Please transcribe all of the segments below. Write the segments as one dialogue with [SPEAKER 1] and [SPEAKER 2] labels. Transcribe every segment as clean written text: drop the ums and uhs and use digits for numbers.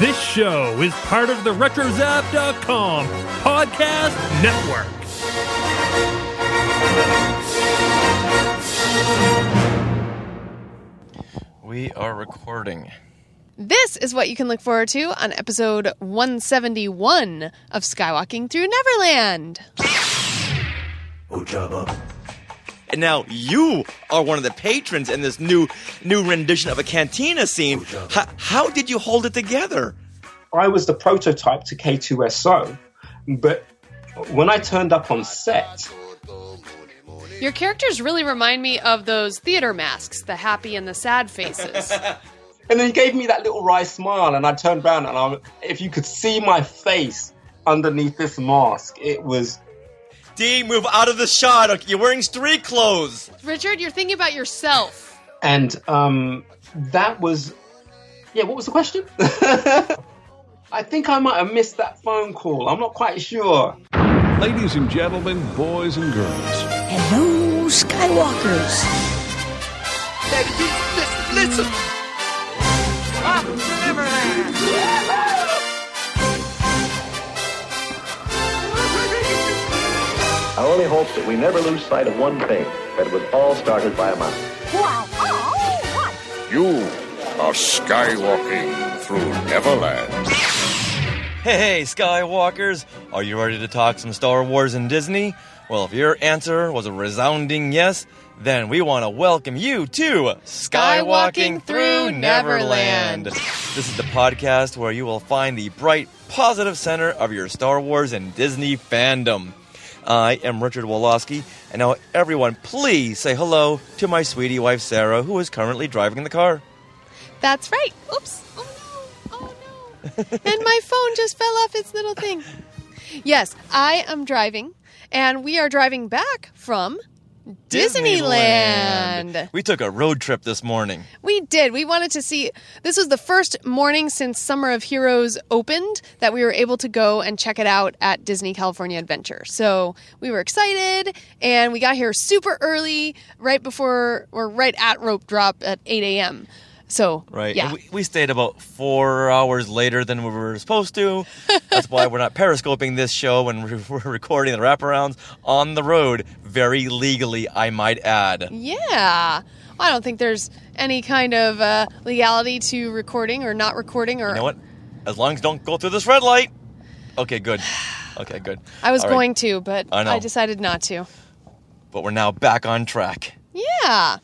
[SPEAKER 1] This show is part of the RetroZap.com podcast network.
[SPEAKER 2] We are recording.
[SPEAKER 3] This is what you can look forward to on episode 171 of Skywalking Through Neverland.
[SPEAKER 2] And now you are one of the patrons in this new rendition of a Cantina scene. How did you hold it together?
[SPEAKER 4] I was the prototype to K2SO, but when I turned up on set...
[SPEAKER 3] Your characters really remind me of those theater masks, the happy and the sad faces.
[SPEAKER 4] And then he gave me that little wry smile, and I turned around, and if you could see my face underneath this mask, it was...
[SPEAKER 2] Dee, move out of the shot. You're wearing street clothes.
[SPEAKER 3] Richard, you're thinking about yourself.
[SPEAKER 4] And that was... Yeah, what was the question? I think I might have missed that phone call. I'm not quite sure.
[SPEAKER 5] Ladies and gentlemen, boys and girls.
[SPEAKER 6] Hello, Skywalkers.
[SPEAKER 2] Listen.
[SPEAKER 7] Up to Neverland.
[SPEAKER 8] I only hope that we never lose sight of one thing, that it was all started by a mouse.
[SPEAKER 6] Wow. Oh,
[SPEAKER 5] You are skywalking through Neverland.
[SPEAKER 2] Hey, Skywalkers. Are you ready to talk some Star Wars and Disney? Well, if your answer was a resounding yes, then we want to welcome you to
[SPEAKER 3] Skywalking Through Neverland.
[SPEAKER 2] This is the podcast where you will find the bright, positive center of your Star Wars and Disney fandom. I am Richard Wolosky, and now everyone, please say hello to my sweetie wife, Sarah, who is currently driving the car.
[SPEAKER 3] That's right. Oops. Oh no. And my phone just fell off its little thing. Yes, I am driving, and we are driving back from Disneyland.
[SPEAKER 2] We took a road trip this morning.
[SPEAKER 3] We did. We wanted to see... This was the first morning since Summer of Heroes opened that we were able to go and check it out at Disney California Adventure. So we were excited, and we got here super early, right at rope drop at 8 a.m. So,
[SPEAKER 2] right.
[SPEAKER 3] Yeah.
[SPEAKER 2] And we stayed about 4 hours later than we were supposed to. That's why we're not periscoping this show and we're recording the wraparounds on the road, very legally, I might add.
[SPEAKER 3] Yeah. I don't think there's any kind of legality to recording or not recording. Or
[SPEAKER 2] You know what? As long as don't go through this red light. Okay, good. Okay, good.
[SPEAKER 3] I was
[SPEAKER 2] All right.
[SPEAKER 3] going to, but
[SPEAKER 2] I know.
[SPEAKER 3] I decided not to.
[SPEAKER 2] But we're now back on track.
[SPEAKER 3] Yeah.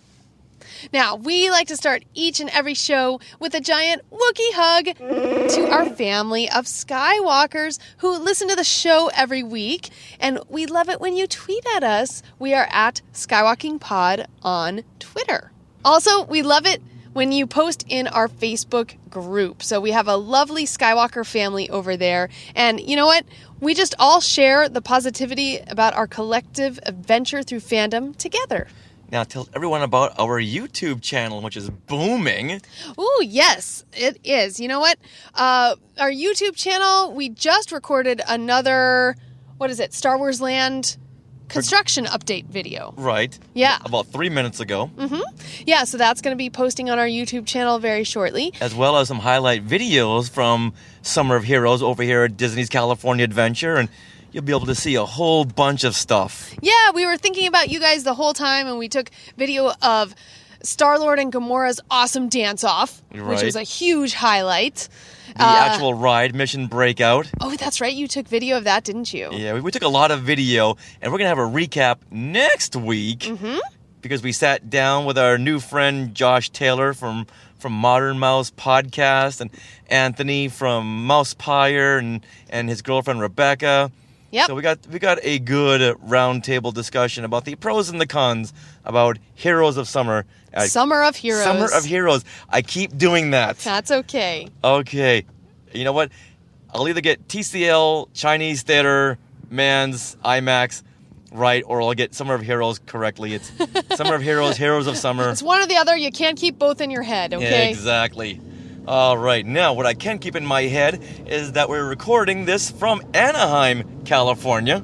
[SPEAKER 3] Now, we like to start each and every show with a giant Wookiee hug to our family of Skywalkers who listen to the show every week. And we love it when you tweet at us. We are at SkywalkingPod on Twitter. Also, we love it when you post in our Facebook group. So we have a lovely Skywalker family over there. And you know what? We just all share the positivity about our collective adventure through fandom together.
[SPEAKER 2] Now tell everyone about our YouTube channel, which is booming.
[SPEAKER 3] Ooh, yes, it is. You know what? Our YouTube channel, we just recorded another, Star Wars Land construction update video.
[SPEAKER 2] Right.
[SPEAKER 3] Yeah.
[SPEAKER 2] About 3 minutes ago.
[SPEAKER 3] Mm-hmm. Yeah, so that's going to be posting on our YouTube channel very shortly.
[SPEAKER 2] As well as some highlight videos from Summer of Heroes over here at Disney's California Adventure, and you'll be able to see a whole bunch of stuff.
[SPEAKER 3] Yeah, we were thinking about you guys the whole time, and we took video of Star-Lord and Gamora's awesome dance-off,
[SPEAKER 2] Right.
[SPEAKER 3] which was a huge highlight.
[SPEAKER 2] The actual ride, Mission Breakout.
[SPEAKER 3] Oh, that's right. You took video of that, didn't you?
[SPEAKER 2] Yeah, we took a lot of video, and we're going to have a recap next week.
[SPEAKER 3] Mm-hmm.
[SPEAKER 2] Because we sat down with our new friend Josh Taylor from Modern Mouse Podcast, and Anthony from Mousepire, and his girlfriend Rebecca.
[SPEAKER 3] Yep.
[SPEAKER 2] So we got a good roundtable discussion about the pros and the cons about Heroes of Summer.
[SPEAKER 3] Summer of Heroes.
[SPEAKER 2] Summer of Heroes. I keep doing that.
[SPEAKER 3] That's okay.
[SPEAKER 2] Okay. You know what? I'll either get TCL, Chinese Theater, Mans, IMAX right, or I'll get Summer of Heroes correctly. It's Summer of Heroes, Heroes of Summer.
[SPEAKER 3] It's one or the other. You can't keep both in your head, okay?
[SPEAKER 2] Yeah, exactly. All right. Now, what I can keep in my head is that we're recording this from Anaheim, California,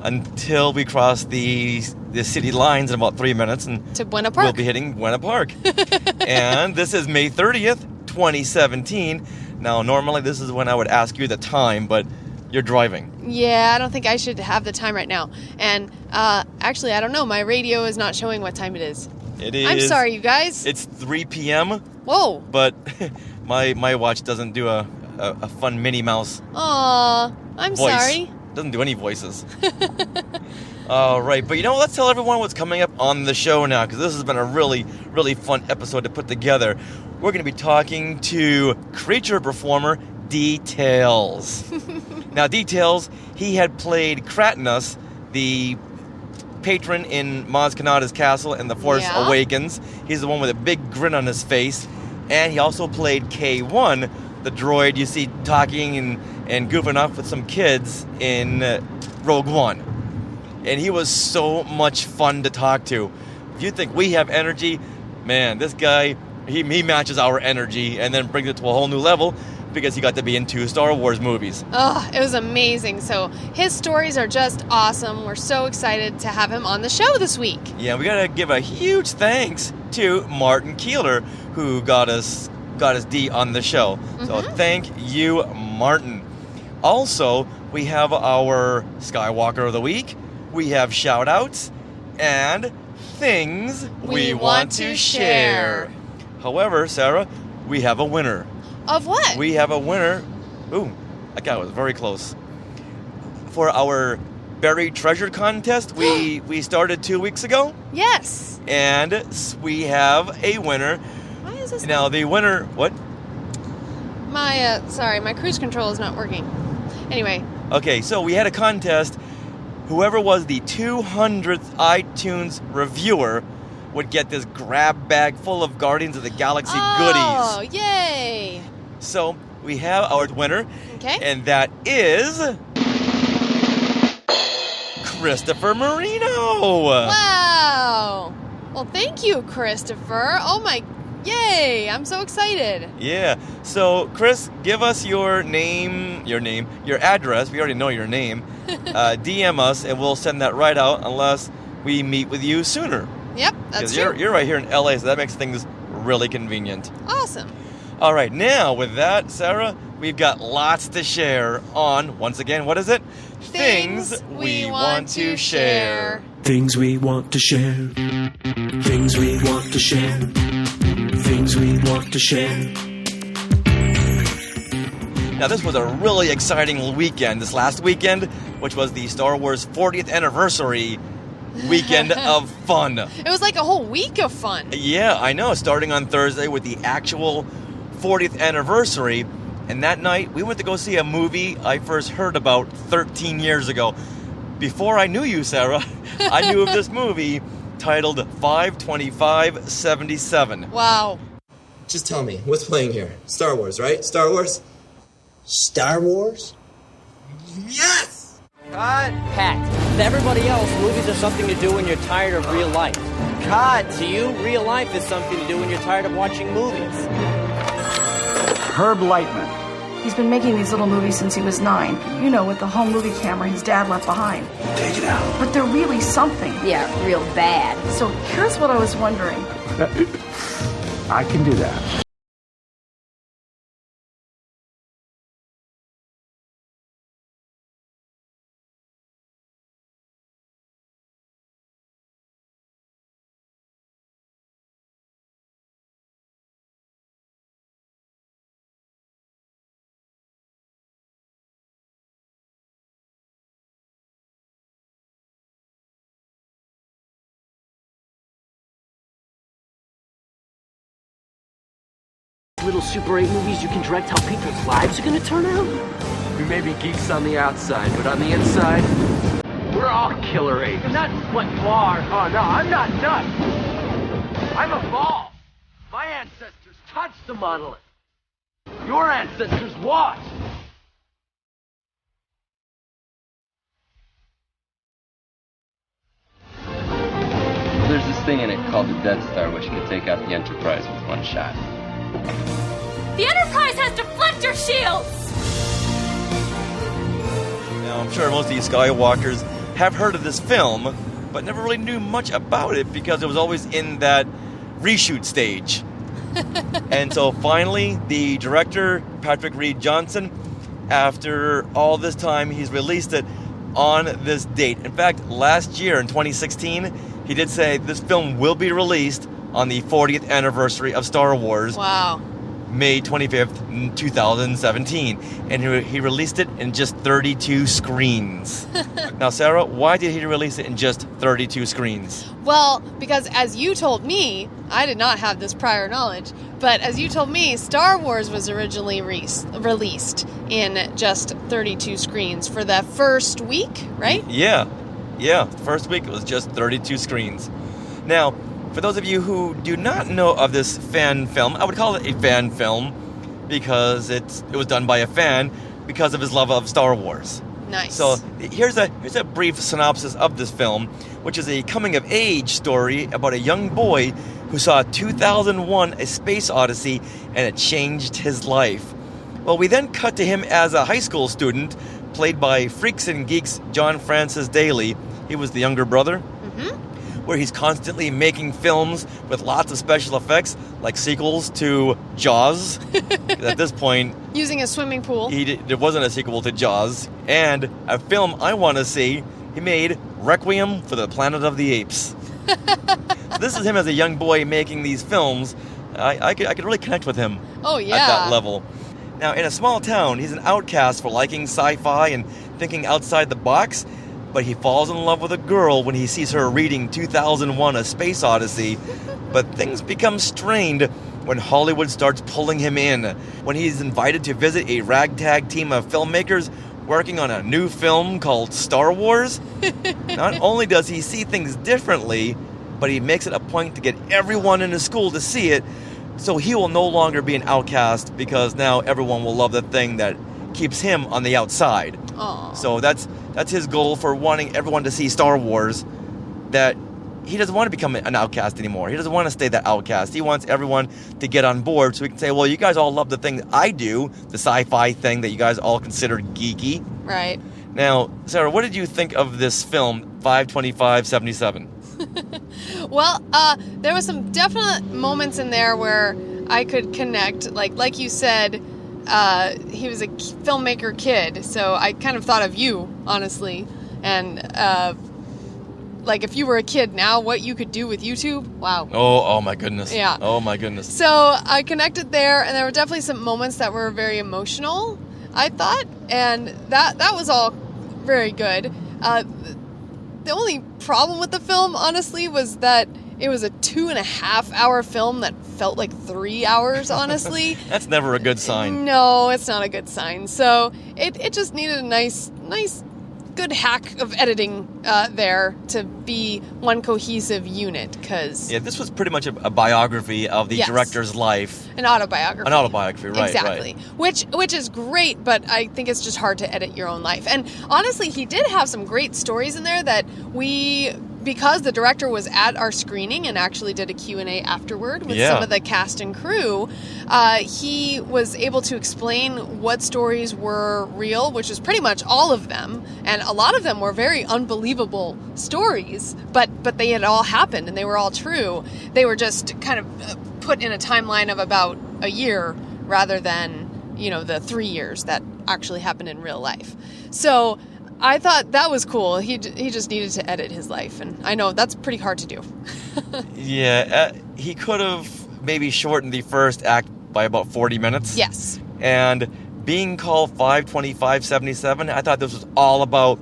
[SPEAKER 2] until we cross the city lines in about 3 minutes, and
[SPEAKER 3] to Buena Park.
[SPEAKER 2] We'll be hitting Buena Park. And this is May 30th, 2017. Now, normally this is when I would ask you the time, but you're driving.
[SPEAKER 3] Yeah, I don't think I should have the time right now. And actually, I don't know. My radio is not showing what time it is.
[SPEAKER 2] It is.
[SPEAKER 3] I'm sorry, you guys.
[SPEAKER 2] It's 3 p.m.
[SPEAKER 3] Whoa.
[SPEAKER 2] But my watch doesn't do a fun Minnie Mouse
[SPEAKER 3] Aw, I'm
[SPEAKER 2] voice.
[SPEAKER 3] sorry.
[SPEAKER 2] Doesn't do any voices. All right, but let's tell everyone what's coming up on the show now, because this has been a really, really fun episode to put together. We're going to be talking to creature performer Dee Tails. Now, Dee Tails, he had played Kratinus, the patron in Maz Kanata's castle in The Force Awakens. He's the one with a big grin on his face. And he also played K1, the droid you see talking and goofing off with some kids in Rogue One. And he was so much fun to talk to. If you think we have energy, man, this guy, he matches our energy and then brings it to a whole new level because he got to be in 2 Star Wars movies.
[SPEAKER 3] Oh, it was amazing. So his stories are just awesome. We're so excited to have him on the show this week.
[SPEAKER 2] Yeah, we got to give a huge thanks to Martin Keeler, who got us Dee on the show. Mm-hmm. So thank you, Martin. Also, we have our Skywalker of the Week. We have shout-outs and things we want to share. However, Sarah, we have a winner.
[SPEAKER 3] Of what?
[SPEAKER 2] We have a winner. Ooh, that guy was very close. For our buried treasure contest we started 2 weeks ago.
[SPEAKER 3] Yes.
[SPEAKER 2] And we have a winner.
[SPEAKER 3] Why is this?
[SPEAKER 2] Now, the winner... What?
[SPEAKER 3] My cruise control is not working. Anyway.
[SPEAKER 2] Okay, so we had a contest. Whoever was the 200th iTunes reviewer would get this grab bag full of Guardians of the Galaxy goodies.
[SPEAKER 3] Oh, yay!
[SPEAKER 2] So, we have our winner.
[SPEAKER 3] Okay.
[SPEAKER 2] And that is... Christopher Marino!
[SPEAKER 3] Wow! Well, thank you, Christopher. Oh my... Yay! I'm so excited.
[SPEAKER 2] Yeah. So, Chris, give us your name, your address. We already know your name. DM us, and we'll send that right out unless we meet with you sooner.
[SPEAKER 3] Yep, that's true.
[SPEAKER 2] You're right here in LA, so that makes things really convenient.
[SPEAKER 3] Awesome.
[SPEAKER 2] All right, now with that, Sarah, we've got lots to share on, once again, what is it?
[SPEAKER 3] Things we want to share.
[SPEAKER 9] Things we want to share. Things we want to share. Things we want to share.
[SPEAKER 2] Now, this was a really exciting weekend, this last weekend, which was the Star Wars 40th anniversary weekend of fun.
[SPEAKER 3] It was like a whole week of fun.
[SPEAKER 2] Yeah, I know, starting on Thursday with the actual 40th anniversary. And that night, we went to go see a movie I first heard about 13 years ago. Before I knew you, Sarah, I knew of this movie titled 5/25/77.
[SPEAKER 3] Wow.
[SPEAKER 10] Just tell me, what's playing here? Star Wars, right? Star Wars?
[SPEAKER 6] Star Wars?
[SPEAKER 10] Yes!
[SPEAKER 7] Cut. Pat, to everybody else, movies are something to do when you're tired of real life. Cut. To you, real life is something to do when you're tired of watching movies.
[SPEAKER 11] Herb Lightman.
[SPEAKER 12] He's been making these little movies since he was 9. You know, with the home movie camera his dad left behind.
[SPEAKER 11] Take it out.
[SPEAKER 12] But they're really something.
[SPEAKER 6] Yeah, real bad.
[SPEAKER 12] So here's what I was wondering.
[SPEAKER 11] I can do that.
[SPEAKER 13] Little Super 8 movies, you can direct how people's lives are gonna turn out?
[SPEAKER 14] We may be geeks on the outside, but on the inside, we're all killer apes.
[SPEAKER 13] And that's what you are.
[SPEAKER 14] Oh no, I'm not nuts. I'm evolved. My ancestors touched the monolith. Your ancestors watched.
[SPEAKER 15] There's this thing in it called the Death Star, which could take out the Enterprise with one shot.
[SPEAKER 16] The Enterprise has deflector shields!
[SPEAKER 2] Now, I'm sure most of you Skywalkers have heard of this film, but never really knew much about it because it was always in that reshoot stage. And so finally, the director, Patrick Reed Johnson, after all this time, he's released it on this date. In fact, last year in 2016, he did say this film will be released on the 40th anniversary of Star Wars.
[SPEAKER 3] Wow.
[SPEAKER 2] May 25th, 2017. And he released it in just 32 screens. Now, Sarah, why did he release it in just 32 screens?
[SPEAKER 3] Well, because as you told me, I did not have this prior knowledge, but as you told me, Star Wars was originally released in just 32 screens for the first week, right?
[SPEAKER 2] Yeah. First week it was just 32 screens. Now, for those of you who do not know of this fan film, I would call it a fan film because it was done by a fan because of his love of Star Wars.
[SPEAKER 3] Nice.
[SPEAKER 2] So here's a brief synopsis of this film, which is a coming-of-age story about a young boy who saw 2001: A Space Odyssey, and it changed his life. Well, we then cut to him as a high school student, played by Freaks and Geeks' John Francis Daly. He was the younger brother. Where he's constantly making films with lots of special effects, like sequels to Jaws. At this point,
[SPEAKER 3] using a swimming pool.
[SPEAKER 2] There wasn't a sequel to Jaws. And a film I want to see, he made Requiem for the Planet of the Apes. This is him as a young boy making these films. I could really connect with him.
[SPEAKER 3] Oh, yeah.
[SPEAKER 2] At that level. Now, in a small town, he's an outcast for liking sci-fi and thinking outside the box. But he falls in love with a girl when he sees her reading 2001: A Space Odyssey. But things become strained when Hollywood starts pulling him in. When he's invited to visit a ragtag team of filmmakers working on a new film called Star Wars, not only does he see things differently, but he makes it a point to get everyone in his school to see it, so he will no longer be an outcast because now everyone will love the thing that keeps him on the outside.
[SPEAKER 3] Aww.
[SPEAKER 2] So that's his goal for wanting everyone to see Star Wars, that he doesn't want to become an outcast anymore. He doesn't want to stay that outcast. He wants everyone to get on board so he can say, well, you guys all love the thing that I do, the sci-fi thing that you guys all consider geeky.
[SPEAKER 3] Right.
[SPEAKER 2] Now, Sarah, what did you think of this film, 5/25/77?
[SPEAKER 3] Well, there was some definite moments in there where I could connect. Like you said, he was a filmmaker kid, so I kind of thought of you, honestly. And, if you were a kid now, what you could do with YouTube, wow.
[SPEAKER 2] Oh my goodness.
[SPEAKER 3] Yeah.
[SPEAKER 2] Oh my goodness.
[SPEAKER 3] So I connected there, and there were definitely some moments that were very emotional, I thought, and that was all very good. The only problem with the film, honestly, was that it was a 2.5-hour film that felt like 3 hours, honestly.
[SPEAKER 2] That's never a good sign.
[SPEAKER 3] No, it's not a good sign. So it just needed a nice, good hack of editing there to be one cohesive unit.
[SPEAKER 2] Yeah, this was pretty much a biography of the director's life.
[SPEAKER 3] An autobiography.
[SPEAKER 2] An autobiography, right.
[SPEAKER 3] Exactly.
[SPEAKER 2] Right.
[SPEAKER 3] Which is great, but I think it's just hard to edit your own life. And honestly, he did have some great stories in there that because the director was at our screening and actually did a Q&A afterward with some of the cast and crew, he was able to explain what stories were real, which is pretty much all of them. And a lot of them were very unbelievable stories, but they had all happened and they were all true. They were just kind of put in a timeline of about a year rather than, the 3 years that actually happened in real life. So I thought that was cool. He just needed to edit his life, and I know that's pretty hard to do.
[SPEAKER 2] Yeah, he could have maybe shortened the first act by about 40 minutes.
[SPEAKER 3] Yes.
[SPEAKER 2] And being called 5/25/77, I thought this was all about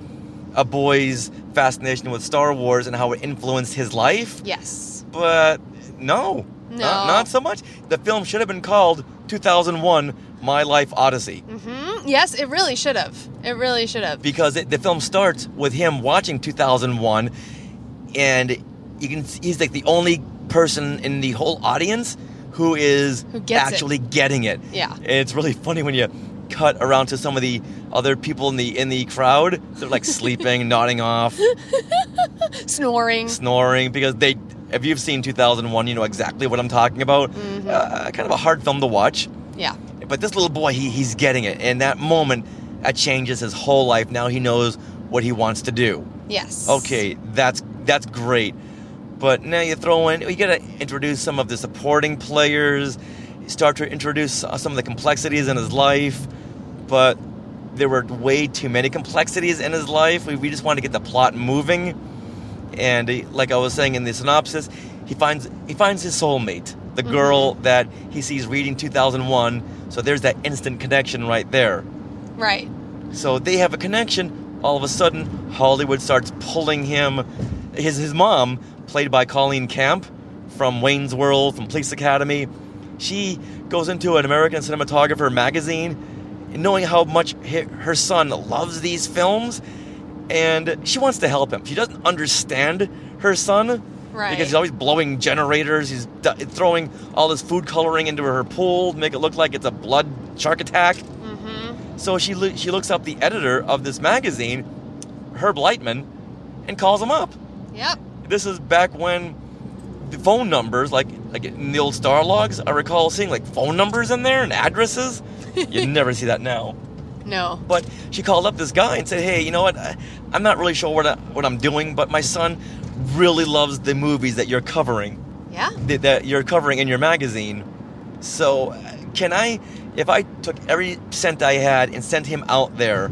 [SPEAKER 2] a boy's fascination with Star Wars and how it influenced his life.
[SPEAKER 3] Yes.
[SPEAKER 2] But no. Not so much. The film should have been called 2001: My Life Odyssey.
[SPEAKER 3] Mm-hmm. Yes, it really should have. It really should have.
[SPEAKER 2] Because the film starts with him watching 2001, and he's like the only person in the whole audience who gets actually getting it.
[SPEAKER 3] Yeah.
[SPEAKER 2] And it's really funny when you cut around to some of the other people in the crowd. They're like sleeping, nodding off,
[SPEAKER 3] snoring,
[SPEAKER 2] because if you've seen 2001, you know exactly what I'm talking about.
[SPEAKER 3] Mm-hmm.
[SPEAKER 2] Kind of a hard film to watch.
[SPEAKER 3] Yeah.
[SPEAKER 2] But this little boy, he's getting it. And that moment, that changes his whole life. Now he knows what he wants to do.
[SPEAKER 3] Yes.
[SPEAKER 2] Okay, that's great. But now you gotta introduce some of the supporting players, start to introduce some of the complexities in his life, but there were way too many complexities in his life. We just wanted to get the plot moving. And like I was saying in the synopsis, he finds his soulmate, the girl that he sees reading 2001. So there's that instant connection right there.
[SPEAKER 3] Right.
[SPEAKER 2] So they have a connection. All of a sudden, Hollywood starts pulling him. His mom, played by Colleen Camp from Wayne's World, from Police Academy, she goes into an American Cinematographer magazine, knowing how much her son loves these films, and she wants to help him. She doesn't understand her son,
[SPEAKER 3] right?
[SPEAKER 2] Because he's always blowing generators. He's throwing all this food coloring into her pool to make it look like it's a blood shark attack. So she looks up the editor of this magazine, Herb Lightman, and calls him up.
[SPEAKER 3] Yep.
[SPEAKER 2] This is back when the phone numbers, like in the old Star Logs, I recall seeing like phone numbers in there and addresses. You never see that now.
[SPEAKER 3] No.
[SPEAKER 2] But she called up this guy and said, hey, you know what? I'm not really sure what I'm doing, but my son really loves the movies that you're covering.
[SPEAKER 3] Yeah.
[SPEAKER 2] That you're covering in your magazine. So if I took every cent I had and sent him out there,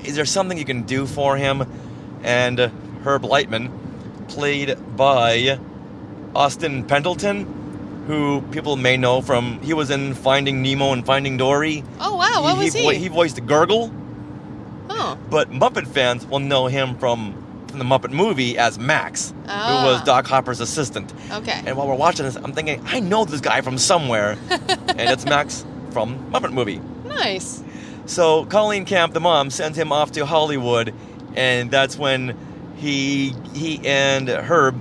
[SPEAKER 2] is there something you can do for him? And Herb Lightman, played by Austin Pendleton, who people may know from, he was in Finding Nemo and Finding Dory.
[SPEAKER 3] Oh, wow. What was he?
[SPEAKER 2] He voiced the Gurgle.
[SPEAKER 3] Oh.
[SPEAKER 2] But Muppet fans will know him from the Muppet movie as Max, who was Doc Hopper's assistant.
[SPEAKER 3] Okay.
[SPEAKER 2] And while we're watching this, I'm thinking, I know this guy from somewhere. And it's Max from Muppet movie.
[SPEAKER 3] Nice.
[SPEAKER 2] So Colleen Camp, the mom, sends him off to Hollywood, and that's when he and Herb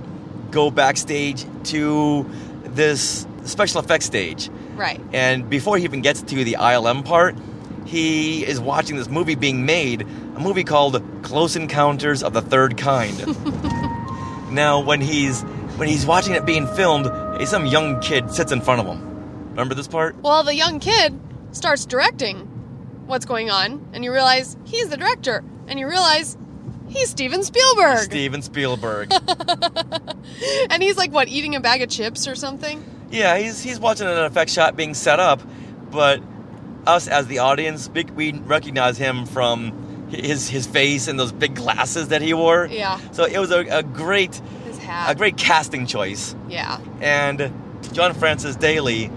[SPEAKER 2] go backstage to this special effects stage.
[SPEAKER 3] Right.
[SPEAKER 2] And before he even gets to the ILM part, he is watching this movie being made, a movie called Close Encounters of the Third Kind. Now, when he's watching it being filmed, some young kid sits in front of him. Remember this part?
[SPEAKER 3] Well, the young kid starts directing what's going on, and you realize he's the director, and you realize he's Steven Spielberg.
[SPEAKER 2] Steven Spielberg.
[SPEAKER 3] And he's like, what, eating a bag of chips or something?
[SPEAKER 2] Yeah, he's watching an effect shot being set up, but us as the audience, we recognize him from his face and those big glasses that he wore.
[SPEAKER 3] Yeah.
[SPEAKER 2] So it was a great casting choice.
[SPEAKER 3] Yeah.
[SPEAKER 2] And John Francis Daley,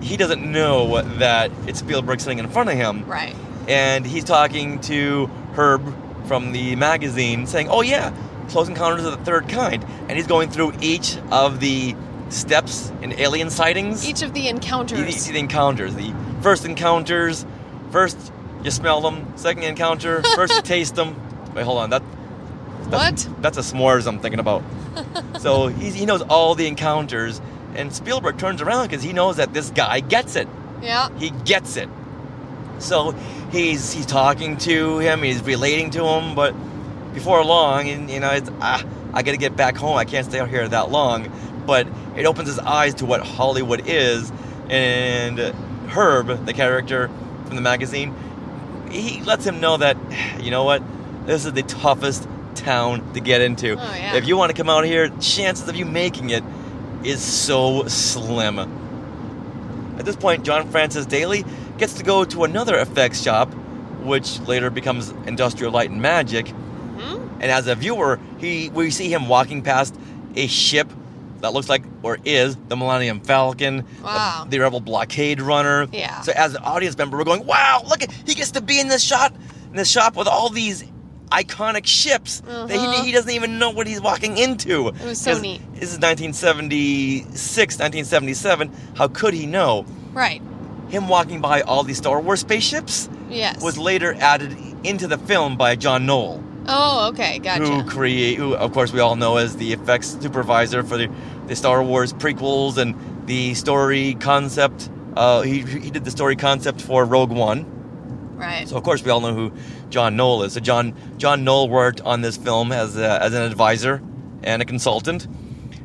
[SPEAKER 2] he doesn't know that it's Spielberg sitting in front of him.
[SPEAKER 3] Right.
[SPEAKER 2] And he's talking to Herb from the magazine saying, oh yeah, Close Encounters of the Third Kind. And he's going through each of the steps in alien sightings.
[SPEAKER 3] Each of the encounters.
[SPEAKER 2] The encounters. The first encounters, first you smell them. Second encounter, first you taste them. Wait, hold on. That's a s'mores I'm thinking about. So he knows all the encounters. And Spielberg turns around because he knows that this guy gets it.
[SPEAKER 3] Yeah.
[SPEAKER 2] He gets it. So he's talking to him, he's relating to him, but before long, I got to get back home. I can't stay out here that long. But it opens his eyes to what Hollywood is, and Herb, the character from the magazine, he lets him know that, you know what, this is the toughest town to get into.
[SPEAKER 3] Oh, yeah.
[SPEAKER 2] If you want to come out here, chances of you making it is so slim. At this point, John Francis Daley gets to go to another effects shop, which later becomes Industrial Light and Magic. And as a viewer, we see him walking past a ship that looks like, or is, the Millennium Falcon,
[SPEAKER 3] wow.
[SPEAKER 2] the Rebel Blockade Runner.
[SPEAKER 3] Yeah.
[SPEAKER 2] So as an audience member, we're going, wow, look, he gets to be in this shop with all these iconic ships that he doesn't even know what he's walking into.
[SPEAKER 3] It was so neat.
[SPEAKER 2] This is 1976, 1977. How could he know?
[SPEAKER 3] Right.
[SPEAKER 2] Him walking by all these Star Wars spaceships was later added into the film by John Knoll.
[SPEAKER 3] Oh, okay, gotcha.
[SPEAKER 2] Who, of course, we all know as the effects supervisor for the Star Wars prequels and the story concept. He did the story concept for Rogue One.
[SPEAKER 3] Right.
[SPEAKER 2] So, of course, we all know who John Knoll is. So John Knoll worked on this film as an advisor and a consultant,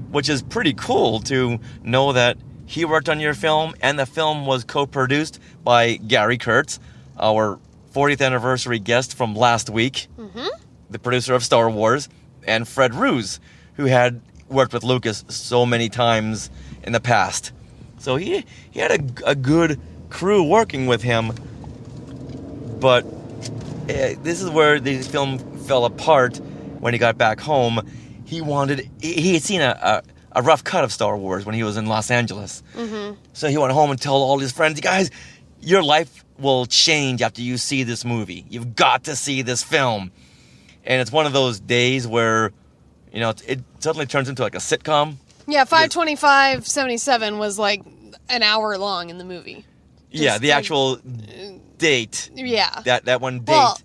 [SPEAKER 2] which is pretty cool to know that he worked on your film, and the film was co-produced by Gary Kurtz, our 40th anniversary guest from last week, the producer of Star Wars, and Fred Roos, who had worked with Lucas so many times in the past. So he had a good crew working with him. But this is where the film fell apart when he got back home. He had seen a rough cut of Star Wars when he was in Los Angeles. Mm-hmm. So he went home and told all his friends, guys, your life will change after you see this movie. You've got to see this film. And it's one of those days where, it suddenly turns into like a sitcom.
[SPEAKER 3] Yeah, 5/25/77 was like an hour long in the movie.
[SPEAKER 2] The actual date.
[SPEAKER 3] Yeah.
[SPEAKER 2] That one date.
[SPEAKER 3] Well,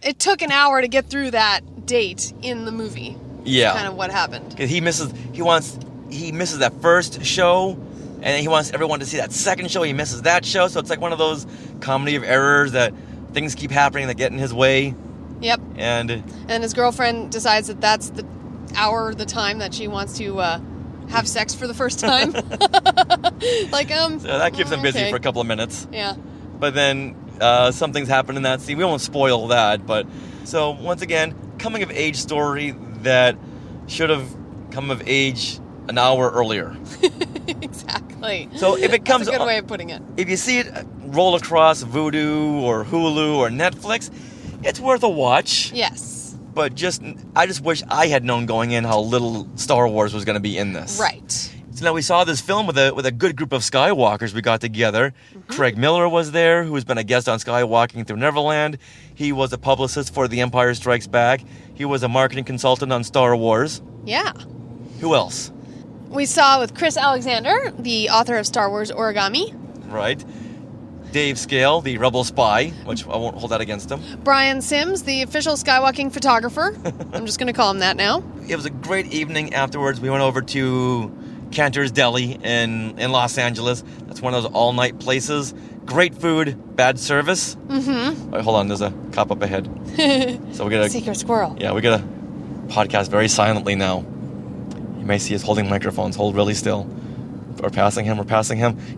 [SPEAKER 3] it took an hour to get through that date in the movie.
[SPEAKER 2] Yeah.
[SPEAKER 3] That's kind of what happened.
[SPEAKER 2] Because he misses that first show, and then he wants everyone to see that second show. He misses that show, so it's like one of those comedy of errors that things keep happening that get in his way.
[SPEAKER 3] Yep.
[SPEAKER 2] And
[SPEAKER 3] his girlfriend decides that that's the hour, the time that she wants to have sex for the first time. So
[SPEAKER 2] that keeps him busy for a couple of minutes.
[SPEAKER 3] Yeah.
[SPEAKER 2] But then something's happened in that scene. We won't spoil that, but so once again, coming of age story that should have come of age an hour earlier.
[SPEAKER 3] Exactly.
[SPEAKER 2] So if it comes,
[SPEAKER 3] that's a good way of putting it.
[SPEAKER 2] If you see it roll across Vudu or Hulu or Netflix, it's worth a watch.
[SPEAKER 3] Yes.
[SPEAKER 2] But I just wish I had known going in how little Star Wars was going to be in this.
[SPEAKER 3] Right.
[SPEAKER 2] So now we saw this film with a good group of Skywalkers we got together. Mm-hmm. Craig Miller was there, who has been a guest on Skywalking Through Neverland. He was a publicist for The Empire Strikes Back. He was a marketing consultant on Star Wars.
[SPEAKER 3] Yeah.
[SPEAKER 2] Who else?
[SPEAKER 3] We saw with Chris Alexander, the author of Star Wars Origami.
[SPEAKER 2] Right. Dave Scale, the rebel spy, which I won't hold that against him.
[SPEAKER 3] Brian Sims, the official Skywalking photographer. I'm just going to call him that now.
[SPEAKER 2] It was a great evening afterwards. We went over to Cantor's Deli in Los Angeles. That's one of those all-night places. Great food, bad service. Mm-hmm. Right, hold on, there's a cop up ahead. So we got
[SPEAKER 3] secret squirrel.
[SPEAKER 2] Yeah, we got to podcast very silently now. You may see us holding microphones. Hold really still. We're passing him.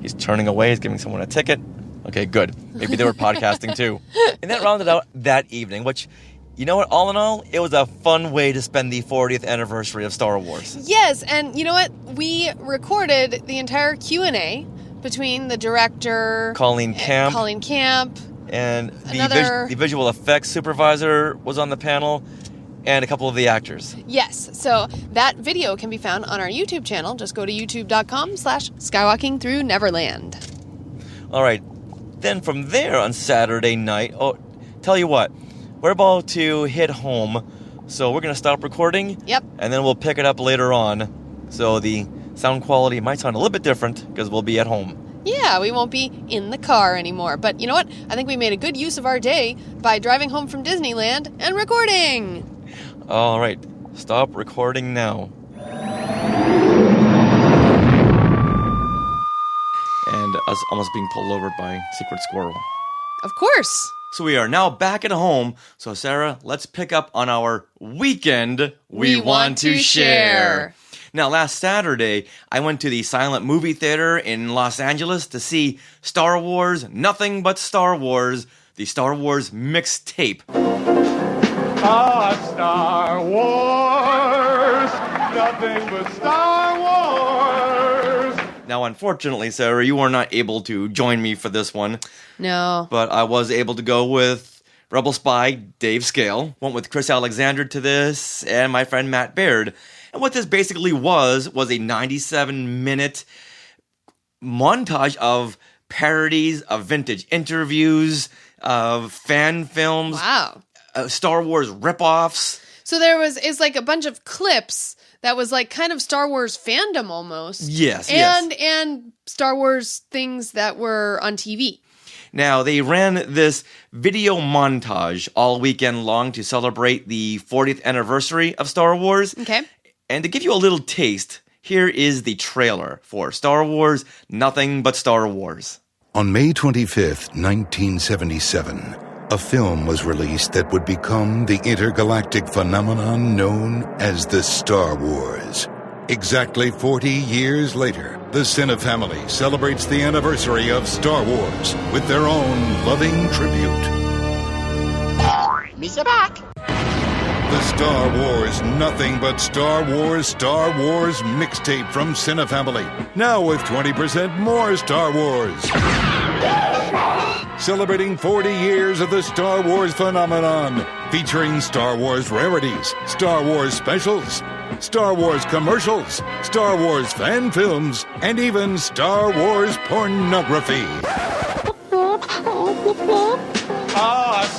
[SPEAKER 2] He's turning away. He's giving someone a ticket. Okay, good. Maybe they were podcasting too. And that rounded out that evening, which, you know what, all in all, it was a fun way to spend the 40th anniversary of Star Wars.
[SPEAKER 3] Yes, and you know what? We recorded the entire Q&A between the director...
[SPEAKER 2] Colleen Camp. And the visual effects supervisor was on the panel, and a couple of the actors.
[SPEAKER 3] Yes, so that video can be found on our YouTube channel. Just go to youtube.com/skywalkingthrough-neverland.
[SPEAKER 2] All right. Then from there on Saturday night, tell you what, we're about to hit home, so we're going to stop recording.
[SPEAKER 3] Yep.
[SPEAKER 2] And then we'll pick it up later on. So the sound quality might sound a little bit different because we'll be at home.
[SPEAKER 3] Yeah, we won't be in the car anymore. But you know what? I think we made a good use of our day by driving home from Disneyland and recording.
[SPEAKER 2] All right. Stop recording now. And us almost being pulled over by Secret Squirrel.
[SPEAKER 3] Of course.
[SPEAKER 2] So we are now back at home. So Sarah, let's pick up on our weekend we want to share. Now, last Saturday, I went to the silent movie theater in Los Angeles to see Star Wars, Nothing But Star Wars, the Star Wars mixtape.
[SPEAKER 17] Star Wars, nothing but Star Wars.
[SPEAKER 2] Now, unfortunately, Sarah, you were not able to join me for this one.
[SPEAKER 3] No.
[SPEAKER 2] But I was able to go with Rebel Spy Dave Scale. Went with Chris Alexander to this, and my friend Matt Baird. And what this basically was a 97-minute montage of parodies, of vintage interviews, of fan films.
[SPEAKER 3] Wow.
[SPEAKER 2] Star Wars ripoffs.
[SPEAKER 3] So it's like a bunch of clips that was like kind of Star Wars fandom almost.
[SPEAKER 2] Yes,
[SPEAKER 3] and Star Wars things that were on TV.
[SPEAKER 2] Now, they ran this video montage all weekend long to celebrate the 40th anniversary of Star Wars.
[SPEAKER 3] Okay.
[SPEAKER 2] And to give you a little taste, here is the trailer for Star Wars, Nothing But Star Wars.
[SPEAKER 18] On May 25th, 1977, a film was released that would become the intergalactic phenomenon known as the Star Wars. Exactly 40 years later, the Cine family celebrates the anniversary of Star Wars with their own loving tribute.
[SPEAKER 19] Mr. Back.
[SPEAKER 18] The Star Wars Nothing But Star Wars mixtape from Cinefamily. Now with 20% more Star Wars. Celebrating 40 years of the Star Wars phenomenon. Featuring Star Wars rarities, Star Wars specials, Star Wars commercials, Star Wars fan films, and even Star Wars pornography.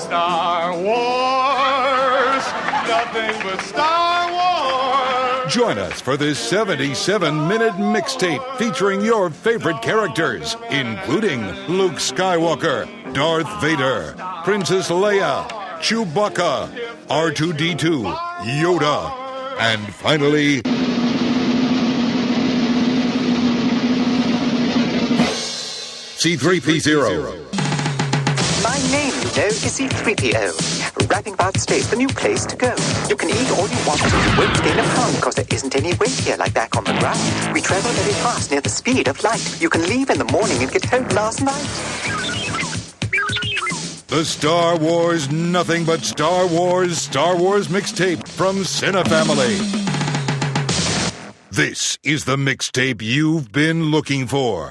[SPEAKER 17] Star Wars, nothing but Star Wars.
[SPEAKER 18] Join us for this 77-minute mixtape featuring your favorite characters, including Luke Skywalker, Darth Vader, Princess Leia, Chewbacca, R2-D2, Yoda, and finally, C-3PO.
[SPEAKER 19] My name, you know, is C-3PO. Rapping about space, the new place to go. You can eat all you want to, you won't gain a pound, because there isn't any weight here like back on the ground. We travel very fast, near the speed of light. You can leave in the morning and get home last night.
[SPEAKER 18] The Star Wars Nothing But Star Wars mixtape from Cinefamily. This is the mixtape you've been looking for.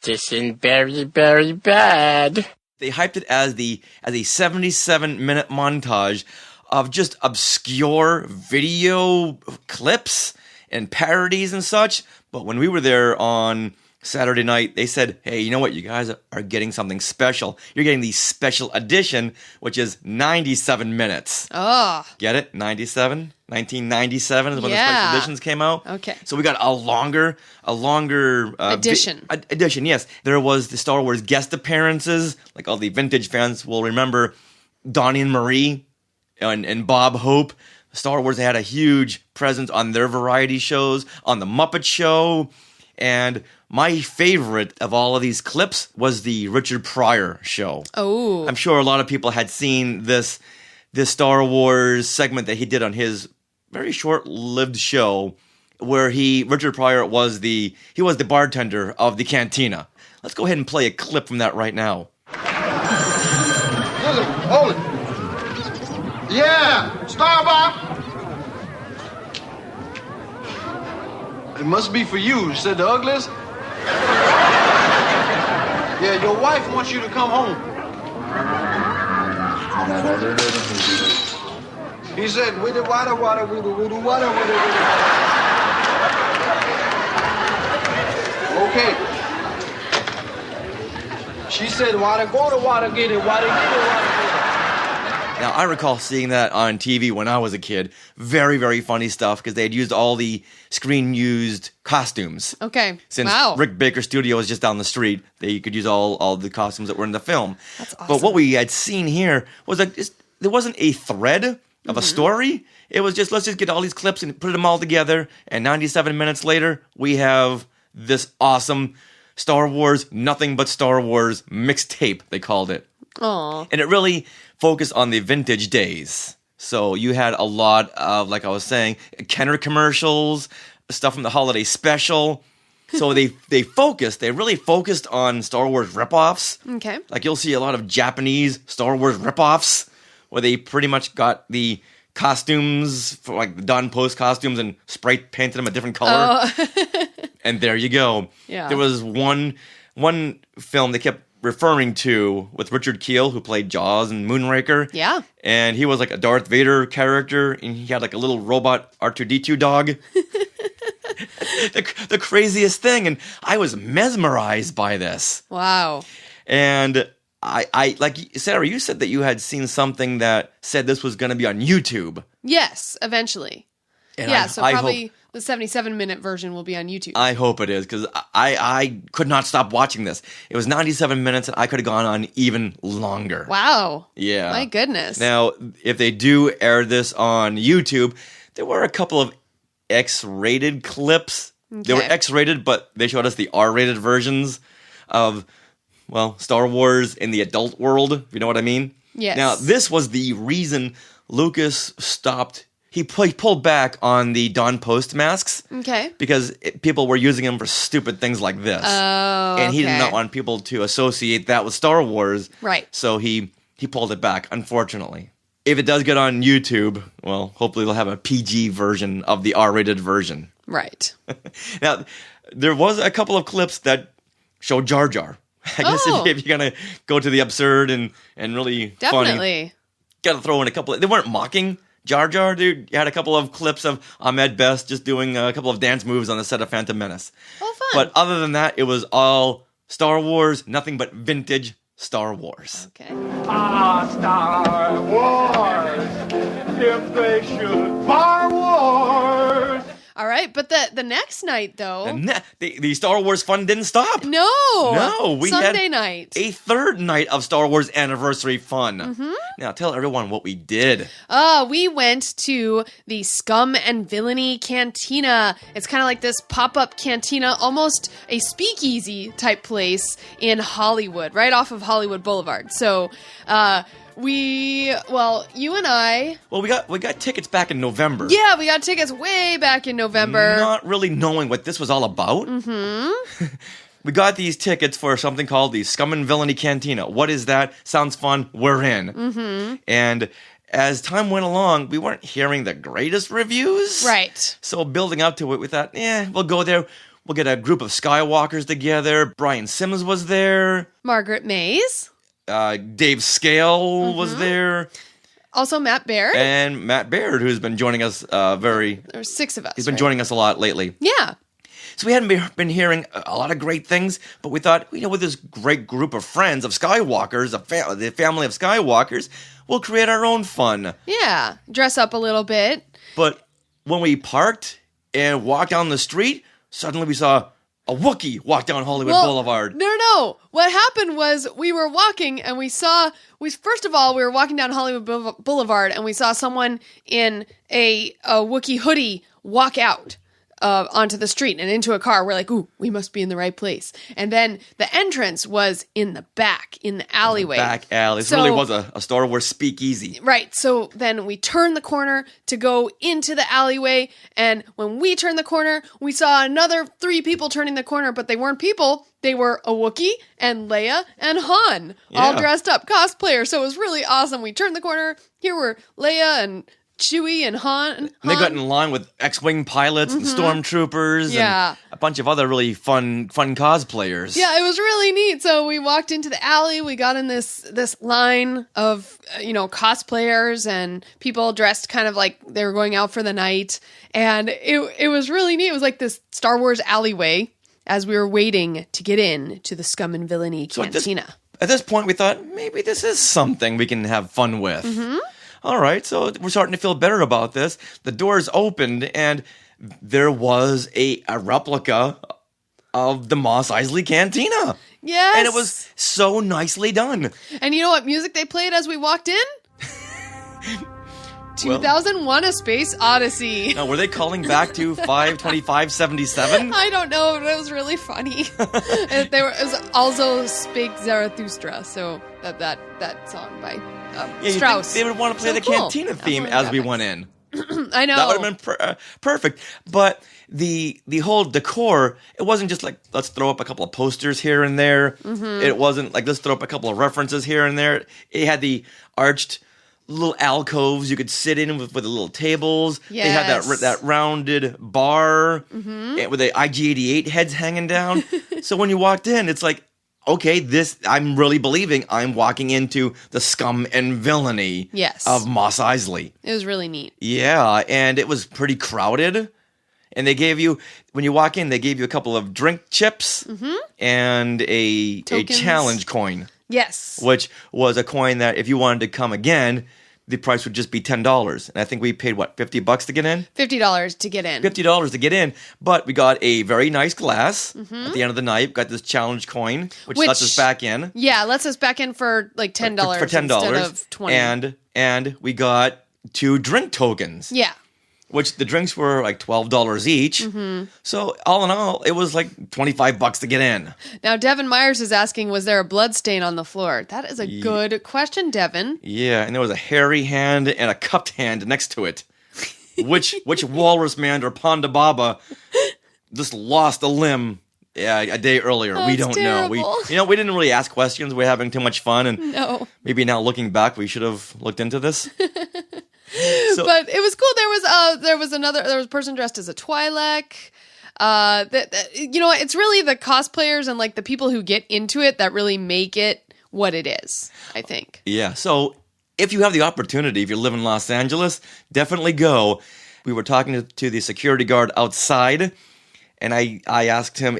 [SPEAKER 20] This is very, very bad.
[SPEAKER 2] They hyped it as a 77-minute montage of just obscure video clips and parodies and such. But when we were there on Saturday night, they said, hey, you know what? You guys are getting something special. You're getting the special edition, which is 97 minutes.
[SPEAKER 3] Oh.
[SPEAKER 2] Get it? 97? 1997 is when the special editions came out.
[SPEAKER 3] Okay.
[SPEAKER 2] So we got a longer
[SPEAKER 3] edition.
[SPEAKER 2] Edition, yes. There was the Star Wars guest appearances, like all the vintage fans will remember Donnie and Marie and Bob Hope. Star Wars had a huge presence on their variety shows, on the Muppet Show, and my favorite of all of these clips was the Richard Pryor show.
[SPEAKER 3] Oh.
[SPEAKER 2] I'm sure a lot of people had seen this Star Wars segment that he did on his very short-lived show where Richard Pryor was the bartender of the Cantina. Let's go ahead and play a clip from that right now.
[SPEAKER 21] Listen, hold it. Yeah, Starbucks. It must be for you. You said the ugliest? Yeah, your wife wants you to come home. He said, with the water, with the water. Okay. She said, water, go to water, get it, water, get it, water, get it.
[SPEAKER 2] Now, I recall seeing that on TV when I was a kid. Very, very funny stuff because they had used all the screen-used costumes.
[SPEAKER 3] Okay.
[SPEAKER 2] Since
[SPEAKER 3] wow.
[SPEAKER 2] Rick Baker Studio is just down the street, they could use all the costumes that were in the film.
[SPEAKER 3] That's awesome.
[SPEAKER 2] But what we had seen here was there wasn't a thread of a story. It was just, let's just get all these clips and put them all together. And 97 minutes later, we have this awesome Star Wars, Nothing But Star Wars mixtape, they called it.
[SPEAKER 3] Aww.
[SPEAKER 2] And it really focused on the vintage days. So you had a lot of, like I was saying, Kenner commercials, stuff from the holiday special. So they really focused on Star Wars ripoffs.
[SPEAKER 3] Okay.
[SPEAKER 2] Like you'll see a lot of Japanese Star Wars ripoffs where they pretty much got the costumes, for like the Don Post costumes, and spray painted them a different color.
[SPEAKER 3] Oh.
[SPEAKER 2] And there you go.
[SPEAKER 3] Yeah.
[SPEAKER 2] There was one film they kept referring to with Richard Kiel, who played Jaws and Moonraker.
[SPEAKER 3] Yeah.
[SPEAKER 2] And he was like a Darth Vader character, and he had like a little robot R2-D2 dog. the craziest thing, and I was mesmerized by this.
[SPEAKER 3] Wow.
[SPEAKER 2] And I like Sarah, you said that you had seen something that said this was going to be on YouTube.
[SPEAKER 3] Yes, eventually.
[SPEAKER 2] And
[SPEAKER 3] yeah, so probably
[SPEAKER 2] hope,
[SPEAKER 3] the 77-minute version will be on YouTube.
[SPEAKER 2] I hope it is, because I could not stop watching this. It was 97 minutes, and I could have gone on even longer.
[SPEAKER 3] Wow.
[SPEAKER 2] Yeah.
[SPEAKER 3] My goodness.
[SPEAKER 2] Now, if they do air this on YouTube, there were a couple of X-rated clips.
[SPEAKER 3] Okay.
[SPEAKER 2] They were X-rated, but they showed us the R-rated versions of, well, Star Wars in the adult world, if you know what I mean.
[SPEAKER 3] Yes.
[SPEAKER 2] Now, this was the reason Lucas stopped. He pulled back on the Don Post masks.
[SPEAKER 3] Okay.
[SPEAKER 2] Because people were using them for stupid things like this.
[SPEAKER 3] Oh,
[SPEAKER 2] and he did
[SPEAKER 3] okay.
[SPEAKER 2] not want people to associate that with Star Wars.
[SPEAKER 3] Right.
[SPEAKER 2] So he pulled it back, unfortunately. if it does get on YouTube, well, hopefully they'll have a PG version of the R-rated version.
[SPEAKER 3] Right.
[SPEAKER 2] Now, there was a couple of clips that show Jar Jar. I guess if you're going to go to the absurd and really
[SPEAKER 3] Definitely.
[SPEAKER 2] funny, got to throw in a couple of... They weren't mocking Jar Jar, dude. You had a couple of clips of Ahmed Best just doing a couple of dance moves on the set of Phantom Menace.
[SPEAKER 3] Oh, fun.
[SPEAKER 2] But other than that, it was all Star Wars, nothing but vintage Star Wars.
[SPEAKER 3] Okay.
[SPEAKER 17] Star Wars. If they should, Star Wars.
[SPEAKER 3] All right, but the next night, though...
[SPEAKER 2] The Star Wars fun didn't stop.
[SPEAKER 3] No,
[SPEAKER 2] we
[SPEAKER 3] Sunday
[SPEAKER 2] had
[SPEAKER 3] night.
[SPEAKER 2] a third night of Star Wars anniversary fun.
[SPEAKER 3] Mm-hmm.
[SPEAKER 2] Now, tell everyone what we did.
[SPEAKER 3] We went to the Scum and Villainy Cantina. It's kind of like this pop-up cantina, almost a speakeasy type place in Hollywood, right off of Hollywood Boulevard. So, you and I...
[SPEAKER 2] Well, we got tickets back in November.
[SPEAKER 3] Yeah, we got tickets way back in November.
[SPEAKER 2] Not really knowing what this was all about.
[SPEAKER 3] Mm-hmm.
[SPEAKER 2] We got these tickets for something called the Scum and Villainy Cantina. What is that? Sounds fun. We're in.
[SPEAKER 3] Mm-hmm.
[SPEAKER 2] And as time went along, we weren't hearing the greatest reviews.
[SPEAKER 3] Right.
[SPEAKER 2] So building up to it, we thought, we'll go there. We'll get a group of Skywalkers together. Brian Sims was there.
[SPEAKER 3] Margaret Mays.
[SPEAKER 2] Dave Scale was there.
[SPEAKER 3] Also Matt Baird.
[SPEAKER 2] And Matt Baird, who's been joining us
[SPEAKER 3] There's 6 of us.
[SPEAKER 2] He's been joining us a lot lately.
[SPEAKER 3] Yeah.
[SPEAKER 2] So we hadn't been hearing a lot of great things, but we thought, with this great group of friends, of Skywalkers, the family of Skywalkers, we'll create our own fun.
[SPEAKER 3] Yeah. Dress up a little bit.
[SPEAKER 2] But when we parked and walked down the street, suddenly we saw a Wookiee walk down Hollywood Boulevard.
[SPEAKER 3] No. What happened was we were walking and we were walking down Hollywood Boulevard and we saw someone in a Wookiee hoodie walk out onto the street and into a car. We're like, ooh, we must be in the right place. And then the entrance was in the back, in the alleyway.
[SPEAKER 2] Back alley. This really was a Star Wars speakeasy.
[SPEAKER 3] Right. So then we turned the corner to go into the alleyway. And when we turned the corner, we saw another 3 people turning the corner, but they weren't people. They were a Wookiee and Leia and Han, all dressed up, cosplayers. So it was really awesome. We turned the corner. Here were Leia and Chewie and Han.
[SPEAKER 2] And they got in line with X-Wing pilots and stormtroopers and a bunch of other really fun cosplayers.
[SPEAKER 3] Yeah, it was really neat. So we walked into the alley. We got in this line of, cosplayers and people dressed kind of like they were going out for the night. And it was really neat. It was like this Star Wars alleyway as we were waiting to get in to the Scum and Villainy Cantina.
[SPEAKER 2] At this point, we thought, maybe this is something we can have fun with.
[SPEAKER 3] Mm-hmm.
[SPEAKER 2] All right, so we're starting to feel better about this. The doors opened, and there was a replica of the Mos Eisley Cantina.
[SPEAKER 3] Yes.
[SPEAKER 2] And it was so nicely done.
[SPEAKER 3] And you know what music they played as we walked in? 2001: A Space Odyssey.
[SPEAKER 2] Now, were they calling back to 5/25/77?
[SPEAKER 3] I don't know, but it was really funny. It was also Spake Zarathustra, so that song by Strauss.
[SPEAKER 2] They would want to play the Cantina theme as we went in.
[SPEAKER 3] I know.
[SPEAKER 2] That would have been perfect. But the whole decor, it wasn't just like, let's throw up a couple of posters here and there.
[SPEAKER 3] Mm-hmm.
[SPEAKER 2] It wasn't like, let's throw up a couple of references here and there. It had the arched little alcoves you could sit in with the little tables.
[SPEAKER 3] Yes.
[SPEAKER 2] They had that rounded bar with the IG-88 heads hanging down. So when you walked in, it's like, okay, I'm really believing I'm walking into the Scum and Villainy of Mos Eisley.
[SPEAKER 3] It was really neat.
[SPEAKER 2] Yeah, and it was pretty crowded. And they gave you, when you walk in, they gave you a couple of drink chips and a challenge coin.
[SPEAKER 3] Yes.
[SPEAKER 2] Which was a coin that if you wanted to come again, the price would just be $10. And I think we paid, $50 to get in?
[SPEAKER 3] $50 to get in.
[SPEAKER 2] $50 to get in. But we got a very nice glass at the end of the night. Got this challenge coin, which lets us back in.
[SPEAKER 3] Yeah, lets us back in for $10
[SPEAKER 2] for $10
[SPEAKER 3] instead of $20.
[SPEAKER 2] And we got 2 drink tokens.
[SPEAKER 3] Yeah.
[SPEAKER 2] Which the drinks were $12 each. Mm-hmm. So all in all, it was $25 to get in.
[SPEAKER 3] Now, Devin Myers is asking, was there a blood stain on the floor? That is a good question, Devin.
[SPEAKER 2] Yeah, and there was a hairy hand and a cupped hand next to it. Which walrus man or Ponda Baba just lost a limb Yeah, a day earlier. We don't know. We didn't really ask questions. We're having too much fun, and maybe now looking back, we should have looked into this.
[SPEAKER 3] But it was cool. There was a person dressed as a Twi'lek. It's really the cosplayers and like the people who get into it that really make it what it is, I think.
[SPEAKER 2] Yeah. So if you have the opportunity, if you live in Los Angeles, definitely go. We were talking to the security guard outside, and I asked him,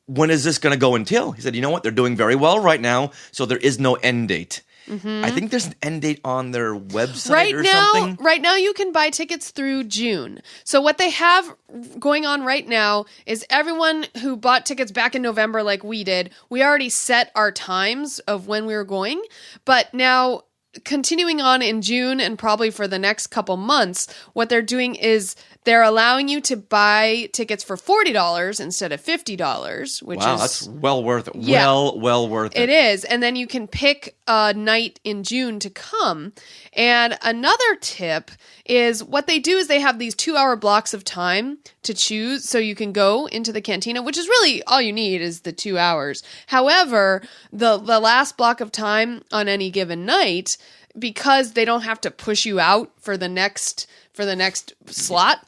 [SPEAKER 2] when is this going to go until? He said, you know what? They're doing very well right now, so there is no end date. Mm-hmm. I think there's an end date on their website something.
[SPEAKER 3] Right now, you can buy tickets through June. So what they have going on right now is everyone who bought tickets back in November like we did, we already set our times of when we were going. But now, continuing on in June and probably for the next couple months, what they're doing is they're allowing you to buy tickets for $40 instead of $50, which
[SPEAKER 2] wow,
[SPEAKER 3] is...
[SPEAKER 2] that's well worth it.
[SPEAKER 3] Yeah,
[SPEAKER 2] well worth it.
[SPEAKER 3] It is. And then you can pick a night in June to come. And another tip is what they do is they have these 2-hour blocks of time to choose so you can go into the Cantina, which is really all you need is the 2 hours. However, the last block of time on any given night, because they don't have to push you out for the next slot,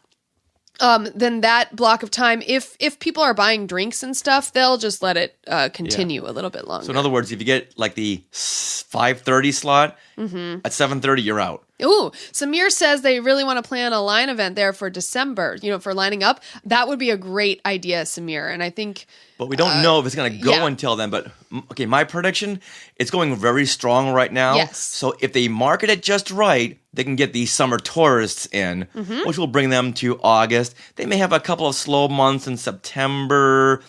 [SPEAKER 3] then that block of time, if people are buying drinks and stuff, they'll just let it continue a little bit longer.
[SPEAKER 2] So in other words, if you get like the 5:30 slot, at 7:30 you're out.
[SPEAKER 3] Ooh, Samir says they really want to plan a line event there for December, for lining up. That would be a great idea, Samir. And I think...
[SPEAKER 2] But we don't know if it's going to go until then. But, okay, my prediction, it's going very strong right now.
[SPEAKER 3] Yes.
[SPEAKER 2] So if they market it just right, they can get these summer tourists in, which will bring them to August. They may have a couple of slow months in September.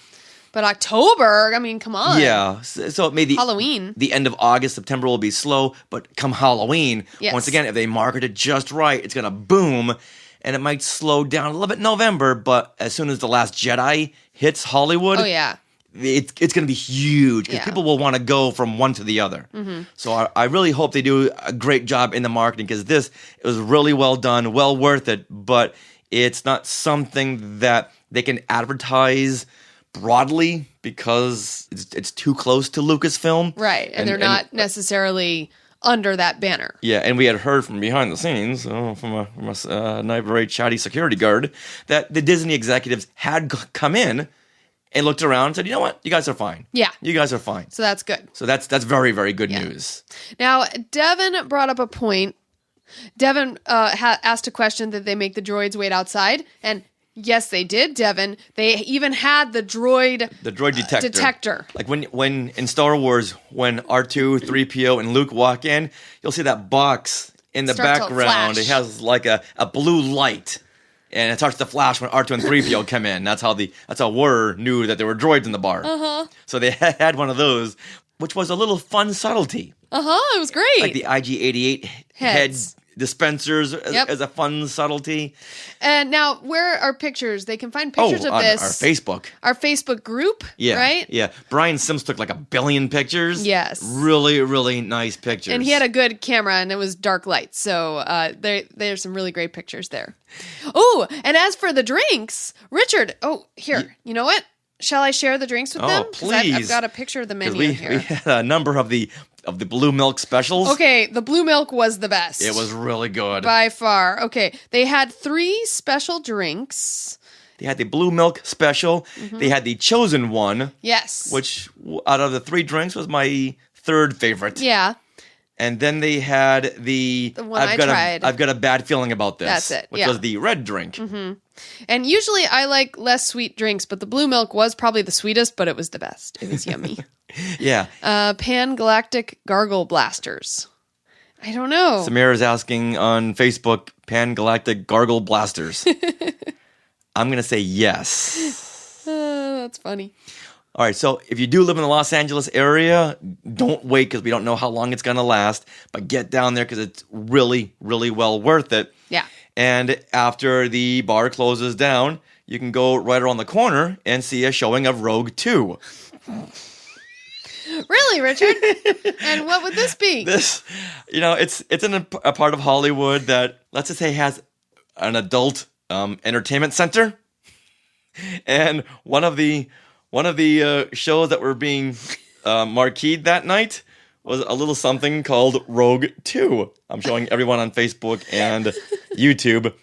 [SPEAKER 3] But October, I mean, come on.
[SPEAKER 2] Yeah. So maybe
[SPEAKER 3] Halloween.
[SPEAKER 2] The end of August, September will be slow. But come Halloween,
[SPEAKER 3] yes,
[SPEAKER 2] once again, if they market it just right, it's going to boom. And it might slow down a little bit in November, but as soon as The Last Jedi hits Hollywood, it's going to be huge because people will want to go from one to the other. So I really hope they do a great job in the marketing because it was really well done, well worth it, but it's not something that they can advertise broadly because it's too close to Lucasfilm.
[SPEAKER 3] Right, and they're not necessarily under that banner.
[SPEAKER 2] Yeah, and we had heard from behind the scenes, from a very chatty security guard, that the Disney executives had come in and looked around and said, you know what, you guys are fine.
[SPEAKER 3] Yeah.
[SPEAKER 2] You guys are fine.
[SPEAKER 3] So that's good.
[SPEAKER 2] So that's very, very good news.
[SPEAKER 3] Now, Devin brought up a point. Devin asked a question that they make the droids wait outside, and yes, they did, Devin. They even had the droid detector. Like
[SPEAKER 2] when in Star Wars, when R2, 3PO, and Luke walk in, you'll see that box in the background. It has like a blue light, and it starts to flash when R2 and 3PO come in. That's how War knew that there were droids in the bar. So they had one of those, which was a little fun subtlety.
[SPEAKER 3] It was great.
[SPEAKER 2] Like the IG-88 head dispensers as a fun subtlety.
[SPEAKER 3] And now, where are pictures? They can find pictures of this.
[SPEAKER 2] Our Facebook.
[SPEAKER 3] Our Facebook group, right?
[SPEAKER 2] Yeah. Brian Sims took like 1 billion pictures.
[SPEAKER 3] Yes.
[SPEAKER 2] Really, really nice pictures.
[SPEAKER 3] And he had a good camera, and it was dark light. So there's some really great pictures there. Oh, and as for the drinks, Richard, here, you know what? Shall I share the drinks with them?
[SPEAKER 2] Please.
[SPEAKER 3] I've got a picture of the menu here.
[SPEAKER 2] We had a number of the blue milk specials.
[SPEAKER 3] Okay, the blue milk was the best.
[SPEAKER 2] It was really good.
[SPEAKER 3] By far. Okay, they had 3 special drinks.
[SPEAKER 2] They had the blue milk special. They had the chosen one.
[SPEAKER 3] Yes.
[SPEAKER 2] Which, out of the 3 drinks, was my 3rd favorite.
[SPEAKER 3] Yeah.
[SPEAKER 2] And then they had the
[SPEAKER 3] one I tried.
[SPEAKER 2] I've got a bad feeling about this.
[SPEAKER 3] That's it.
[SPEAKER 2] Which was the red drink.
[SPEAKER 3] And usually I like less sweet drinks, but the blue milk was probably the sweetest, but it was the best. It was yummy.
[SPEAKER 2] Yeah.
[SPEAKER 3] Pan-Galactic Gargle Blasters. I don't know.
[SPEAKER 2] Samira is asking on Facebook, Pan-Galactic Gargle Blasters. I'm going to say yes.
[SPEAKER 3] That's funny.
[SPEAKER 2] All right, so if you do live in the Los Angeles area, don't wait because we don't know how long it's going to last, but get down there because it's really, really well worth it.
[SPEAKER 3] Yeah.
[SPEAKER 2] And after the bar closes down, you can go right around the corner and see a showing of Rogue 2.
[SPEAKER 3] Really, Richard? And what would this be?
[SPEAKER 2] This, it's in a part of Hollywood that, let's just say, has an adult entertainment center. And one of the One of the shows that were being marqueed that night was a little something called Rogue 2. I'm showing everyone on Facebook and YouTube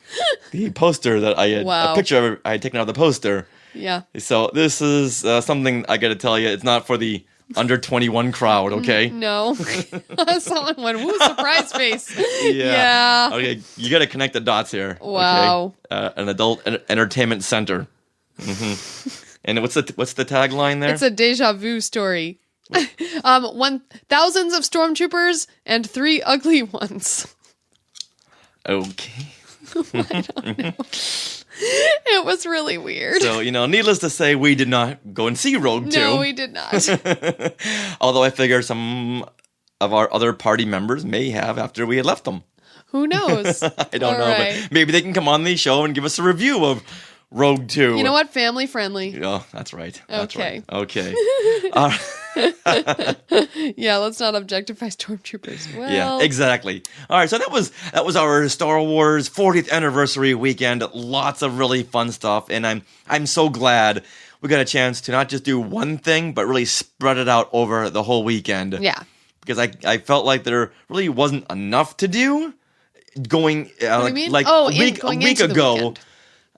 [SPEAKER 2] the poster that I had, a picture I had taken out of the poster.
[SPEAKER 3] Yeah.
[SPEAKER 2] So this is something I got to tell you, it's not for the under 21 crowd, okay?
[SPEAKER 3] No. Someone went, woo, surprise face.
[SPEAKER 2] Yeah. Okay, you got to connect the dots here.
[SPEAKER 3] Wow.
[SPEAKER 2] Okay? An adult entertainment center. And what's the tagline there?
[SPEAKER 3] It's a deja vu story. Thousands of stormtroopers and 3 ugly ones.
[SPEAKER 2] Okay.
[SPEAKER 3] I don't know. It was really weird.
[SPEAKER 2] So, needless to say, we did not go and see Rogue 2.
[SPEAKER 3] No, we did not.
[SPEAKER 2] Although I figure some of our other party members may have after we had left them.
[SPEAKER 3] Who knows?
[SPEAKER 2] I don't know, but maybe they can come on the show and give us a review of Rogue 2.
[SPEAKER 3] You know what? Family friendly.
[SPEAKER 2] Oh, that's right.
[SPEAKER 3] Okay.
[SPEAKER 2] Okay.
[SPEAKER 3] Yeah, let's not objectify stormtroopers. Well,
[SPEAKER 2] yeah, exactly. All right, so that was our Star Wars 40th anniversary weekend. Lots of really fun stuff, and I'm so glad we got a chance to not just do one thing, but really spread it out over the whole weekend.
[SPEAKER 3] Yeah.
[SPEAKER 2] Because I felt like there really wasn't enough to do. Going
[SPEAKER 3] what do you mean?
[SPEAKER 2] A week ago.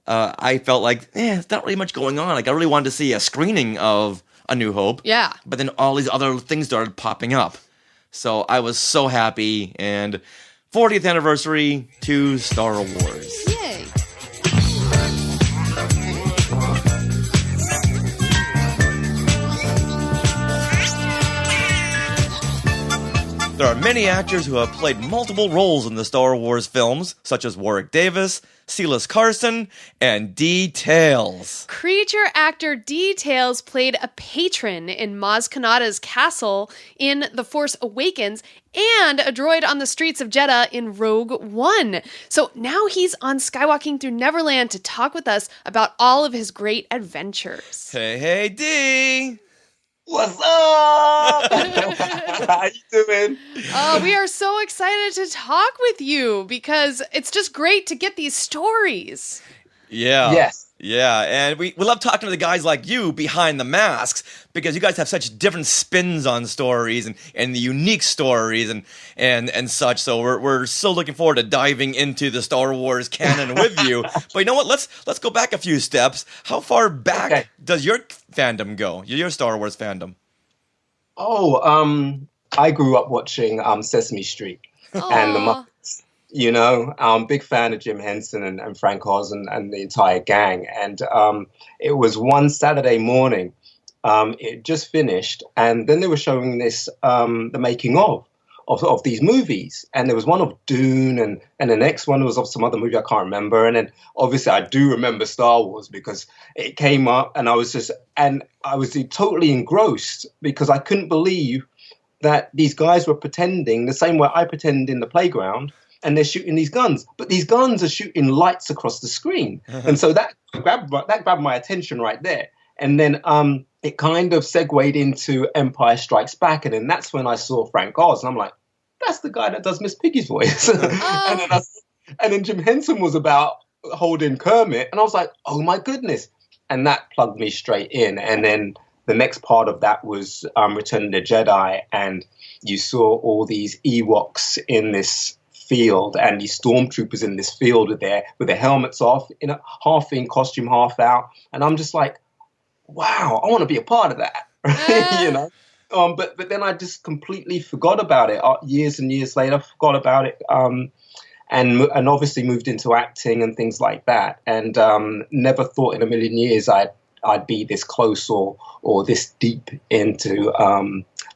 [SPEAKER 2] I felt like, it's not really much going on. Like, I really wanted to see a screening of A New Hope.
[SPEAKER 3] Yeah.
[SPEAKER 2] But then all these other things started popping up. So I was so happy. And 40th anniversary to Star Wars.
[SPEAKER 3] Yay.
[SPEAKER 2] There are many actors who have played multiple roles in the Star Wars films, such as Warwick Davis, Silas Carson, and Dee Tails.
[SPEAKER 3] Creature actor Dee Tails played a patron in Maz Kanata's castle in The Force Awakens and a droid on the streets of Jeddah in Rogue One. So now he's on Skywalking Through Neverland to talk with us about all of his great adventures.
[SPEAKER 2] Hey, Dee!
[SPEAKER 4] What's up? How you doing?
[SPEAKER 3] We are so excited to talk with you because it's just great to get these stories.
[SPEAKER 2] Yeah.
[SPEAKER 4] Yes.
[SPEAKER 2] Yeah, and we love talking to the guys like you behind the masks because you guys have such different spins on stories and the unique stories and such. So we're so looking forward to diving into the Star Wars canon with you. But you know what? Let's go back a few steps. How far back does your fandom go? Your Star Wars fandom?
[SPEAKER 4] Oh, I grew up watching Sesame Street and the Muppets. Big fan of Jim Henson and Frank Oz and the entire gang. And it was one Saturday morning. It just finished. And then they were showing this, the making of these movies. And there was one of Dune and the next one was of some other movie I can't remember. And then obviously I do remember Star Wars because it came up and I was totally engrossed because I couldn't believe that these guys were pretending the same way I pretend in the playground. And they're shooting these guns, but these guns are shooting lights across the screen, and so that grabbed my attention right there. And then it kind of segued into Empire Strikes Back, and then that's when I saw Frank Oz, and I'm like, that's the guy that does Miss Piggy's voice. and then Jim Henson was about holding Kermit, and I was like, oh my goodness, and that plugged me straight in. And then the next part of that was Return of the Jedi, and you saw all these Ewoks in this field and these stormtroopers in this field with their helmets off, half in costume, half out, and I'm just like, wow, I want to be a part of that. But then I just completely forgot about it. Years and years later, forgot about it, and obviously moved into acting and things like that, and never thought in a million years I'd be this close or this deep into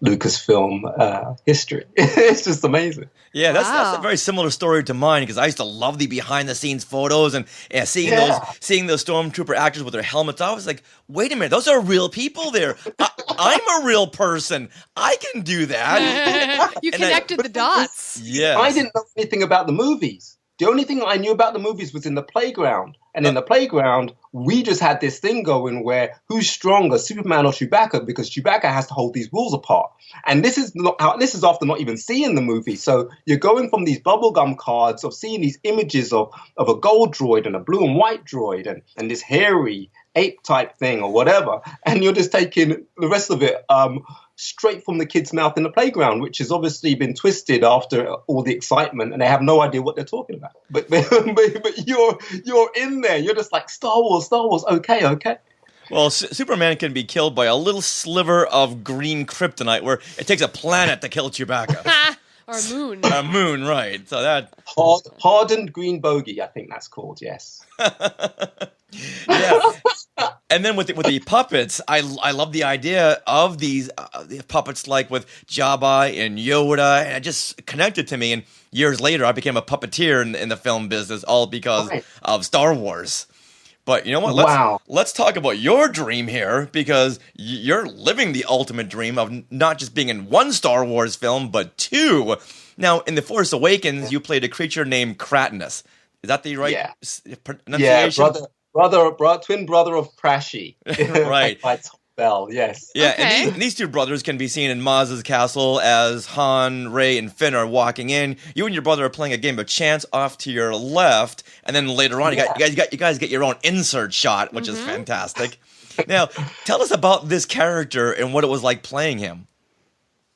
[SPEAKER 4] Lucasfilm history. It's just amazing.
[SPEAKER 2] Yeah, that's a very similar story to mine because I used to love the behind-the-scenes photos and seeing those stormtrooper actors with their helmets. I was like, wait a minute, those are real people there. I'm a real person. I can do that.
[SPEAKER 3] You connected the dots.
[SPEAKER 2] Yeah,
[SPEAKER 4] I didn't know anything about the movies. The only thing I knew about the movies was in the playground. And in the playground, we just had this thing going where who's stronger, Superman or Chewbacca? Because Chewbacca has to hold these rules apart. And this is after not even seeing the movie. So you're going from these bubblegum cards of seeing these images of a gold droid and a blue and white droid and this hairy ape type thing or whatever, and you're just taking the rest of it straight from the kid's mouth in the playground, which has obviously been twisted after all the excitement, and they have no idea what they're talking about. But you're in there. You're just like, Star Wars, okay.
[SPEAKER 2] Well, Superman can be killed by a little sliver of green kryptonite, where it takes a planet to kill Chewbacca.
[SPEAKER 3] Or a moon.
[SPEAKER 2] A moon, right. So that...
[SPEAKER 4] Hardened green bogey, I think that's called, yes.
[SPEAKER 2] Yeah. And then with the puppets, I love the idea of these puppets, like with Jabba and Yoda, and it just connected to me. And years later, I became a puppeteer in the film business, all because of Star Wars. But you know what? Let's talk about your dream here, because you're living the ultimate dream of not just being in one Star Wars film, but two. Now, in The Force Awakens, you played a creature named Kratinus. Is that the right pronunciation?
[SPEAKER 4] Yeah, twin brother of Prashi.
[SPEAKER 2] Right.
[SPEAKER 4] By Tom Bell, yes.
[SPEAKER 2] Yeah, okay. And these two brothers can be seen in Maz's castle as Han, Rey, and Finn are walking in. You and your brother are playing a game of chance off to your left, and then later on, you guys get your own insert shot, which is fantastic. Now, tell us about this character and what it was like playing him.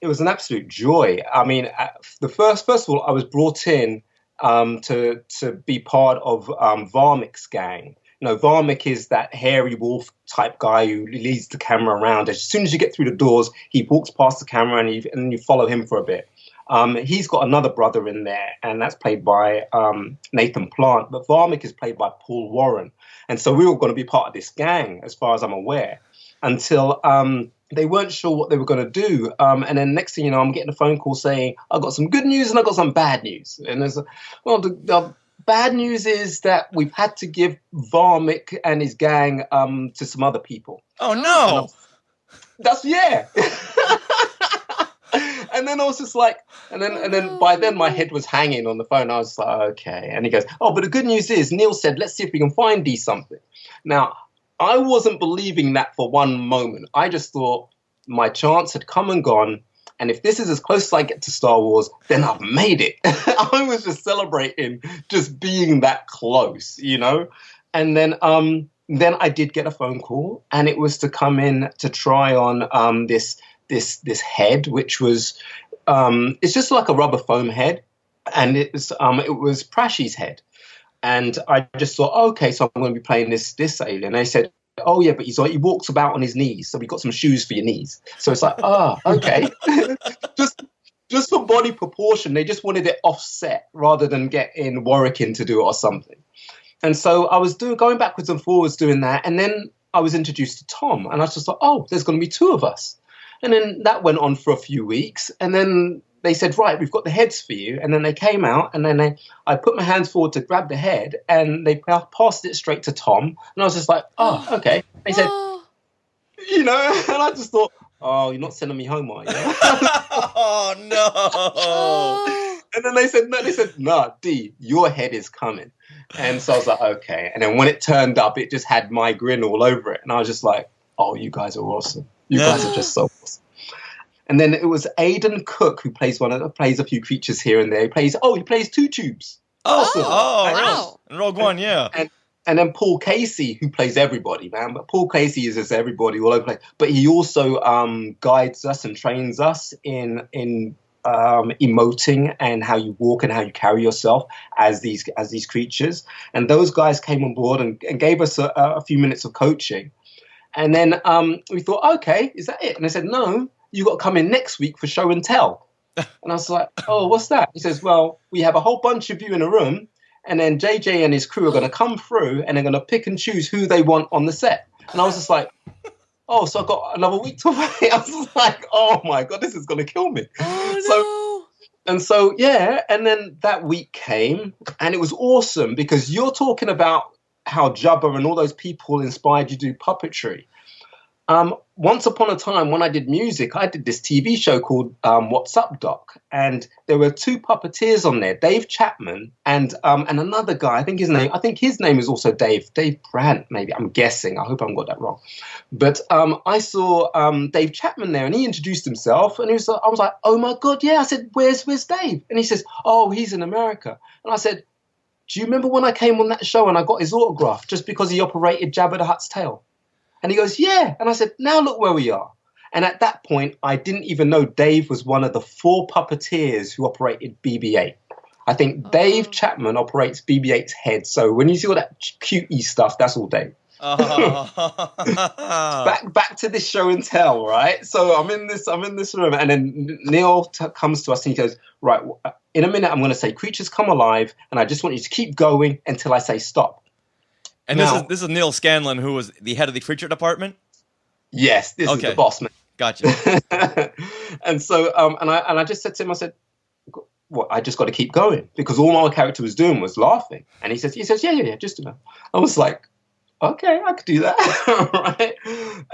[SPEAKER 4] It was an absolute joy. I mean, first of all, I was brought in to be part of Varmic's gang. You know, Varmic is that hairy wolf type guy who leads the camera around. As soon as you get through the doors, he walks past the camera and you follow him for a bit. He's got another brother in there, and that's played by Nathan Plant. But Varmic is played by Paul Warren. And so we were going to be part of this gang, as far as I'm aware, until they weren't sure what they were going to do. And then next thing you know, I'm getting a phone call saying, I've got some good news and I've got some bad news. And there's the bad news is that we've had to give Varmic and his gang to some other people.
[SPEAKER 2] Oh, no.
[SPEAKER 4] Yeah. And then I was just like, and then by then my head was hanging on the phone. I was like, okay. And he goes, oh, but the good news is Neil said, let's see if we can find Dee something. Now, I wasn't believing that for one moment. I just thought my chance had come and gone. And if this is as close as I get to Star Wars, then I've made it. I was just celebrating just being that close, you know? And then I did get a phone call, and it was to come in to try on this head, which was it's just like a rubber foam head, and it was Prashi's head. And I just thought, okay, so I'm going to be playing this alien. And they said, oh yeah, but he walks about on his knees, so we got some shoes for your knees. So it's like, okay. just for body proportion, they just wanted it offset rather than get in Warwick in to do it or something. And so I was going backwards and forwards doing that, and then I was introduced to Tom, and I was just like, oh, there's going to be two of us. And then that went on for a few weeks, and then they said, right, we've got the heads for you. And then they came out, and then I put my hands forward to grab the head, and they passed it straight to Tom. And I was just like, oh, okay. They said, you know, and I just thought, oh, you're not sending me home, are you?
[SPEAKER 2] Oh, no.
[SPEAKER 4] And then they said, no, Dee, your head is coming. And so I was like, okay. And then when it turned up, it just had my grin all over it. And I was just like, oh, you guys are awesome. You guys are just so awesome. And then it was Aidan Cook who plays a few creatures here and there. He plays two tubes.
[SPEAKER 2] Awesome. Wow. In Rogue One, yeah.
[SPEAKER 4] And then Paul Casey, who plays everybody, man. But Paul Casey is just everybody all over the place. But he also guides us and trains us in emoting and how you walk and how you carry yourself as these creatures. And those guys came on board and gave us a few minutes of coaching. And then we thought, okay, is that it? And they said, no, you got to come in next week for show and tell. And I was like, oh, what's that? He says, well, we have a whole bunch of you in a room, and then JJ and his crew are going to come through, and they're going to pick and choose who they want on the set. And I was just like, oh, so I've got another week to wait. I was like, oh, my God, this is going to kill me.
[SPEAKER 3] Oh, no.
[SPEAKER 4] So, yeah, and then that week came, and it was awesome because you're talking about how Jabba and all those people inspired you to do puppetry. Once upon a time, when I did music, I did this TV show called What's Up, Doc? And there were two puppeteers on there, Dave Chapman and another guy. I think his name is also Dave Brandt, maybe. I'm guessing. I hope I haven't got that wrong. But I saw Dave Chapman there, and he introduced himself, and I was like, oh my God, yeah. I said, where's Dave? And he says, oh, he's in America. And I said, do you remember when I came on that show and I got his autograph just because he operated Jabba the Hutt's tail? And he goes, yeah. And I said, now look where we are. And at that point, I didn't even know Dave was one of the 4 puppeteers who operated BB-8. I think Dave Chapman operates BB-8's head. So when you see all that cutie stuff, that's all Dave. Back to this show and tell, right? So I'm in this room, and then Neil comes to us and he goes, right, in a minute I'm going to say creatures come alive, and I just want you to keep going until I say stop.
[SPEAKER 2] And now, this is Neil Scanlon, who was the head of the creature department?
[SPEAKER 4] Yes, this is the boss man.
[SPEAKER 2] Gotcha.
[SPEAKER 4] And so and I just said to him, I said, what, I just got to keep going, because all my character was doing was laughing. And he says, yeah, just enough. I was like, okay, I could do that. Right.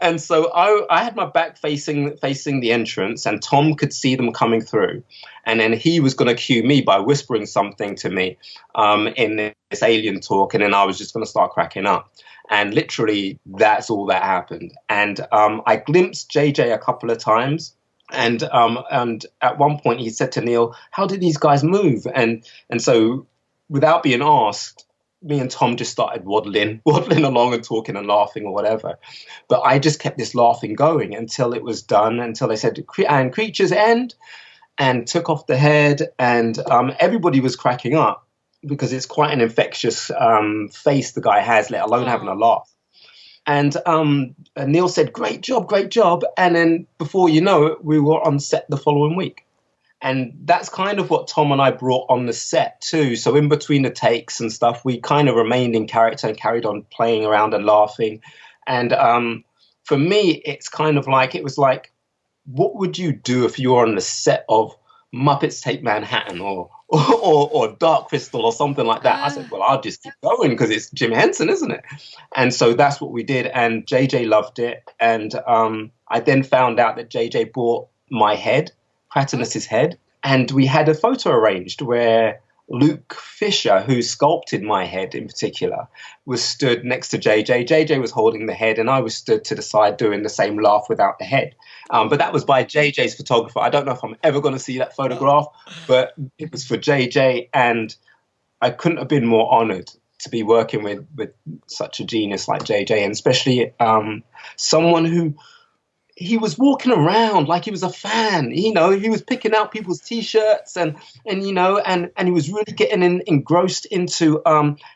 [SPEAKER 4] And so I had my back facing the entrance, and Tom could see them coming through. And then he was going to cue me by whispering something to me in this alien talk. And then I was just going to start cracking up. And literally, that's all that happened. And I glimpsed JJ a couple of times. And at one point, he said to Neil, how did these guys move? And so without being asked, me and Tom just started waddling along and talking and laughing or whatever. But I just kept this laughing going until it was done, until they said, and creatures end, and took off the head. And everybody was cracking up, because it's quite an infectious face the guy has, let alone having a laugh. And Neil said, great job. And then before you know it, we were on set the following week. And that's kind of what Tom and I brought on the set too. So in between the takes and stuff, we kind of remained in character and carried on playing around and laughing. And for me, it's kind of like, it was like, what would you do if you were on the set of Muppets Take Manhattan or Dark Crystal or something like that? I said, well, I'll just keep going, because it's Jim Henson, isn't it? And so that's what we did. And JJ loved it. And I then found out that JJ bought my head, Kratinus's head, and we had a photo arranged where Luke Fisher, who sculpted my head in particular, was stood next to JJ. JJ was holding the head, and I was stood to the side doing the same laugh without the head. But that was by JJ's photographer. I don't know if I'm ever going to see that photograph, but it was for JJ, and I couldn't have been more honored to be working with such a genius like JJ, and especially someone who, he was walking around like he was a fan. He was picking out people's T-shirts and he was really getting engrossed into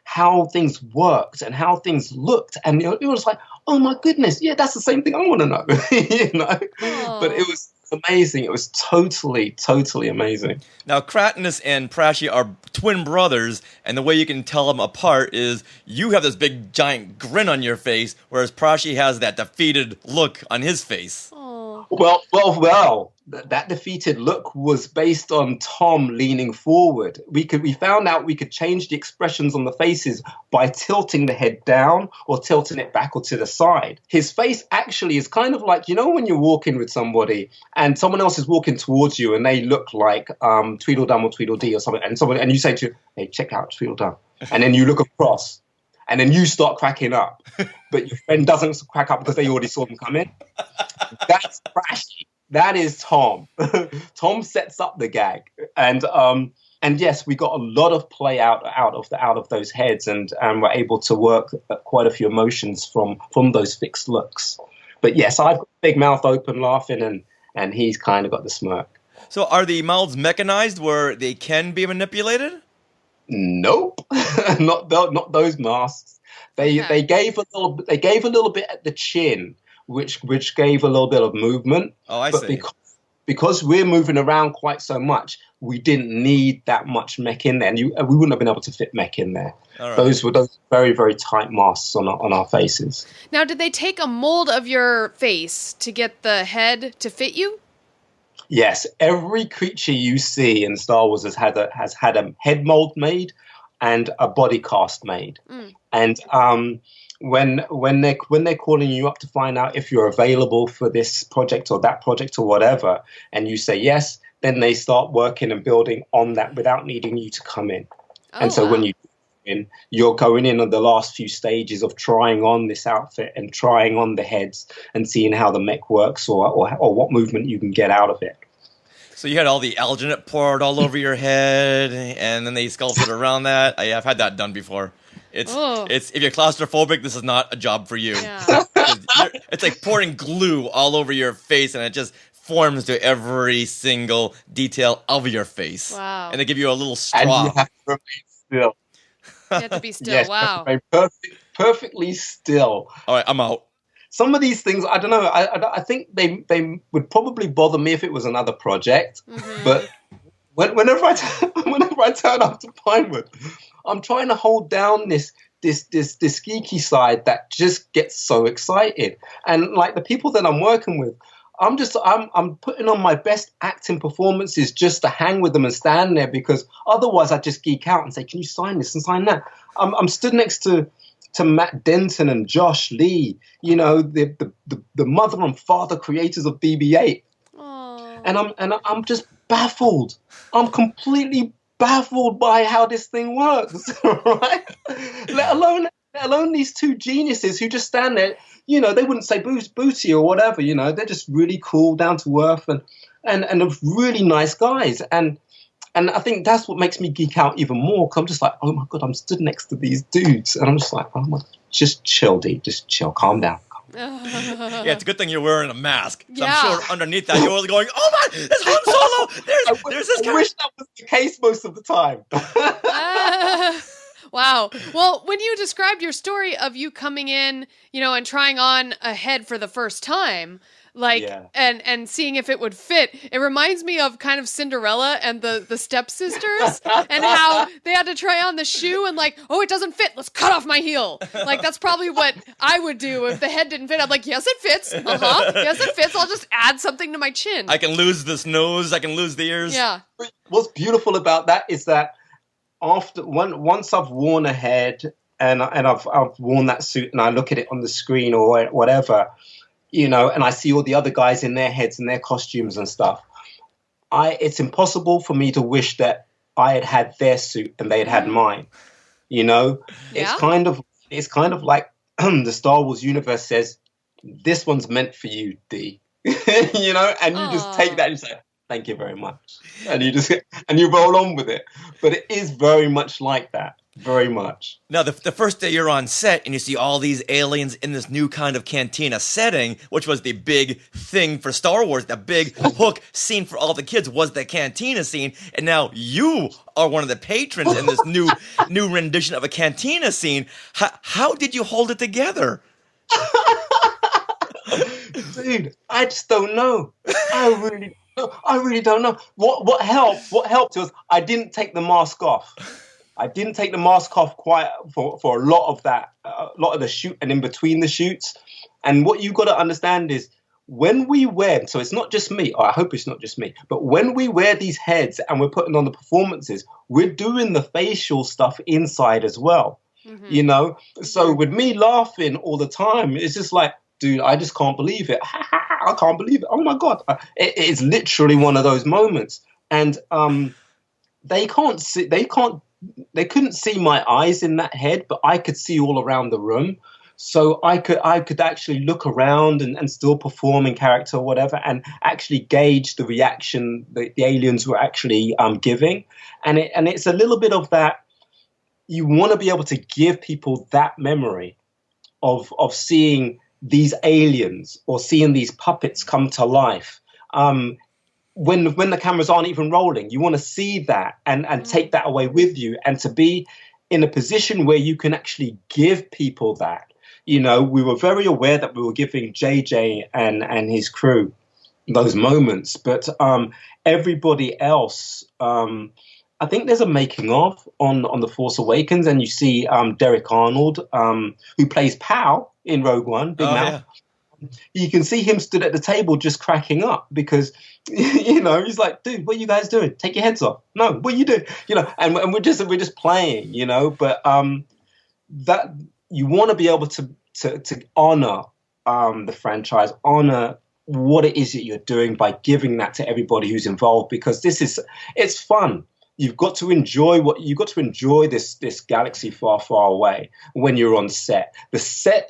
[SPEAKER 4] how things worked and how things looked. And it was like, oh my goodness, yeah, that's the same thing I want to know. But it was amazing. It was totally amazing.
[SPEAKER 2] Now, Kratinus and Prashi are twin brothers, and the way you can tell them apart is you have this big giant grin on your face, whereas Prashi has that defeated look on his face.
[SPEAKER 4] Well, that defeated look was based on Tom leaning forward. We found out we could change the expressions on the faces by tilting the head down or tilting it back or to the side. His face actually is kind of like, when you're walking with somebody and someone else is walking towards you and they look like Tweedledum or Tweedledee or something, and you say to, hey, check out Tweedledum. And then you look across. And then you start cracking up, but your friend doesn't crack up because they already saw them come in. That's Prashi. That is Tom. Tom sets up the gag, and yes, we got a lot of play out of those heads, and we're able to work quite a few emotions from those fixed looks. But yes, I've got big mouth open laughing, and he's kind of got the smirk.
[SPEAKER 2] So, are the mouths mechanized where they can be manipulated?
[SPEAKER 4] Nope, not those masks. They gave a little bit at the chin, which gave a little bit of movement.
[SPEAKER 2] Oh, I see.
[SPEAKER 4] Because we're moving around quite so much, we didn't need that much mech in there, and we wouldn't have been able to fit mech in there. Right. Those were very, very tight masks on our faces.
[SPEAKER 3] Now, did they take a mold of your face to get the head to fit you?
[SPEAKER 4] Yes, every creature you see in Star Wars has had a head mold made and a body cast made. And when they're calling you up to find out if you're available for this project or that project or whatever, and you say yes, then they start working and building on that without needing you to come in. When you you're going in on the last few stages of trying on this outfit and trying on the heads and seeing how the mech works or what movement you can get out of it.
[SPEAKER 2] So you had all the alginate poured all over your head, and then they sculpted around that. I've had that done before. It's if you're claustrophobic, this is not a job for you. Yeah. It's like pouring glue all over your face, and it just forms to every single detail of your face.
[SPEAKER 3] Wow.
[SPEAKER 2] And they give you a little straw.
[SPEAKER 4] And you have to remain still.
[SPEAKER 3] You have to be still.
[SPEAKER 4] Yes,
[SPEAKER 3] Wow.
[SPEAKER 4] Perfectly still.
[SPEAKER 2] All right, I'm out.
[SPEAKER 4] Some of these things, I don't know. I think they would probably bother me if it was another project.
[SPEAKER 3] Mm-hmm.
[SPEAKER 4] But whenever I turn up to Pinewood, I'm trying to hold down this geeky side that just gets so excited. And like the people that I'm working with, I'm putting on my best acting performances just to hang with them and stand there, because otherwise I just geek out and say, "Can you sign this and sign that?" I'm stood next to Matt Denton and Josh Lee, you know, the mother and father creators of BB-8, and I'm just baffled. I'm completely baffled by how this thing works, right? Let alone these two geniuses who just stand there. You know, they wouldn't say booty or whatever. You know, they're just really cool, down to earth, and really nice guys. And I think that's what makes me geek out even more. Cause I'm just like, oh my God, I'm stood next to these dudes, and I'm just like, oh my, just chill, dude, just chill, calm down.
[SPEAKER 2] Yeah, it's a good thing you're wearing a mask. So
[SPEAKER 3] Yeah.
[SPEAKER 2] I'm sure underneath that you're going, "Oh my, there's Han Solo. There's this guy."
[SPEAKER 4] I wish that was the case most of the time.
[SPEAKER 3] Wow. Well, when you described your story of you coming in, you know, and trying on a head for the first time, like, and seeing if it would fit, it reminds me of kind of Cinderella and the stepsisters and how they had to try on the shoe and like, "Oh, it doesn't fit. Let's cut off my heel." Like, that's probably what I would do if the head didn't fit. I'm like, "Yes, it fits. Yes, it fits. I'll just add something to my chin."
[SPEAKER 2] I can lose this nose. I can lose the ears.
[SPEAKER 3] Yeah.
[SPEAKER 4] What's beautiful about that is that once I've worn a head and I've worn that suit and I look at it on the screen or whatever, you know, and I see all the other guys in their heads and their costumes and stuff, it's impossible for me to wish that I had their suit and they'd had mine. You know, it's kind of like the Star Wars universe says, "This one's meant for you, Dee." You know, and you just take that and say, "Thank you very much," and you roll on with it. But it is very much like that. Very much.
[SPEAKER 2] Now, the first day you're on set and you see all these aliens in this new kind of cantina setting, which was the big thing for Star Wars, the big hook scene for all the kids was the cantina scene, and now you are one of the patrons in this new rendition of a cantina scene. How did you hold it together?
[SPEAKER 4] Dude, I just don't know. I really don't know. What helped was I didn't take the mask off. I didn't take the mask off quite for a lot of that, a lot of the shoot and in between the shoots. And what you've got to understand is when we wear, so it's not just me, or I hope it's not just me, but when we wear these heads and we're putting on the performances, we're doing the facial stuff inside as well. Mm-hmm. You know? So with me laughing all the time, it's just like, dude, I just can't believe it. I can't believe it. Oh my God. It is literally one of those moments. And they couldn't see my eyes in that head, but I could see all around the room. So I could actually look around and still perform in character or whatever, and actually gauge the reaction the aliens were actually giving. And it's a little bit of that. You want to be able to give people that memory of seeing these aliens or seeing these puppets come to life. When the cameras aren't even rolling, you want to see that and take that away with you, and to be in a position where you can actually give people that. You know, we were very aware that we were giving JJ and his crew those moments, but everybody else, I think there's a making of on The Force Awakens, and you see Derek Arnold, who plays Pow in Rogue One, Big Mouth. Yeah. You can see him stood at the table just cracking up because, you know, he's like, "Dude, what are you guys doing? Take your heads off." "No, what are you doing?" You know, and we're just playing, you know. But that you want to be able to honor the franchise, honor what it is that you're doing by giving that to everybody who's involved, because it's fun. You've got to enjoy this galaxy far, far away when you're on set. The set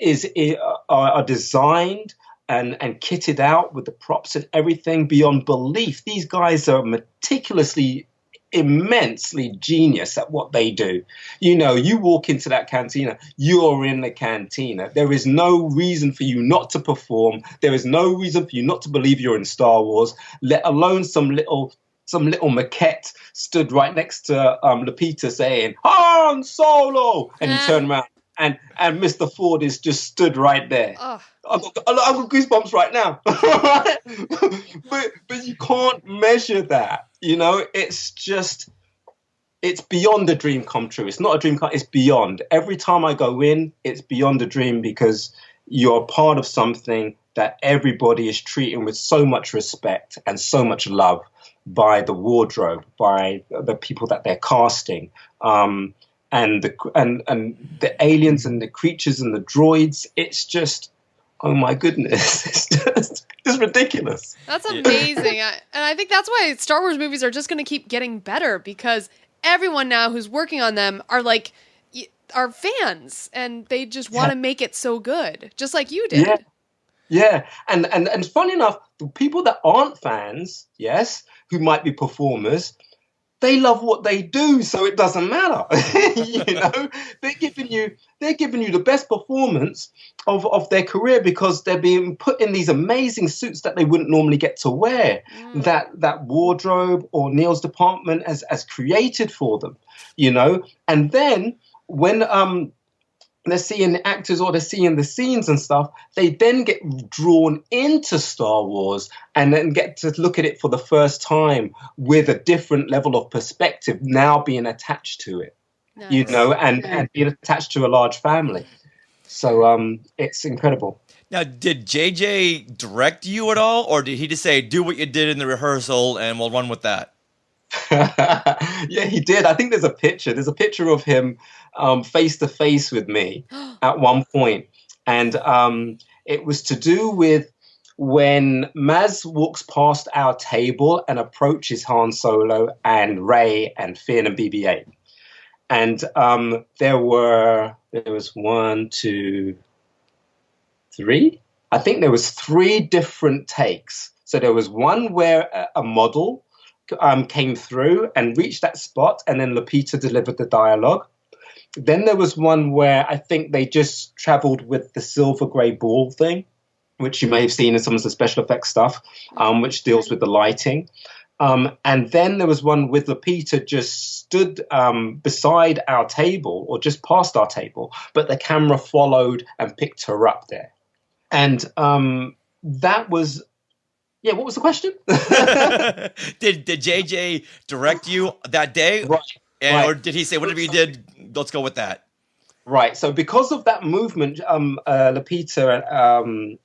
[SPEAKER 4] are designed and kitted out with the props and everything beyond belief. These guys are meticulously immensely genius at what they do. You know, you walk into that cantina, you're in the cantina. There is no reason for you not to perform. There is no reason for you not to believe you're in Star Wars, let alone some little maquette stood right next to Lupita saying, Han Solo! And you turn around and Mr. Ford is just stood right there. I've got goosebumps right now. but you can't measure that. You know, it's beyond a dream come true. It's not a dream it's beyond. Every time I go in, it's beyond a dream because you're part of something that everybody is treating with so much respect and so much love by the wardrobe, by the people that they're casting, and the aliens and the creatures and the droids. It's just, oh my goodness, it's ridiculous.
[SPEAKER 3] That's amazing. And I think that's why Star Wars movies are just going to keep getting better, because everyone now who's working on them are fans, and they just want to make it so good, just like you did.
[SPEAKER 4] Yeah. And funny enough, the people that aren't fans, yes, who might be performers, they love what they do, so it doesn't matter. You know, they're giving you the best performance of their career because they're being put in these amazing suits that they wouldn't normally get to wear. That wardrobe or Neil's department has created for them, you know. And then when they're seeing the actors or they're seeing the scenes and stuff, they then get drawn into Star Wars and then get to look at it for the first time with a different level of perspective now being attached to it, you know, and being attached to a large family. So it's incredible.
[SPEAKER 2] Now, did JJ direct you at all, or did he just say, do what you did in the rehearsal and we'll run with that?
[SPEAKER 4] Yeah, he did. I think there's a picture. There's a picture of him face to face with me at one point. And it was to do with when Maz walks past our table and approaches Han Solo and Rey and Finn and BB-8. And there was 1, 2, 3. I think there was 3 different takes. So there was one where a model came through and reached that spot, and then Lupita delivered the dialogue. Then there was one where I think they just traveled with the silver grey ball thing, which you may have seen in some of the special effects stuff, which deals with the lighting. And then there was one with Lupita just stood beside our table or just past our table, but the camera followed and picked her up there. And that was... Yeah, what was the question?
[SPEAKER 2] Did JJ direct you that day?
[SPEAKER 4] Right.
[SPEAKER 2] Or did he say, whatever you did, let's go with that?
[SPEAKER 4] Right. So because of that movement Lupita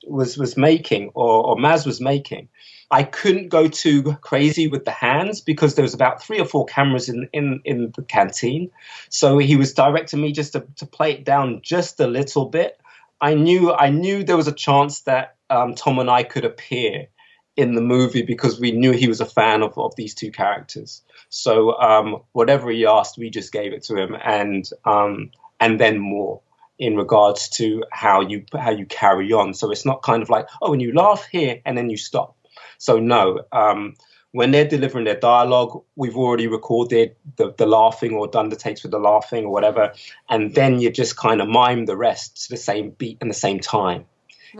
[SPEAKER 4] was making, or Maz was making, I couldn't go too crazy with the hands because there was about 3 or 4 cameras in the canteen. So he was directing me just to play it down just a little bit. I knew there was a chance that Tom and I could appear in the movie because we knew he was a fan of these 2 characters. So whatever he asked, we just gave it to him, and then more in regards to how you carry on. So it's not kind of like, oh, when you laugh here and then you stop. So no, when they're delivering their dialogue, we've already recorded the laughing or done the takes with the laughing or whatever, and then you just kind of mime the rest to the same beat and the same time,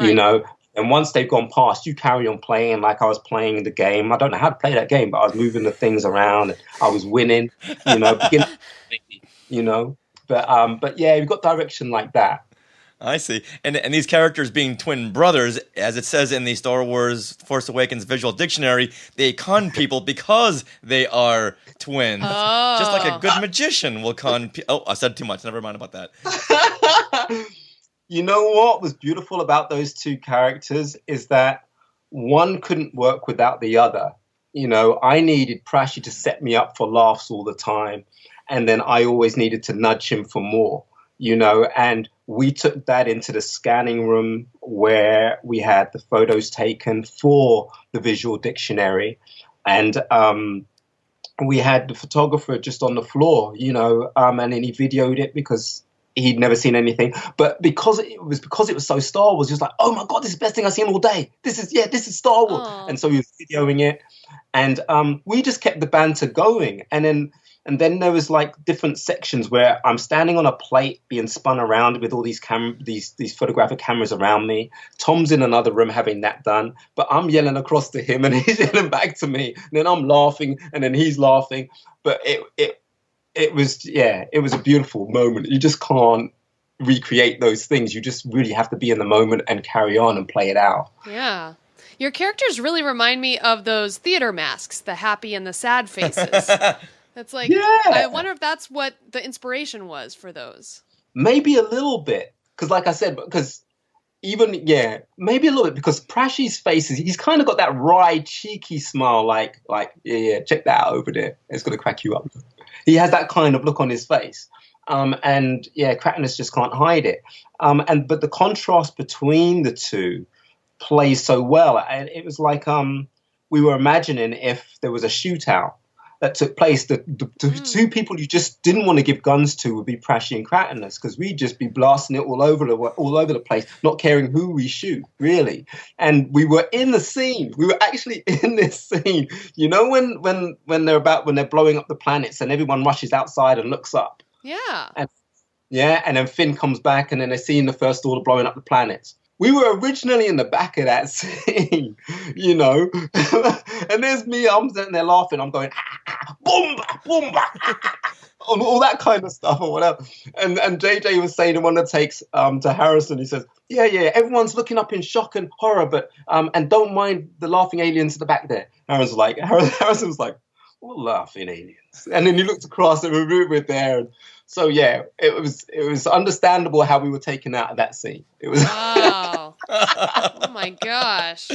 [SPEAKER 4] you know. And once they've gone past, you carry on playing like I was playing the game. I don't know how to play that game, but I was moving the things around. And I was winning, you know. But yeah, we've got direction like that.
[SPEAKER 2] I see. And these characters being twin brothers, as it says in the Star Wars Force Awakens visual dictionary, they con people because they are twins.
[SPEAKER 3] Oh.
[SPEAKER 2] Just like a good magician will con people. Oh, I said too much. Never mind about that.
[SPEAKER 4] You know what was beautiful about those 2 characters is that one couldn't work without the other. You know, I needed Prashi to set me up for laughs all the time, and then I always needed to nudge him for more, you know, and we took that into the scanning room where we had the photos taken for the visual dictionary, and we had the photographer just on the floor, you know, and then he videoed it because he'd never seen anything, but because it was so Star Wars, he was like, "Oh my God, this is the best thing I've seen all day. This is Star Wars." Aww. And so he was videoing it, And we just kept the banter going. And then there was like different sections where I'm standing on a plate being spun around with all these photographic cameras around me. Tom's in another room having that done, but I'm yelling across to him and he's yelling back to me. And then I'm laughing and then he's laughing. But it was a beautiful moment. You just can't recreate those things. You just really have to be in the moment and carry on and play it out.
[SPEAKER 3] Yeah. Your characters really remind me of those theater masks, the happy and the sad faces. It's like, I wonder if that's what the inspiration was for those. Maybe
[SPEAKER 4] a little bit. Because like I said, maybe a little bit. Because Prashi's face, he's kind of got that wry, cheeky smile like, check that out over there. It's going to crack you up. He has that kind of look on his face. Kratinus just can't hide it. But the contrast between the two plays so well. And it was like we were imagining if there was a shootout that took place, the two people you just didn't want to give guns to would be Prashi and Kratinus, because we'd just be blasting it all over the place, not caring who we shoot, really. And we were in the scene. We were actually in this scene. You know when they're blowing up the planets and everyone rushes outside and looks up.
[SPEAKER 3] Yeah.
[SPEAKER 4] And then Finn comes back and then they're seeing the First Order blowing up the planets. We were originally in the back of that scene, you know, and there's me, I'm sitting there laughing, I'm going, boom, boom, all that kind of stuff or whatever. And JJ was saying in one of the takes to Harrison, he says, yeah, everyone's looking up in shock and horror, but and don't mind the laughing aliens at the back there. Harrison was like, what laughing aliens? And then he looked across and we were there. And so yeah, it was understandable how we were taken out of that scene. It was
[SPEAKER 3] wow. Oh my gosh.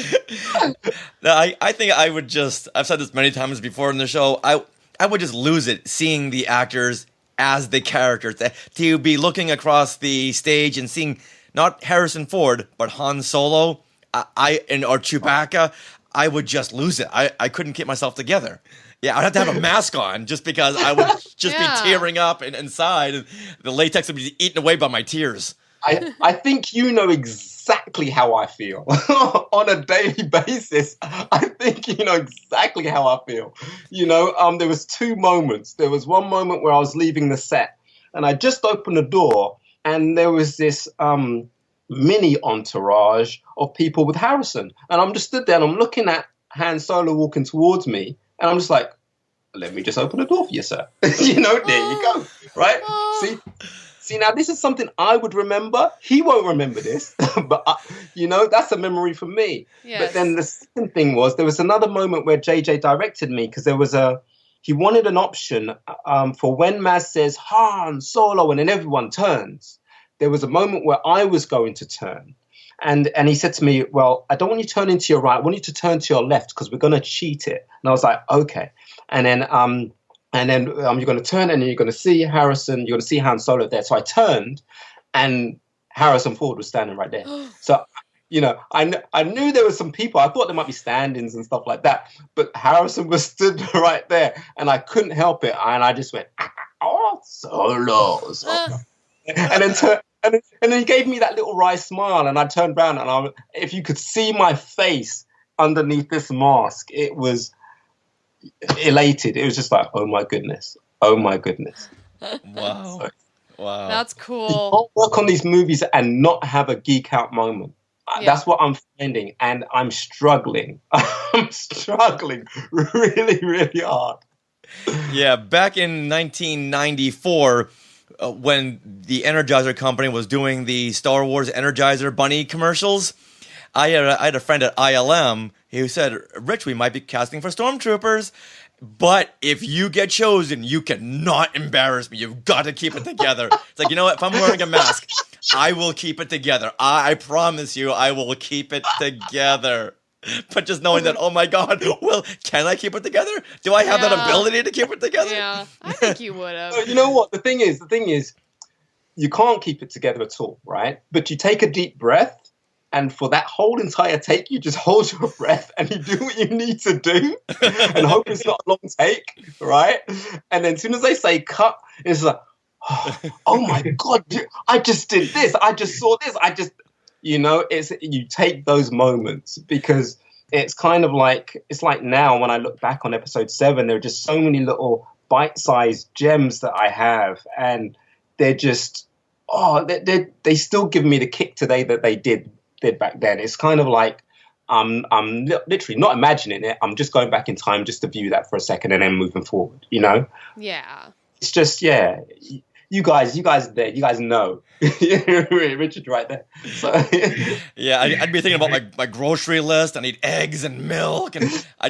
[SPEAKER 2] No, I think I would just, I've said this many times before in the show, I would just lose it seeing the actors as the characters. To be looking across the stage and seeing not Harrison Ford, but Han Solo or Chewbacca, I would just lose it. I couldn't keep myself together. Yeah, I'd have to have a mask on just because I would just be tearing up inside. And the latex would be eaten away by my tears.
[SPEAKER 4] I think you know exactly how I feel on a daily basis. I think you know exactly how I feel. You know, there was two moments. There was one moment where I was leaving the set and I just opened the door and there was this mini entourage of people with Harrison. And I'm just stood there and I'm looking at Han Solo walking towards me. And I'm just like, let me just open the door for you, sir. You know, there you go. Right? See, now this is something I would remember. He won't remember this, but you know, that's a memory for me. Yes. But then the second thing was there was another moment where JJ directed me because he wanted an option for when Maz says Han Solo and then everyone turns. There was a moment where I was going to turn. And he said to me, well, I don't want you to turn into your right. I want you to turn to your left because we're going to cheat it. And I was like, okay. And then you're going to turn and you're going to see Harrison. You're going to see Han Solo there. So I turned and Harrison Ford was standing right there. So, you know, I knew there were some people. I thought there might be stand-ins and stuff like that. But Harrison was stood right there and I couldn't help it. And I just went, oh, Solo. And then he gave me that little wry smile, and I turned around, and if you could see my face underneath this mask, it was elated. It was just like, oh my goodness.
[SPEAKER 2] Wow. Wow.
[SPEAKER 3] That's cool.
[SPEAKER 4] You can't work on these movies and not have a geek out moment. Yeah. That's what I'm finding, and I'm struggling. I'm struggling really, really hard.
[SPEAKER 2] Yeah, back in 1994... when the Energizer Company was doing the Star Wars Energizer Bunny commercials, I had a friend at ILM who said, Rich, we might be casting for Stormtroopers, but if you get chosen, you cannot embarrass me. You've got to keep it together. It's like, you know what? If I'm wearing a mask, I will keep it together. I promise you, I will keep it together. But just knowing that, oh my God, well, can I keep it together? Do I have that ability to keep it together?
[SPEAKER 3] Yeah, I think you would have.
[SPEAKER 4] You know what? The thing is, you can't keep it together at all, right? But you take a deep breath, and for that whole entire take, you just hold your breath and you do what you need to do, and hope it's not a long take, right? And then as soon as they say cut, it's like, oh my God, I just did this, I just saw this, you know, you take those moments because it's kind of like, it's like now when I look back on episode 7, there are just so many little bite-sized gems that I have, and they're just, they still give me the kick today that they did back then. It's kind of like, I'm literally not imagining it. I'm just going back in time just to view that for a second and then moving forward, you know?
[SPEAKER 3] Yeah.
[SPEAKER 4] It's just, yeah. You guys there. You guys know. Richard right there. So,
[SPEAKER 2] yeah, I'd be thinking about my grocery list. I need eggs and milk, and I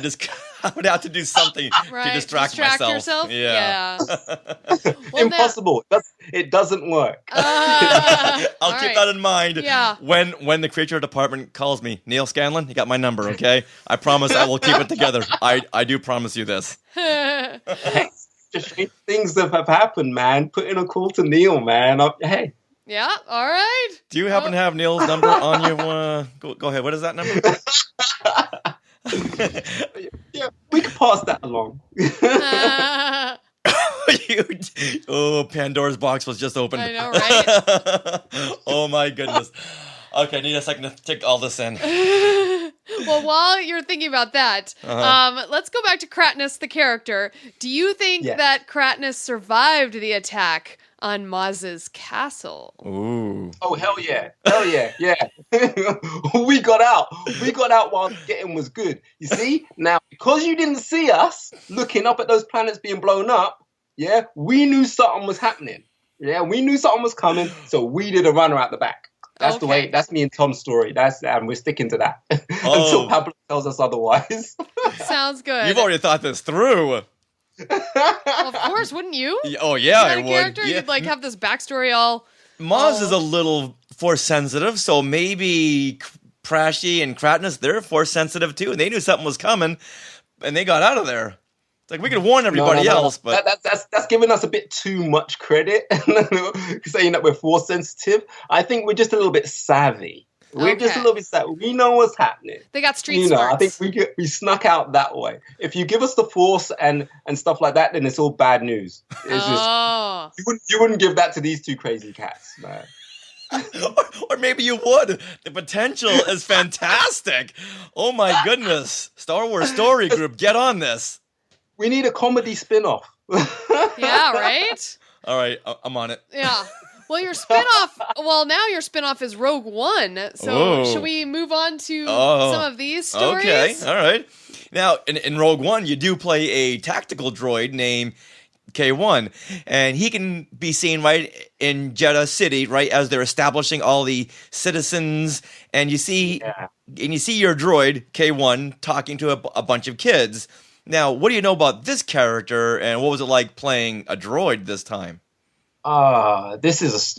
[SPEAKER 2] would have to do something to distract myself.
[SPEAKER 3] Yourself?
[SPEAKER 2] Yeah.
[SPEAKER 3] Well,
[SPEAKER 4] impossible. It doesn't work.
[SPEAKER 2] I'll keep that in mind.
[SPEAKER 3] Yeah.
[SPEAKER 2] When the creature department calls me, Neil Scanlon, you got my number, okay? I promise I will keep it together. I do promise you this.
[SPEAKER 4] Just things that have happened, man. Put in a call to Neil, man. Hey.
[SPEAKER 3] Yeah, all right.
[SPEAKER 2] Do you happen to have Neil's number on your... Go ahead. What is that number?
[SPEAKER 4] Yeah, we can pass that along.
[SPEAKER 2] Pandora's box was just opened.
[SPEAKER 3] I know, right?
[SPEAKER 2] Oh, my goodness. Okay, I need a second to take all this in.
[SPEAKER 3] Well, while you're thinking about that, let's go back to Kratnus, the character. Do you think that Kratnus survived the attack on Maz's castle?
[SPEAKER 2] Ooh.
[SPEAKER 4] Oh, hell yeah. Hell yeah, yeah. We got out. We got out while getting was good. You see? Now, because you didn't see us looking up at those planets being blown up, yeah, we knew something was happening. Yeah, we knew something was coming, so we did a runner out the back. That's the way. That's me and Tom's story. And we're sticking to that until Pablo tells us otherwise.
[SPEAKER 3] Sounds good.
[SPEAKER 2] You've already thought this through.
[SPEAKER 3] Well, of course, wouldn't you?
[SPEAKER 2] Oh yeah, I
[SPEAKER 3] would. Character?
[SPEAKER 2] Yeah.
[SPEAKER 3] You'd like have this backstory all.
[SPEAKER 2] Maz is a little force sensitive, so maybe Prashy and Kratnus, they're force sensitive too, and they knew something was coming, and they got out of there. It's like we could warn everybody else, but
[SPEAKER 4] that's giving us a bit too much credit, saying that we're force sensitive. I think we're just a little bit savvy. We're just a little bit savvy. We know what's happening.
[SPEAKER 3] They got street smarts.
[SPEAKER 4] I think we snuck out that way. If you give us the force and stuff like that, then it's all bad news. It's just you wouldn't give that to these two crazy cats, man.
[SPEAKER 2] Or maybe you would. The potential is fantastic. Oh my goodness. Star Wars Story Group, get on this.
[SPEAKER 4] We need a comedy spin-off.
[SPEAKER 3] Yeah, right?
[SPEAKER 2] All right, I'm on it.
[SPEAKER 3] Yeah. Well, your spin-off, now your spin-off is Rogue One. So should we move on to some of these stories?
[SPEAKER 2] Okay, all right. Now, in Rogue One, you do play a tactical droid named K1, and he can be seen right in Jeddah City, right as they're establishing all the citizens, and you see your droid K1 talking to a bunch of kids. Now, what do you know about this character, and what was it like playing a droid this time?
[SPEAKER 4] This is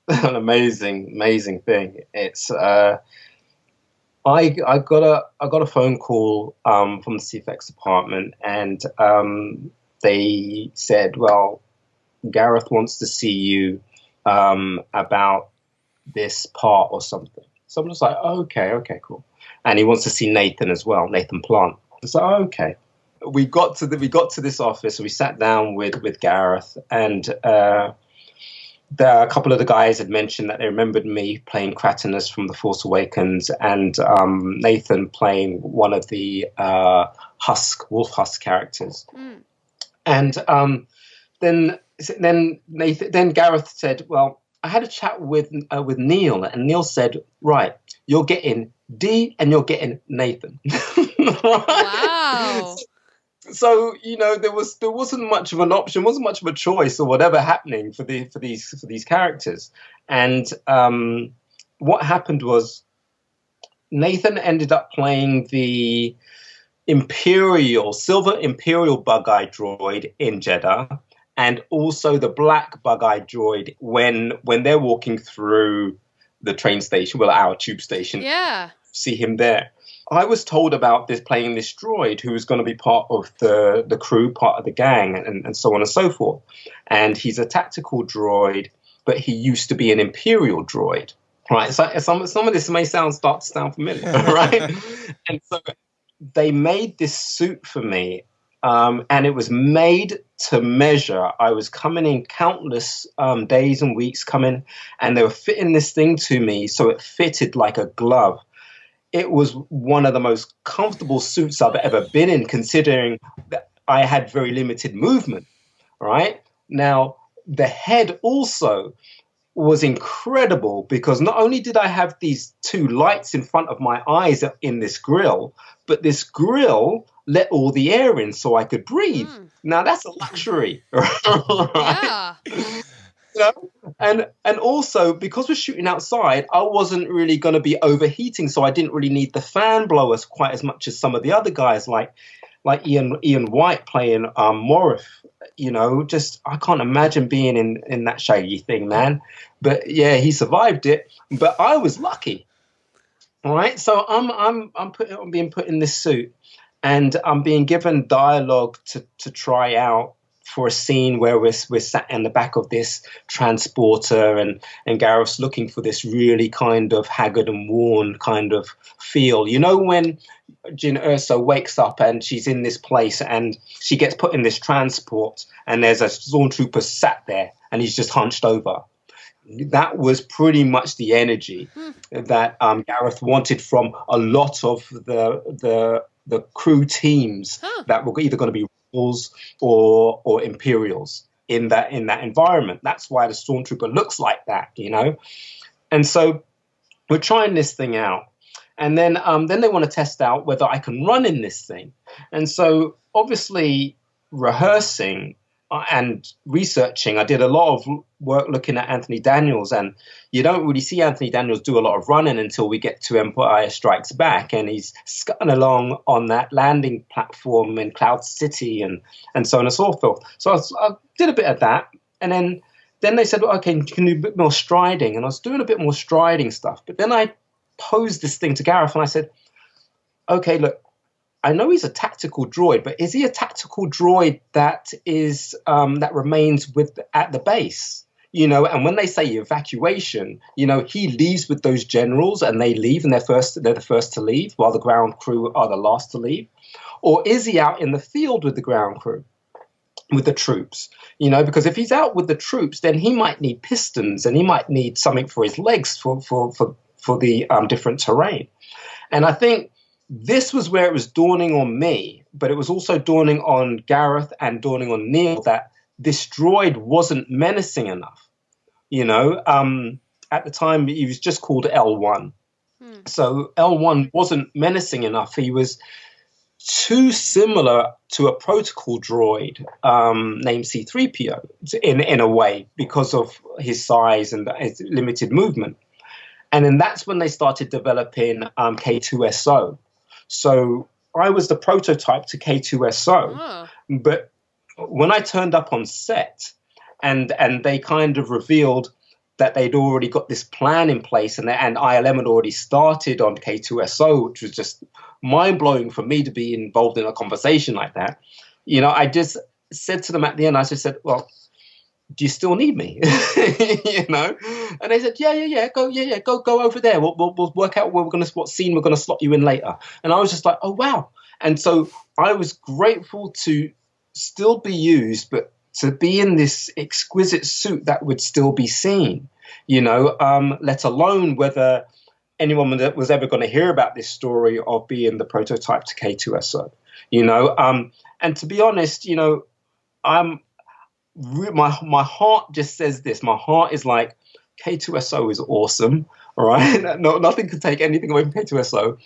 [SPEAKER 4] an amazing thing. It's I got a phone call from the CFX department, and they said, well, Gareth wants to see you about this part or something. So I'm just like, okay, cool. And he wants to see Nathan as well, Nathan Plant. So okay, we got to this office. We sat down with Gareth, and a couple of the guys had mentioned that they remembered me playing Kratnus from The Force Awakens, and Nathan playing one of the Wolf Husk characters. Mm. And then Gareth said, "Well, I had a chat with Neil, and Neil said, right, you're getting Dee and you're getting Nathan."
[SPEAKER 3] Wow.
[SPEAKER 4] So there wasn't much of an option, wasn't much of a choice or whatever happening for these characters. And what happened was Nathan ended up playing the silver Imperial bug-eye droid in Jeddah, and also the black bug-eye droid when they're walking through the train station, our tube station.
[SPEAKER 3] Yeah.
[SPEAKER 4] See him there. I was told about playing this droid who was going to be part of the crew, part of the gang, and so on and so forth. And he's a tactical droid, but he used to be an Imperial droid. Right? So some of this may start to sound familiar, right? And so they made this suit for me, and it was made to measure. I was coming in countless days and weeks and they were fitting this thing to me so it fitted like a glove. it was one of the most comfortable suits I've ever been in, considering that I had very limited movement, right? Now, the head also was incredible because not only did I have these two lights in front of my eyes in this grill, but this grill let all the air in so I could breathe. Now, that's a luxury, right?
[SPEAKER 3] Yeah.
[SPEAKER 4] You know? And also, because we're shooting outside, I wasn't really going to be overheating, so I didn't really need the fan blowers quite as much as some of the other guys, like Ian White playing Morph. You know, just I can't imagine being in that shaggy thing, man. But yeah, he survived it. But I was lucky, right? So I'm being put in this suit, and I'm being given dialogue to try out for a scene where we're sat in the back of this transporter, and Gareth's looking for this really kind of haggard and worn kind of feel. You know, when Jyn Erso wakes up and she's in this place and she gets put in this transport and there's a stormtrooper sat there and he's just hunched over. That was pretty much the energy that Gareth wanted from a lot of the crew teams that were either going to be Rebels or Imperials in that environment. That's why the stormtrooper looks like that, you know. And so we're trying this thing out. And then they want to test out whether I can run in this thing. And so obviously rehearsing and researching, I did a lot of work looking at Anthony Daniels. And you don't really see Anthony Daniels do a lot of running until we get to Empire Strikes Back. And he's scuttling along on that landing platform in Cloud City and so on and so forth. So I did a bit of that. And then they said, well, okay, you can do a bit more striding. And I was doing a bit more striding stuff. But then I posed this thing to Gareth and I said, okay, look, I know he's a tactical droid, but is he a tactical droid that is that remains at the base? You know, and when they say evacuation, you know, he leaves with those generals and they leave and they're the first to leave while the ground crew are the last to leave. Or is he out in the field with the ground crew, with the troops? You know, because if he's out with the troops, then he might need pistons and he might need something for his legs for the different terrain. And I think this was where it was dawning on me, but it was also dawning on Gareth and dawning on Neil that this droid wasn't menacing enough. You know, at the time he was just called L1. So L1 wasn't menacing enough. He was too similar to a protocol droid named C-3PO in a way because of his size and his limited movement. And then that's when they started developing K2SO. So I was the prototype to K2SO. But when I turned up on set and they kind of revealed that they'd already got this plan in place and ILM had already started on K2SO, which was just mind-blowing for me to be involved in a conversation like that. You know, I just said to them at the end, I just said, well, do you still need me? You know? And they said, go over there. We'll work out what scene we're going to slot you in later. And I was just like, oh, wow. And so I was grateful to still be used, but to be in this exquisite suit that would still be seen, you know, let alone whether anyone that was ever going to hear about this story of being the prototype to K2SO, you know. And to be honest, you know, my heart just says this. My heart is like, K2SO is awesome, all right? No, nothing can take anything away from K2SO.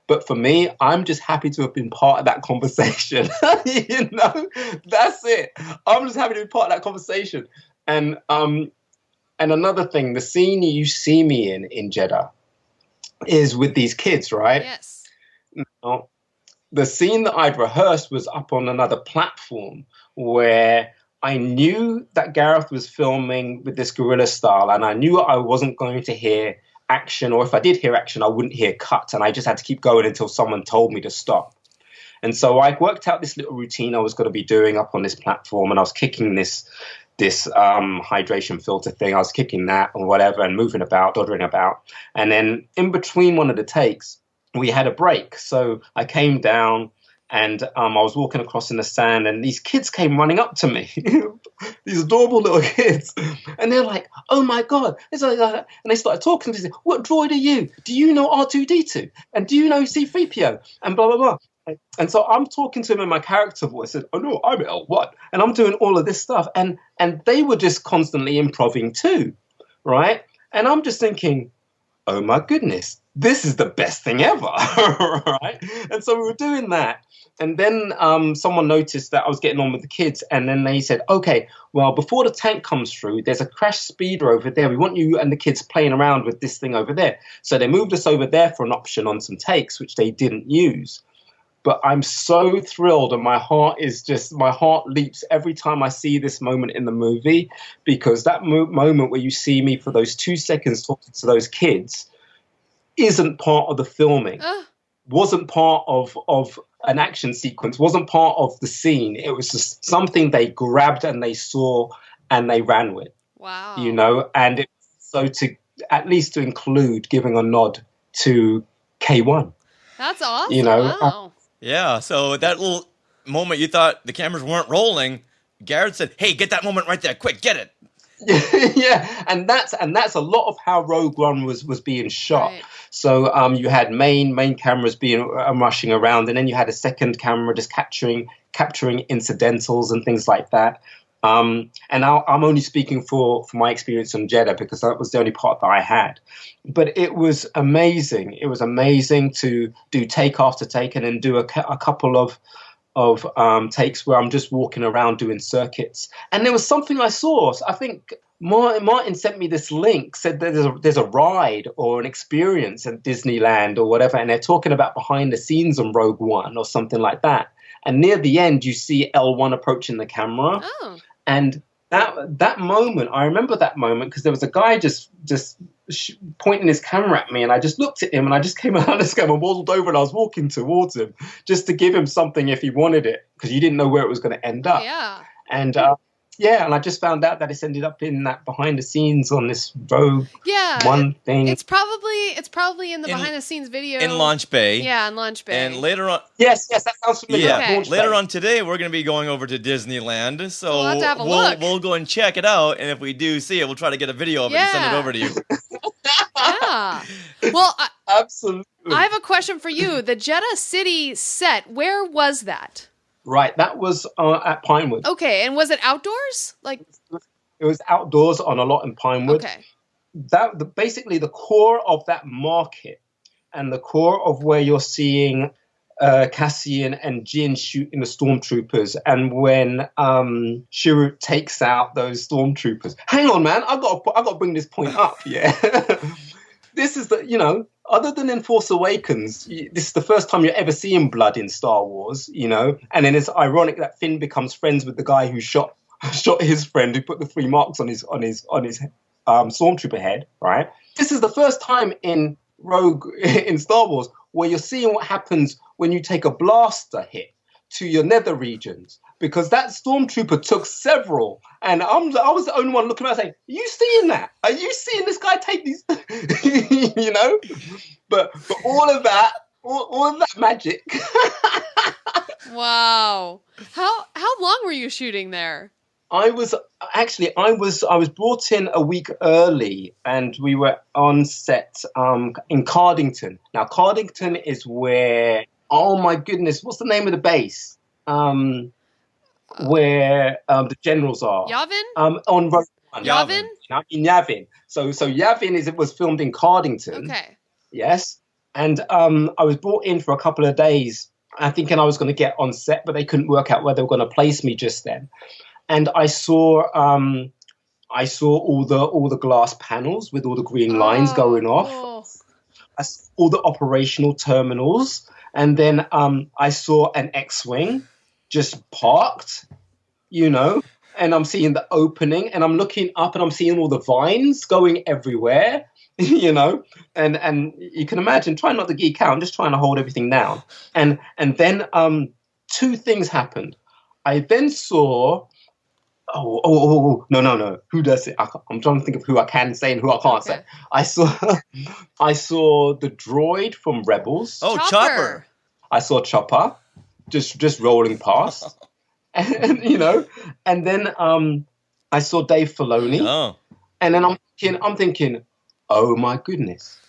[SPEAKER 4] But for me, I'm just happy to have been part of that conversation. You know, that's it. I'm just happy to be part of that conversation. And another thing, the scene you see me in Jeddah is with these kids, right?
[SPEAKER 3] Yes.
[SPEAKER 4] Now, the scene that I'd rehearsed was up on another platform where I knew that Gareth was filming with this guerrilla style, and I knew I wasn't going to hear action, or if I did hear action, I wouldn't hear cut, and I just had to keep going until someone told me to stop. And so I worked out this little routine I was going to be doing up on this platform, and I was kicking this hydration filter thing. I was kicking that or whatever and moving about, doddering about. And then in between one of the takes, we had a break. So I came down And I was walking across in the sand, and these kids came running up to me, these adorable little kids, and they're like, "Oh my God!" It's like, and they started talking to me. "What droid are you? Do you know R2-D2? And do you know C-3PO?" And blah blah blah. And so I'm talking to them in my character voice. And, "Oh no, I'm L1," and I'm doing all of this stuff, and they were just constantly improving too, right? And I'm just thinking, oh my goodness, this is the best thing ever, right? And so we were doing that. And then someone noticed that I was getting on with the kids. And then they said, okay, well, before the tank comes through, there's a crash speeder over there. We want you and the kids playing around with this thing over there. So they moved us over there for an option on some takes, which they didn't use. But I'm so thrilled, and my heart leaps every time I see this moment in the movie, because that moment where you see me for those 2 seconds talking to those kids isn't part of the filming, wasn't part of an action sequence, wasn't part of the scene. It was just something they grabbed and they saw and they ran with.
[SPEAKER 3] Wow.
[SPEAKER 4] You know, and so to at least to include giving a nod to K1.
[SPEAKER 3] That's awesome.
[SPEAKER 4] You know,
[SPEAKER 3] wow.
[SPEAKER 2] Yeah, so that little moment you thought the cameras weren't rolling, Garrett said, "Hey, get that moment right there, quick, get it."
[SPEAKER 4] Yeah, and that's a lot of how Rogue One was being shot. Right. So you had main cameras being rushing around, and then you had a second camera just capturing incidentals and things like that. And I'm only speaking for my experience on Jeddah, because that was the only part that I had. But it was amazing. It was amazing to do take after take, and then do a couple of takes where I'm just walking around doing circuits. And there was something I saw. I think Martin sent me this link, said that there's a ride or an experience at Disneyland or whatever, and they're talking about behind the scenes on Rogue One or something like that. And near the end, you see L1 approaching the camera.
[SPEAKER 3] Oh.
[SPEAKER 4] And that moment, I remember that moment because there was a guy just pointing his camera at me, and I just looked at him, and I just came out of this game and waddled over, and I was walking towards him just to give him something if he wanted it, because you didn't know where it was going to end up.
[SPEAKER 3] Yeah.
[SPEAKER 4] And and I just found out that it's ended up in that behind the scenes on this Rogue One thing.
[SPEAKER 3] It's probably in the behind the scenes video
[SPEAKER 2] in Launch Bay.
[SPEAKER 3] Yeah, in Launch Bay.
[SPEAKER 2] And later on,
[SPEAKER 4] yes, that sounds familiar.
[SPEAKER 2] Yeah,
[SPEAKER 3] okay.
[SPEAKER 2] Later on today, we're going to be going over to Disneyland, so
[SPEAKER 3] we'll have to have a look.
[SPEAKER 2] We'll go and check it out, and if we do see it, we'll try to get a video of it and send it over to you.
[SPEAKER 3] Yeah. Well,
[SPEAKER 4] absolutely.
[SPEAKER 3] I have a question for you. The Jeddah City set, where was that?
[SPEAKER 4] Right, that was at Pinewood.
[SPEAKER 3] Okay, and was it outdoors? Like,
[SPEAKER 4] it was outdoors on a lot in Pinewood.
[SPEAKER 3] Okay.
[SPEAKER 4] Basically the core of that market and the core of where you're seeing Cassian and Jin shooting the stormtroopers, and when Chirrut takes out those stormtroopers. Hang on, man, I got to bring this point up. Yeah, this is other than in Force Awakens, this is the first time you're ever seeing blood in Star Wars. And then it's ironic that Finn becomes friends with the guy who shot his friend, who put the 3 marks on his stormtrooper head. Right. This is the first time in Star Wars where you're seeing what happens when you take a blaster hit to your nether regions, because that stormtrooper took several, and I was the only one looking around saying, "Are you seeing that? Are you seeing this guy take these?" But all of that magic.
[SPEAKER 3] Wow. How long were you shooting there?
[SPEAKER 4] I was brought in a week early, and we were on set in Cardington. Now, Cardington is where, oh my goodness, what's the name of the base? Where the generals are.
[SPEAKER 3] Yavin?
[SPEAKER 4] On Rogue One.
[SPEAKER 3] Yavin?
[SPEAKER 4] In Yavin. So Yavin was filmed in Cardington.
[SPEAKER 3] Okay.
[SPEAKER 4] Yes. And I was brought in for a couple of days, thinking I was going to get on set, but they couldn't work out where they were going to place me just then. And I saw all the glass panels with all the green lines going off. I saw all the operational terminals, and then I saw an X-wing just parked, and I'm seeing the opening, and I'm looking up, and I'm seeing all the vines going everywhere, and you can imagine, trying not to geek out, I'm just trying to hold everything down, and then 2 things happened. I then saw. Oh, no. Who does it? I'm trying to think of who I can say and who I can't say. I saw the droid from Rebels.
[SPEAKER 2] Oh, Chopper.
[SPEAKER 4] I saw Chopper. just rolling past, and you know, and then I saw Dave Filoni, and then I'm thinking, oh my goodness,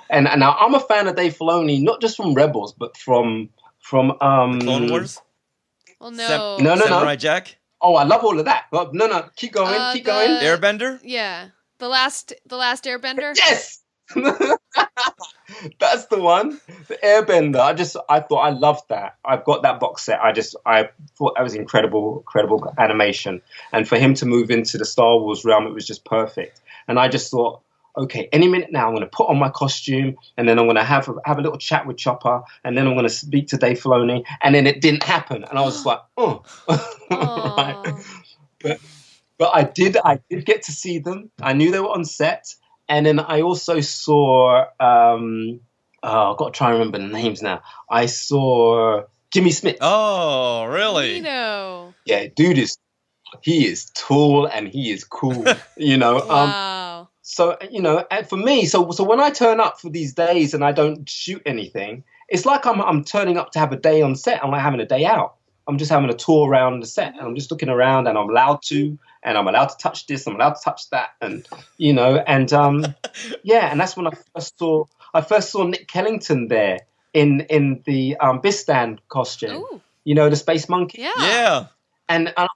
[SPEAKER 4] and now I'm a fan of Dave Filoni, not just from Rebels, but from
[SPEAKER 2] the Clone Wars.
[SPEAKER 3] Well, no,
[SPEAKER 4] no,
[SPEAKER 2] Samurai Jack.
[SPEAKER 4] Oh, I love all of that. But no, keep going.
[SPEAKER 2] Airbender.
[SPEAKER 3] Yeah, the last Airbender.
[SPEAKER 4] Yes. That's the one, the Airbender. I thought I loved that. I've got that box set. I thought that was incredible animation, and for him to move into the Star Wars realm, it was just perfect. And I just thought, okay, any minute now, I'm going to put on my costume, and then I'm going to have a little chat with Chopper, and then I'm going to speak to Dave Filoni, and then it didn't happen, and I was just like, oh, right. But I did get to see them. I knew they were on set. And then I also saw, I've got to try and remember the names now. I saw Jimmy Smith.
[SPEAKER 2] Oh, really?
[SPEAKER 4] Yeah, dude he is tall and he is cool, you know.
[SPEAKER 3] Wow.
[SPEAKER 4] So, you know, and for me, so when I turn up for these days and I don't shoot anything, it's like I'm turning up to have a day on set. I'm like having a day out. I'm just having a tour around the set, and I'm just looking around, and I'm allowed to touch this, I'm allowed to touch that, and you know, and yeah, and that's when I first saw Nick Kellington there in the Bistan costume.
[SPEAKER 3] Ooh.
[SPEAKER 4] You know, the space monkey.
[SPEAKER 2] Yeah.
[SPEAKER 4] And I'm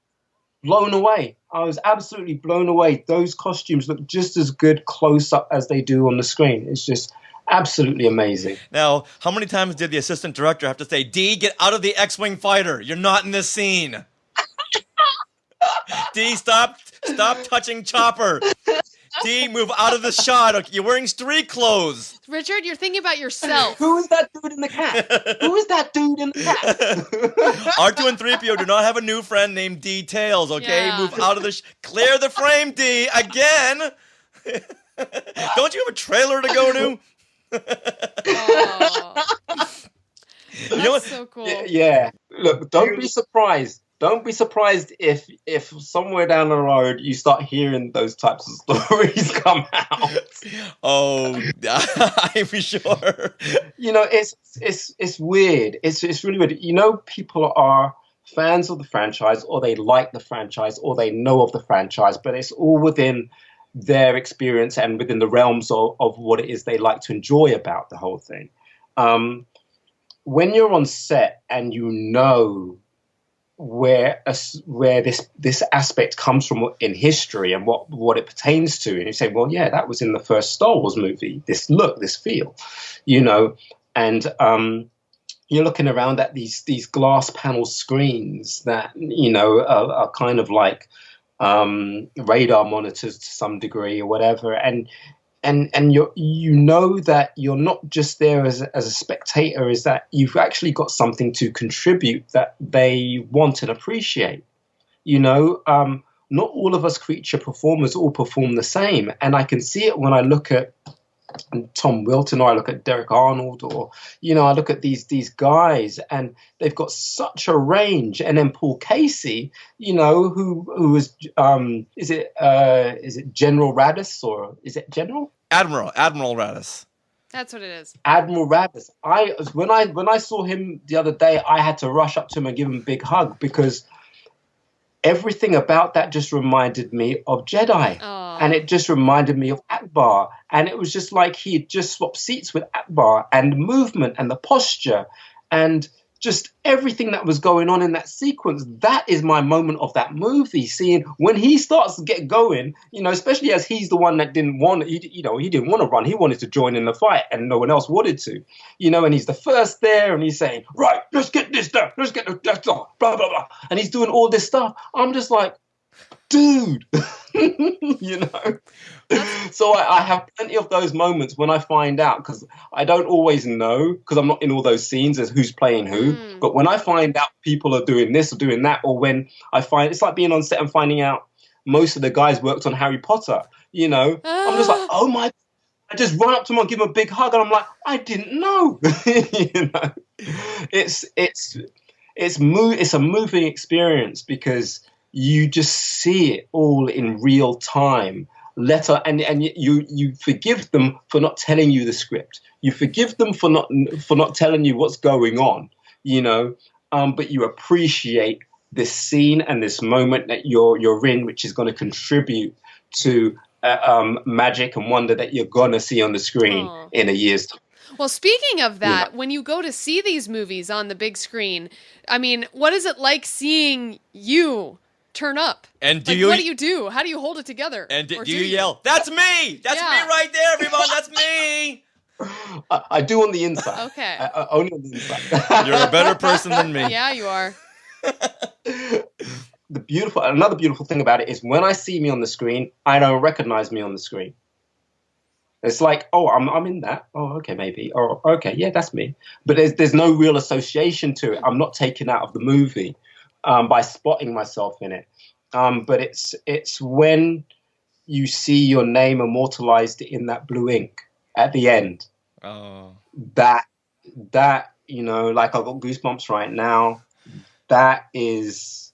[SPEAKER 4] blown away. I was absolutely blown away. Those costumes look just as good close up as they do on the screen. It's just absolutely amazing.
[SPEAKER 2] Now, how many times did the assistant director have to say, Dee, get out of the X-Wing fighter. You're not in this scene. Dee, stop touching Chopper. Dee, move out of the shot. Okay, you're wearing street clothes.
[SPEAKER 3] Richard, you're thinking about yourself.
[SPEAKER 4] Who is that dude in the cat?
[SPEAKER 2] R2 and 3PO do not have a new friend named Dee Tails, okay?
[SPEAKER 3] Yeah.
[SPEAKER 2] Move out of the... Clear the frame, Dee, again. Don't you have a trailer to go to?
[SPEAKER 3] That's so cool.
[SPEAKER 4] Yeah. Look, don't be surprised. Don't be surprised if somewhere down the road you start hearing those types of stories come out.
[SPEAKER 2] Oh, I'm sure.
[SPEAKER 4] You know, it's weird. It's really weird. You know, people are fans of the franchise, or they like the franchise, or they know of the franchise, but it's all within their experience and within the realms of what it is they like to enjoy about the whole thing. When you're on set and you know where this aspect comes from in history and what it pertains to, and you say, well, yeah, that was in the first Star Wars movie. This look, this feel, you know, and you're looking around at these glass panel screens that, you know, are kind of like radar monitors to some degree or whatever, and you know that you're not just there as a spectator, is that you've actually got something to contribute that they want and appreciate. You know, not all of us creature performers all perform the same, and I can see it when I look at Tom Wilton, or I look at Derek Arnold, or, you know, I look at these guys, and they've got such a range. And then Paul Casey, you know, who is it General Radis, or is it General?
[SPEAKER 2] Admiral Radis.
[SPEAKER 3] That's what it is.
[SPEAKER 4] Admiral Radis. When I saw him the other day, I had to rush up to him and give him a big hug, because everything about that just reminded me of Jedi.
[SPEAKER 3] Aww.
[SPEAKER 4] And it just reminded me of Akbar. And it was just like he had just swapped seats with Akbar, and the movement and the posture and just everything that was going on in that sequence. That is my moment of that movie, seeing when he starts to get going, you know, especially as he's the one that didn't want to run. He wanted to join in the fight, and no one else wanted to, you know, and he's the first there, and he's saying, right, let's get this done. Let's get that done, blah, blah, blah. And he's doing all this stuff. I'm just like, dude, you know. So I have plenty of those moments when I find out, because I don't always know, because I'm not in all those scenes as who's playing who. But when I find out people are doing this or doing that, or when I find, it's like being on set and finding out most of the guys worked on Harry Potter, you know. I'm just like, oh my, I just run up to them and give them a big hug, and I'm like, I didn't know. You know, it's a moving experience, because you just see it all in real time. And you forgive them for not telling you the script. You forgive them for not telling you what's going on, you know. but you appreciate this scene and this moment that you're in, which is going to contribute to magic and wonder that you're going to see on the screen in a year's time.
[SPEAKER 3] Well, speaking of that, when you go to see these movies on the big screen, I mean, what is it like seeing you turn up?
[SPEAKER 2] And
[SPEAKER 3] what do you do? How do you hold it together?
[SPEAKER 2] And do you yell, "That's me! That's me right there, everyone! That's me!"
[SPEAKER 4] I do on the inside.
[SPEAKER 3] Okay.
[SPEAKER 4] Only on the inside.
[SPEAKER 2] You're a better person than me.
[SPEAKER 3] Yeah, you are.
[SPEAKER 4] Another beautiful thing about it is when I see me on the screen, I don't recognize me on the screen. It's like, oh, I'm in that. Oh, okay, maybe. Oh, okay, yeah, that's me. But there's no real association to it. I'm not taken out of the movie by spotting myself in it. But it's when you see your name immortalized in that blue ink at the end.
[SPEAKER 2] Oh.
[SPEAKER 4] That like I've got goosebumps right now. That is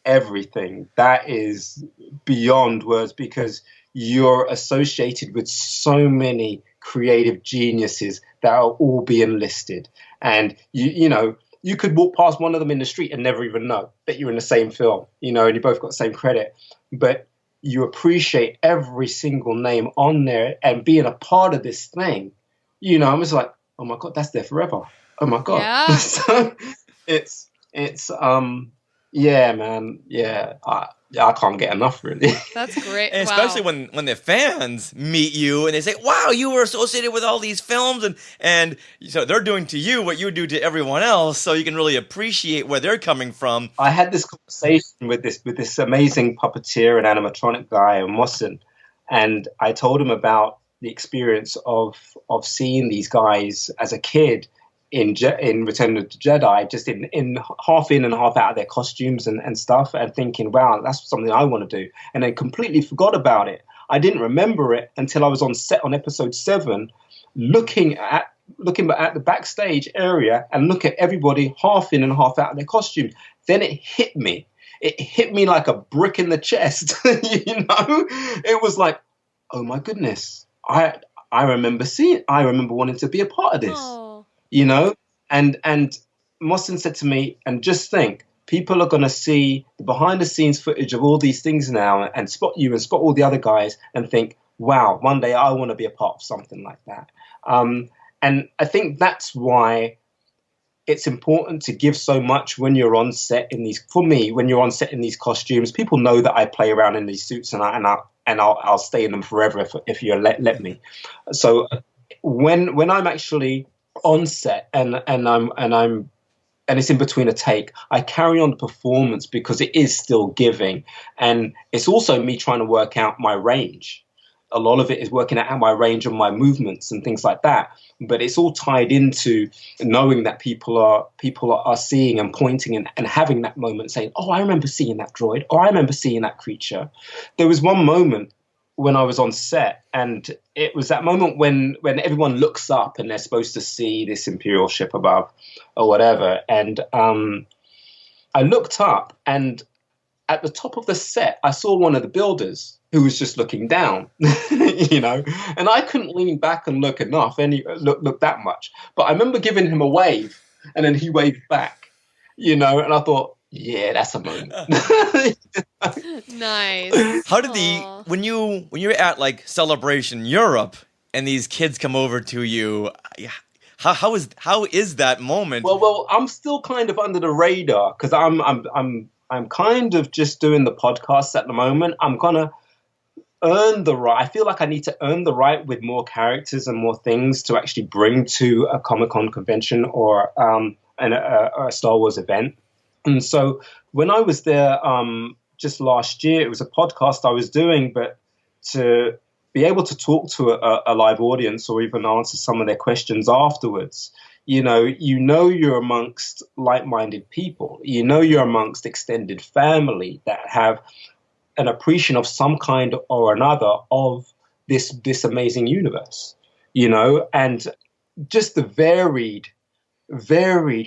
[SPEAKER 4] everything. That is beyond words, because you're associated with so many creative geniuses that are all being listed. And you could walk past one of them in the street and never even know that you're in the same film, and you both got the same credit. But you appreciate every single name on there and being a part of this thing. I'm just like, oh my God, that's there forever. Oh my God.
[SPEAKER 3] Yeah.
[SPEAKER 4] So it's yeah, man. Yeah. I can't get enough, really.
[SPEAKER 3] That's great.
[SPEAKER 2] And especially when the fans meet you and they say, wow, you were associated with all these films, and so they're doing to you what you do to everyone else, so you can really appreciate where they're coming from.
[SPEAKER 4] I had this conversation with this amazing puppeteer and animatronic guy, Mossen, and I told him about the experience of seeing these guys as a kid in Return of the Jedi, just in half in and half out of their costumes and stuff, and thinking, wow, that's something I want to do. And I completely forgot about it. I didn't remember it until I was on set on episode 7, looking at the backstage area and look at everybody half in and half out of their costumes. Then it hit me. It hit me like a brick in the chest. It was like, oh my goodness. I remember wanting to be a part of this.
[SPEAKER 3] Aww.
[SPEAKER 4] And Mossen said to me, and just think, people are going to see the behind the scenes footage of all these things now and spot you and spot all the other guys and think, wow, one day I want to be a part of something like that. And I think that's why it's important to give so much when you're on set when you're on set in these costumes. People know that I play around in these suits and I'll stay in them forever if you let me. So when I'm actually on set and it's in between a take, I carry on the performance because it is still giving, and it's also me trying to work out my range. A lot of it is working out my range and my movements and things like that, but it's all tied into knowing that people are seeing and pointing and having that moment saying, oh, I remember seeing that droid, or I remember seeing that creature. There was one moment when I was on set, and it was that moment when everyone looks up and they're supposed to see this Imperial ship above or whatever. And I looked up, and at the top of the set, I saw one of the builders who was just looking down, and I couldn't lean back and look enough, look that much. But I remember giving him a wave, and then he waved back, and I thought, yeah, that's a moment.
[SPEAKER 3] Nice.
[SPEAKER 2] How did when you're at like Celebration Europe and these kids come over to you, how is that moment?
[SPEAKER 4] Well, I'm still kind of under the radar because I'm kind of just doing the podcast at the moment. I'm gonna earn the right. I feel like I need to earn the right with more characters and more things to actually bring to a Comic-Con convention or a Star Wars event. And so when I was there just last year, it was a podcast I was doing, but to be able to talk to a live audience or even answer some of their questions afterwards, you're amongst like-minded people. You're amongst extended family that have an appreciation of some kind or another of this amazing universe, and just the varied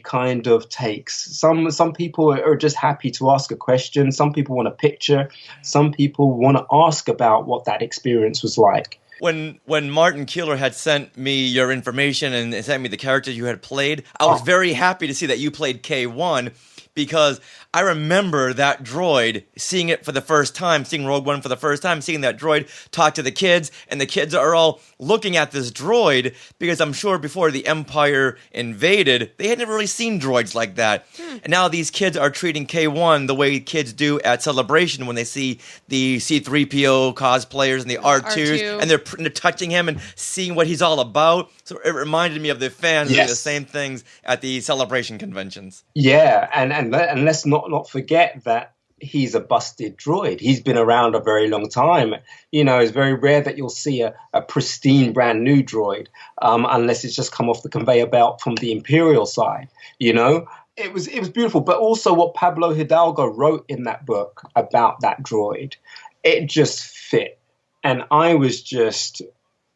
[SPEAKER 4] kind of takes. Some people are just happy to ask a question. Some people want a picture. Some people want to ask about what that experience was like.
[SPEAKER 2] When Martin Keeler had sent me your information and sent me the characters you had played, I was very happy to see that you played K1 because I remember that droid, seeing it for the first time, seeing Rogue One for the first time, seeing that droid talk to the kids, and the kids are all looking at this droid because I'm sure before the Empire invaded, they had never really seen droids like that. And now these kids are treating K1 the way kids do at Celebration when they see the C-3PO cosplayers and the R2s,
[SPEAKER 3] R2.
[SPEAKER 2] and they're touching him and seeing what he's all about. So it reminded me of the fans doing the same things at the Celebration conventions.
[SPEAKER 4] Yeah, and let's not forget that he's a busted droid. He's been around a very long time. You know, it's very rare that you'll see a pristine, brand new droid, unless it's just come off the conveyor belt from the Imperial side. You know, it was beautiful. But also, what Pablo Hidalgo wrote in that book about that droid, it just fit, and I was just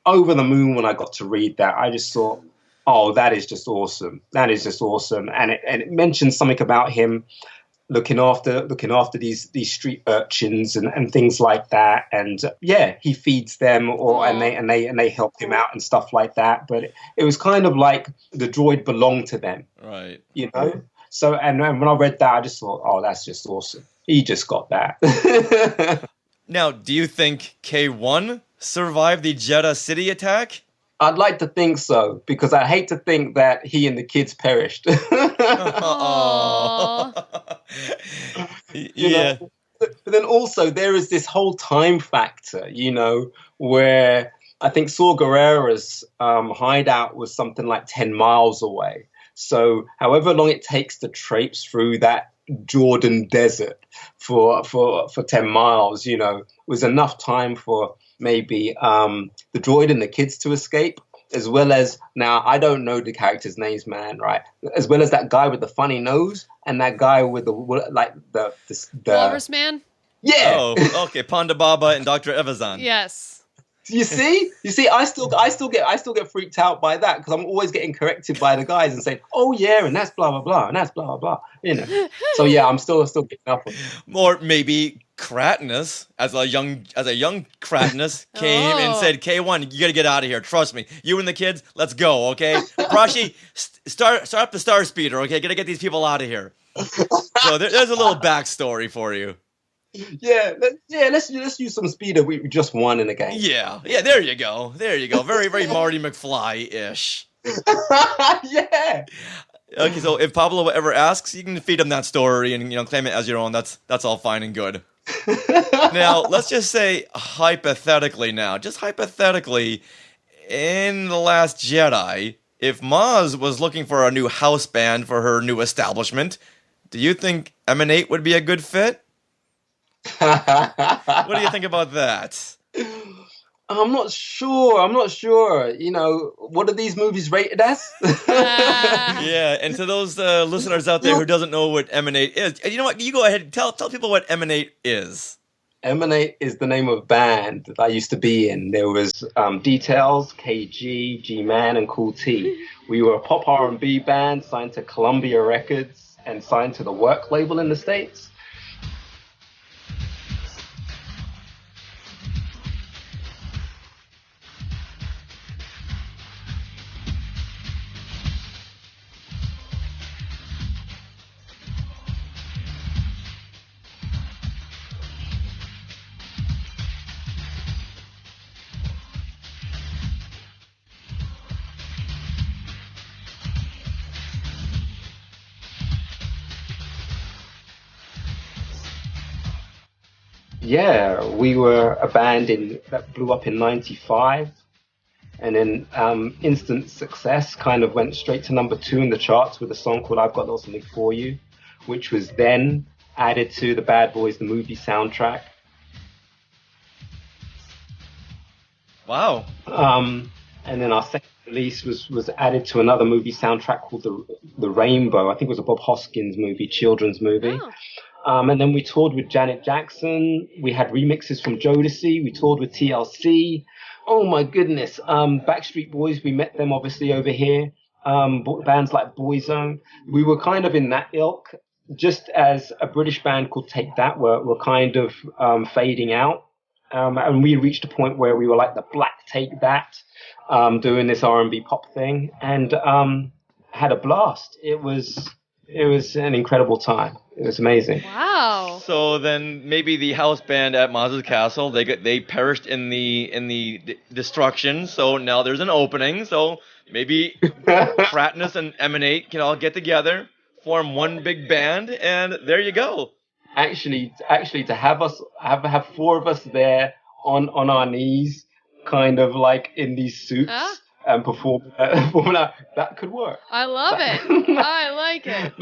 [SPEAKER 4] over the moon when I got to read that. I just thought, oh, that is just awesome. That is just awesome. And it mentions something about him looking after these street urchins and things like that. And he feeds them and they help him out and stuff like that. But it was kind of like the droid belonged to them.
[SPEAKER 2] Right.
[SPEAKER 4] You know? So and when I read that, I just thought, oh, that's just awesome. He just got that.
[SPEAKER 2] Now, do you think K1 survived the Jeddah City attack?
[SPEAKER 4] I'd like to think so, because I hate to think that he and the kids perished. You know? But then also there is this whole time factor, you know, where I think Saw Gerrera's hideout was something like 10 miles away. So however long it takes to traipse through that Jordan desert for 10 miles, you know, was enough time for maybe the droid and the kids to escape, as well as, now I don't know the characters' names, man, right? As well as that guy with the funny nose and that guy with the
[SPEAKER 3] Walrus Man?
[SPEAKER 4] Yeah.
[SPEAKER 2] Oh, okay, Ponda Baba and Dr. Evazan.
[SPEAKER 3] Yes.
[SPEAKER 4] You see, I still get freaked out by that, because I'm always getting corrected by the guys and saying, "Oh yeah, and that's blah blah blah, and that's blah blah blah." You know. So yeah, I'm still getting up on it.
[SPEAKER 2] Or maybe Kratinus, as a young Kratinus, came and said, "K1, you gotta get out of here. Trust me. You and the kids, let's go, okay? Prashi, start up the Star Speeder, okay? Gotta get these people out of here." So there's a little backstory for you.
[SPEAKER 4] Let's use some speeder. We just won in a game.
[SPEAKER 2] Yeah, there you go. Very, very Marty McFly-ish.
[SPEAKER 4] Yeah.
[SPEAKER 2] Okay, so if Pablo ever asks, you can feed him that story and, you know, claim it as your own. That's all fine and good. Now, let's just say hypothetically in The Last Jedi, if Maz was looking for a new house band for her new establishment, do you think Emanate would be a good fit? What do you think about that?
[SPEAKER 4] I'm not sure. You know, what are these movies rated as?
[SPEAKER 2] Yeah, and to those listeners out there who doesn't know what Emanate is, you know what? You go ahead and tell people what Emanate is.
[SPEAKER 4] Emanate is the name of a band that I used to be in. There was Dee Tails, KG, G-Man, and Cool T. We were a pop R&B band signed to Columbia Records and signed to the Work label in the States. Yeah, we were a band that blew up in '95, and then instant success, kind of went straight to number 2 in the charts with a song called "I've Got a Little Something for You," which was then added to the Bad Boys the movie soundtrack.
[SPEAKER 2] Wow.
[SPEAKER 4] And then our second release was added to another movie soundtrack called the Rainbow. I think it was a Bob Hoskins movie, children's movie.
[SPEAKER 3] Oh.
[SPEAKER 4] And then we toured with Janet Jackson. We had remixes from Jodeci. We toured with TLC. Oh my goodness. Backstreet Boys, we met them obviously over here. Bands like Boyzone. We were kind of in that ilk, just as a British band called Take That were kind of fading out. and we reached a point where we were like the Black Take That, doing this R&B pop thing, and had a blast. It was an incredible time. It was amazing.
[SPEAKER 3] Wow.
[SPEAKER 2] So then maybe the house band at Maz's Castle, they perished in the destruction. So now there's an opening. So maybe Fratness and Emanate can all get together, form one big band, and there you go.
[SPEAKER 4] Actually, to have four of us there on our knees, kind of like in these suits, and perform that could work.
[SPEAKER 3] I love it. I like it.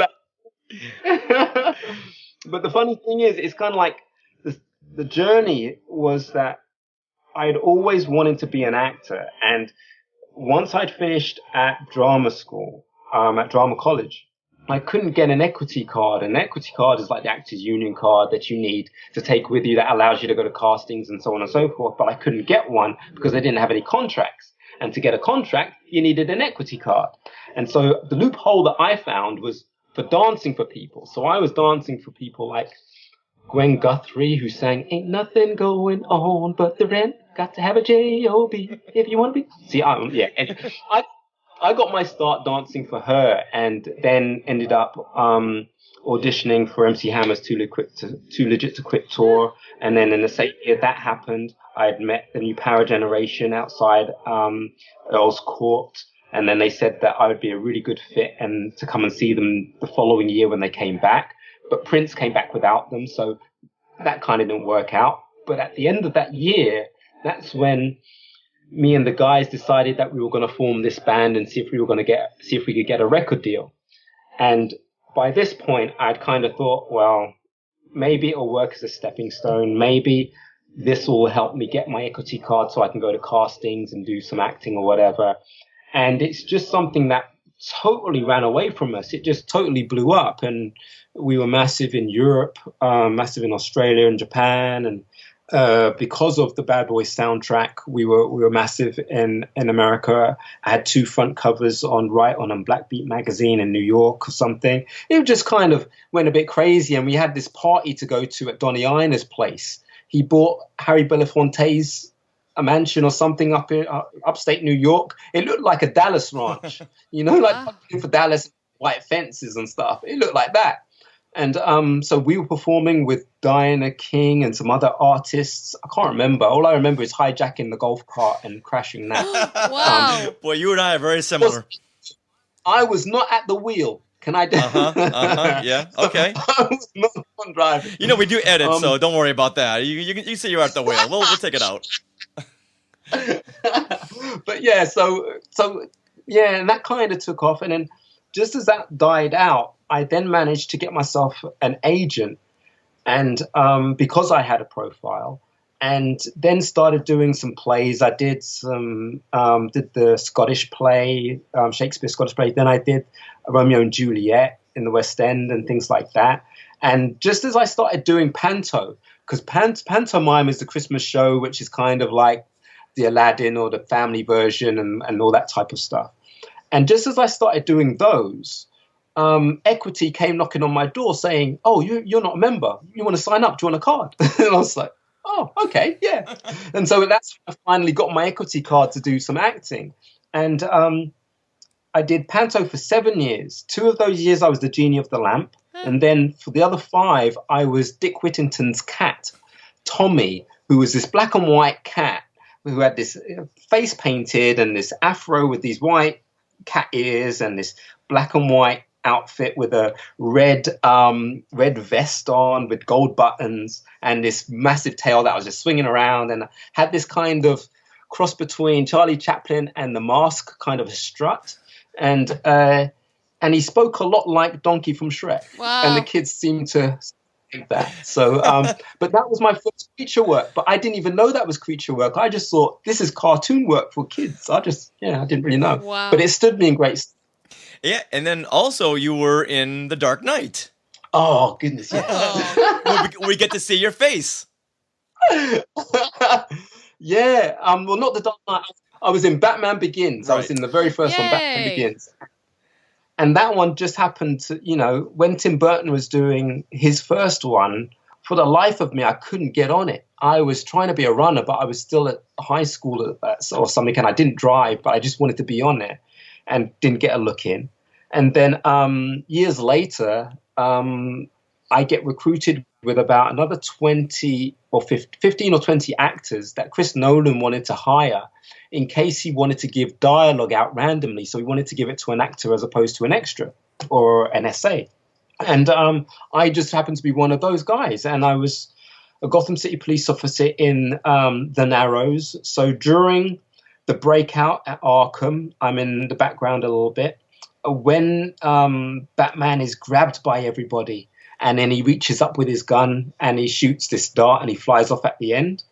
[SPEAKER 4] But the funny thing is, it's kind of like the journey was that I'd always wanted to be an actor, and once I'd finished at drama school, at drama college, I couldn't get an equity card. An equity card is like the Actors Union card that you need to take with you that allows you to go to castings and so on and so forth. But I couldn't get one because I didn't have any contracts. And to get a contract, you needed an equity card. And so the loophole that I found was for dancing for people. So I was dancing for people like Gwen Guthrie, who sang, "Ain't nothing going on but the rent. Got to have a J-O-B if you want to be." See, I got my start dancing for her, and then ended up auditioning for MC Hammer's Too Legit to Quit tour. And then in the same year that happened, I'd met the New Power Generation outside Earl's Court. And then they said that I would be a really good fit and to come and see them the following year when they came back. But Prince came back without them, so that kind of didn't work out. But at the end of that year, that's when me and the guys decided that we were going to form this band and see if we could get a record deal. And by this point, I'd kind of thought, well, maybe it'll work as a stepping stone. Maybe this will help me get my equity card so I can go to castings and do some acting or whatever. And it's just something that totally ran away from us. It just totally blew up. And we were massive in Europe, massive in Australia and Japan, and because of the Bad Boys soundtrack, we were massive in America. I had 2 front covers on Black Beat magazine in New York or something. It just kind of went a bit crazy, and we had this party to go to at Donnie Ienner's place. He bought Harry Belafonte's a mansion or something up in upstate New York. It looked like a Dallas ranch, like for Dallas, white fences and stuff. It looked like that. And so we were performing with Diana King and some other artists. I can't remember. All I remember is hijacking the golf cart and crashing that.
[SPEAKER 3] Wow.
[SPEAKER 2] Boy, you and I are very similar.
[SPEAKER 4] I was not at the wheel. Can I do?
[SPEAKER 2] Yeah. Okay.
[SPEAKER 4] I was not the one driving.
[SPEAKER 2] We do edit, so don't worry about that. You say you're at the wheel. We'll take it out.
[SPEAKER 4] But yeah, so yeah, and that kind of took off. And then just as that died out, I then managed to get myself an agent, and because I had a profile, and then started doing some plays. I did did the Scottish play, Shakespeare Scottish play. Then I did Romeo and Juliet in the West End and things like that. And just as I started doing panto, because pantomime is the Christmas show, which is kind of like the Aladdin or the family version and all that type of stuff. And just as I started doing those, Equity came knocking on my door saying, "Oh, you're not a member. You want to sign up? Do you want a card?" And I was like, "Oh, okay, yeah." And so that's when I finally got my Equity card to do some acting. And I did panto for 7 years. 2 of those years I was the genie of the lamp. And then for the other 5, I was Dick Whittington's cat, Tommy, who was this black and white cat who had this face painted and this afro with these white cat ears and this black and white outfit with a red vest on with gold buttons and this massive tail that was just swinging around, and had this kind of cross between Charlie Chaplin and The Mask kind of a strut. And he spoke a lot like Donkey from Shrek.
[SPEAKER 3] Wow.
[SPEAKER 4] And the kids seemed to like that. So, but that was my first creature work. But I didn't even know that was creature work. I just thought, this is cartoon work for kids. I didn't really know.
[SPEAKER 3] Wow.
[SPEAKER 4] But it stood me in great stead.
[SPEAKER 2] Yeah, and then also you were in The Dark Knight.
[SPEAKER 4] Oh, goodness, yeah.
[SPEAKER 2] we get to see your face.
[SPEAKER 4] Yeah, well, not The Dark Knight. I was in Batman Begins. Right. I was in the very first one, Batman Begins. And that one just happened to, when Tim Burton was doing his first one for the life of me, I couldn't get on it. I was trying to be a runner, but I was still at high school or something, and I didn't drive, but I just wanted to be on it and didn't get a look in. And then years later, I get recruited with about another 20 or 15 or 20 actors that Chris Nolan wanted to hire in case he wanted to give dialogue out randomly. So he wanted to give it to an actor as opposed to an extra or an SA. And I just happened to be one of those guys. And I was a Gotham City police officer in the Narrows. So during the breakout at Arkham, I'm in the background a little bit. When Batman is grabbed by everybody and then he reaches up with his gun and he shoots this dart and he flies off at the end,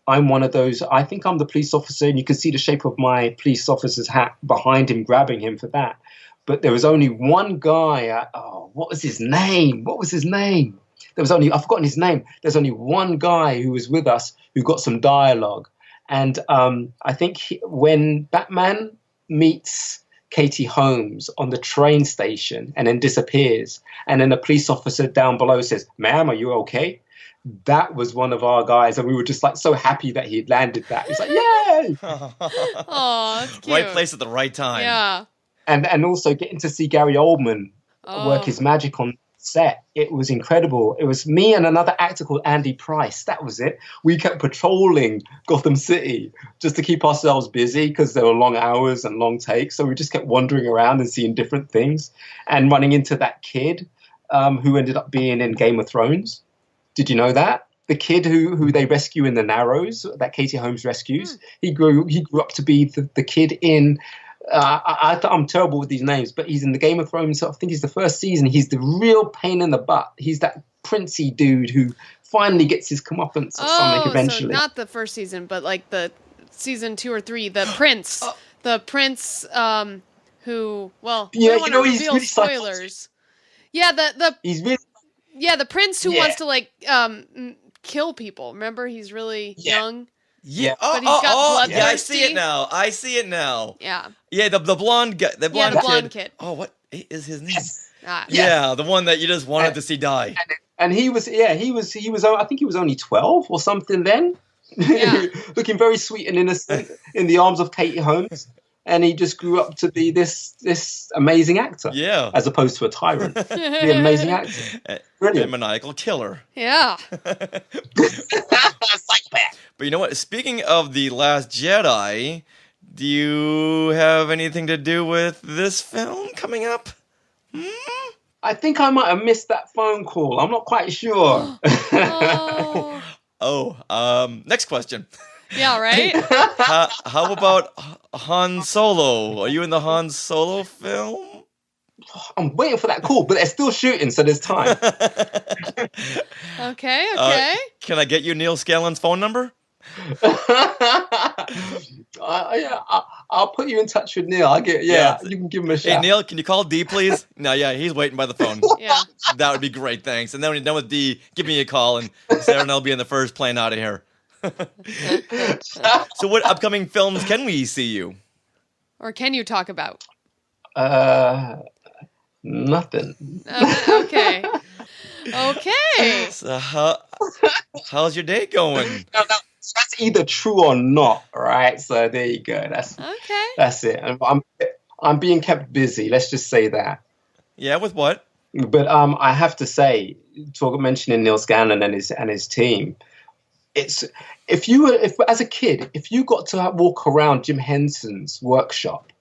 [SPEAKER 4] I'm one of those. I think I'm the police officer, and you can see the shape of my police officer's hat behind him, grabbing him for that. But there was only one guy. What was his name? I've forgotten his name. There's only one guy who was with us who got some dialogue. And I think when Batman meets Katie Holmes on the train station and then disappears, and then a police officer down below says, "Ma'am, are you okay?" That was one of our guys, and we were just like so happy that he had landed that. He's like, "Yay!"
[SPEAKER 3] Oh, that's cute.
[SPEAKER 2] Right place at the right time.
[SPEAKER 3] Yeah.
[SPEAKER 4] And also getting to see Gary Oldman work his magic on set. It was incredible. It was me and another actor called Andy Price. That was it. We kept patrolling Gotham City just to keep ourselves busy because there were long hours and long takes. So we just kept wandering around and seeing different things and running into that kid who ended up being in Game of Thrones. Did you know that? The kid who they rescue in the Narrows, that Katie Holmes rescues, he grew up to be the kid in... I'm terrible with these names, but he's in the Game of Thrones. I think he's the first season. He's the real pain in the butt. He's that princey dude who finally gets his comeuppance or something eventually.
[SPEAKER 3] So not the first season, but like the season 2 or 3, the prince. The prince who, well,
[SPEAKER 4] yeah,
[SPEAKER 3] I don't want to
[SPEAKER 4] he's
[SPEAKER 3] reveal
[SPEAKER 4] really
[SPEAKER 3] spoilers. Yeah,
[SPEAKER 4] he's really...
[SPEAKER 3] Yeah, the prince who wants to like kill people. Remember, he's really young.
[SPEAKER 2] Yeah.
[SPEAKER 3] But he's got bloodthirsty.
[SPEAKER 2] Yeah, I see it now.
[SPEAKER 3] Yeah.
[SPEAKER 2] Yeah, the blonde guy, the blonde
[SPEAKER 3] kid.
[SPEAKER 2] Oh, what is his name?
[SPEAKER 3] Yes.
[SPEAKER 2] The one that you just wanted to see die.
[SPEAKER 4] And he was I think he was only 12 or something then.
[SPEAKER 3] Yeah.
[SPEAKER 4] Looking very sweet and innocent in the arms of Katie Holmes. And he just grew up to be this amazing actor.
[SPEAKER 2] Yeah.
[SPEAKER 4] As opposed to a tyrant. The amazing actor. Brilliant.
[SPEAKER 2] A maniacal killer.
[SPEAKER 3] Yeah.
[SPEAKER 4] Psychopath.
[SPEAKER 2] But you know what? Speaking of The Last Jedi, do you have anything to do with this film coming up?
[SPEAKER 4] I think I might have missed that phone call. I'm not quite sure.
[SPEAKER 2] Next question.
[SPEAKER 3] Yeah, right?
[SPEAKER 2] How about Han Solo? Are you in the Han Solo film?
[SPEAKER 4] I'm waiting for that call, but they're still shooting, so there's time.
[SPEAKER 3] Okay.
[SPEAKER 2] Can I get you Neil Scanlon's phone number?
[SPEAKER 4] I'll put you in touch with Neil. You can give him a shout.
[SPEAKER 2] Hey, Neil, can you call Dee, please? No, he's waiting by the phone.
[SPEAKER 3] Yeah.
[SPEAKER 2] That would be great, thanks. And then when you're done with Dee, give me a call, and Sarah and I'll be in the first plane out of here. So what upcoming films can we see you?
[SPEAKER 3] Or can you talk about?
[SPEAKER 4] Nothing.
[SPEAKER 3] Okay.
[SPEAKER 2] So how's your day going?
[SPEAKER 4] No, that's either true or not, right? So there you go. That's it. I'm being kept busy. Let's just say that.
[SPEAKER 2] Yeah, with what?
[SPEAKER 4] But I have to say, mentioning Neil Scanlon and his team, it's if as a kid, if you got to walk around Jim Henson's workshop,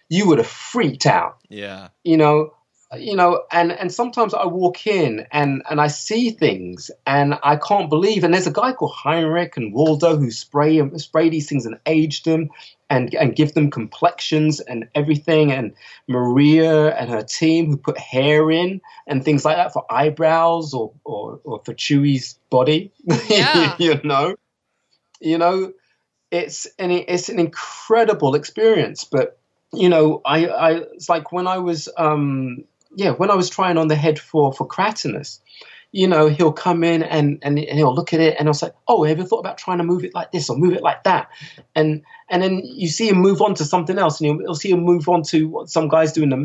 [SPEAKER 4] you would have freaked out.
[SPEAKER 2] Yeah.
[SPEAKER 4] And sometimes I walk in and I see things and I can't believe. And there's a guy called Heinrich and Waldo who spray these things and age them and give them complexions and everything. And Maria and her team who put hair in and things like that for eyebrows or for Chewie's body.
[SPEAKER 3] Yeah.
[SPEAKER 4] It's an incredible experience. But it's like when I was when I was trying on the head for Kratinus, he'll come in and he'll look at it and he'll say, oh, have you thought about trying to move it like this or move it like that? And then you see him move on to something else, and you'll see him move on to what some guy's doing the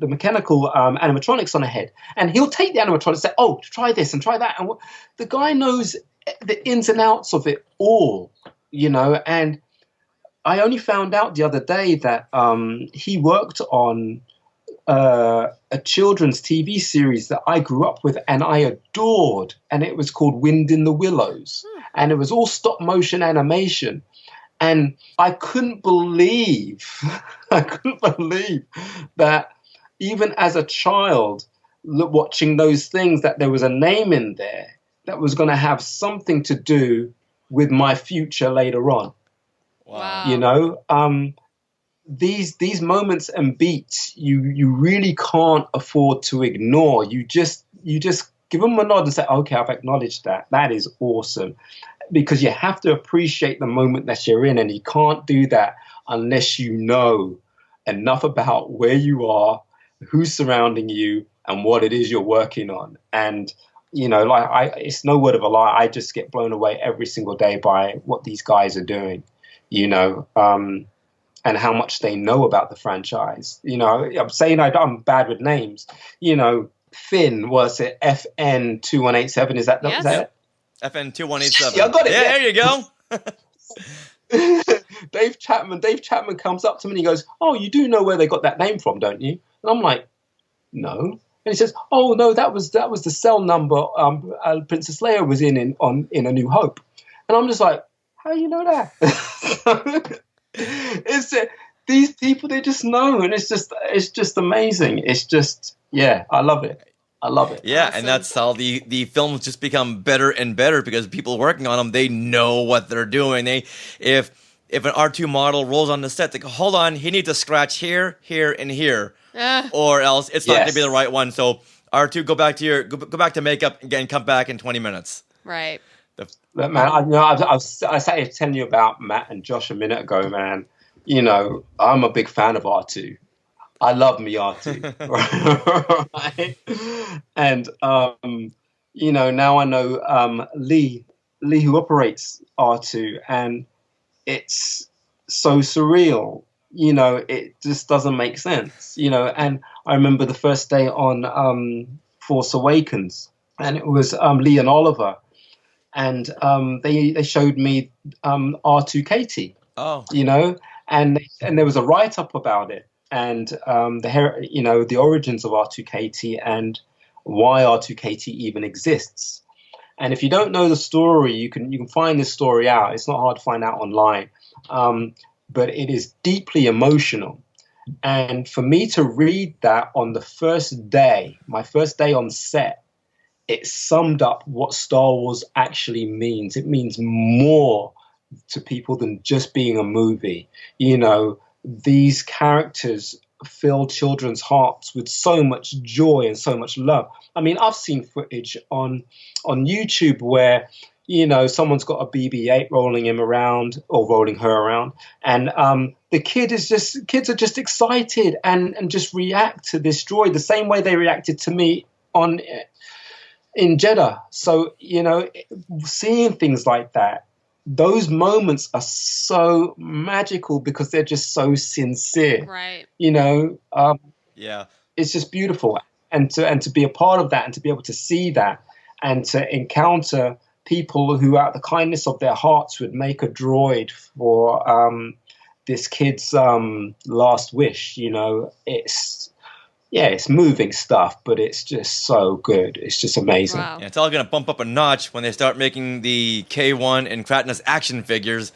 [SPEAKER 4] mechanical animatronics on a head. And he'll take the animatronics and say, oh, try this and try that. And the guy knows the ins and outs of it all, and I only found out the other day that he worked on a children's TV series that I grew up with and I adored, and it was called Wind in the Willows, and it was all stop motion animation, and I couldn't believe that even as a child watching those things, that there was a name in there that was going to have something to do with my future later on.
[SPEAKER 3] Wow.
[SPEAKER 4] These moments and beats you really can't afford to ignore. You just give them a nod and say, okay, I've acknowledged that. That is awesome. Because you have to appreciate the moment that you're in, and you can't do that unless you know enough about where you are, who's surrounding you, and what it is you're working on. And it's no word of a lie. I just get blown away every single day by what these guys are doing, and how much they know about the franchise. I'm saying I'm bad with names. Finn, was it FN2187? Is that it?
[SPEAKER 2] FN2187.
[SPEAKER 4] Yeah, I got it.
[SPEAKER 2] Yeah, there you go.
[SPEAKER 4] Dave Chapman comes up to me and he goes, oh, you do know where they got that name from, don't you? And I'm like, no. And he says, oh, no, that was the cell number Princess Leia was in A New Hope. And I'm just like, how do you know that? These people, they just know, and it's just amazing. It's just, I love it.
[SPEAKER 2] Yeah, awesome. And that's how the films just become better and better, because people working on them, they know what they're doing. If an R2 model rolls on the set, they go, hold on, he needs to scratch here, here, and here, or else it's not going to be the right one. So R2, go back to makeup and come back in 20 minutes.
[SPEAKER 3] Right.
[SPEAKER 4] Man, I sat here telling you about Matt and Josh a minute ago, man. I'm a big fan of R2. I love me R2. Right? And, now I know Lee, who operates R2, and it's so surreal. It just doesn't make sense, and I remember the first day on Force Awakens, and it was Lee and Oliver, and they showed me R2-KT.
[SPEAKER 2] Oh.
[SPEAKER 4] And there was a write-up about it, and the origins of R2-KT and why R2-KT even exists. And if you don't know the story, you can find this story out. It's not hard to find out online, but it is deeply emotional. And for me to read that on the first day, my first day on set, it summed up what Star Wars actually means. It means more to people than just being a movie. These characters fill children's hearts with so much joy and so much love. I mean, I've seen footage on YouTube where, someone's got a BB-8 rolling him around or rolling her around, and the kids are just excited and just react to this droid the same way they reacted to me in Jeddah. So, seeing things like that, those moments are so magical because they're just so sincere.
[SPEAKER 3] Right.
[SPEAKER 4] It's just beautiful. And to be a part of that and to be able to see that and to encounter people who out of the kindness of their hearts would make a droid for this kid's last wish, it's moving stuff, but it's just so good. It's just amazing.
[SPEAKER 3] Wow.
[SPEAKER 2] Yeah, it's all going to bump up a notch when they start making the K1 and Kratnus action figures.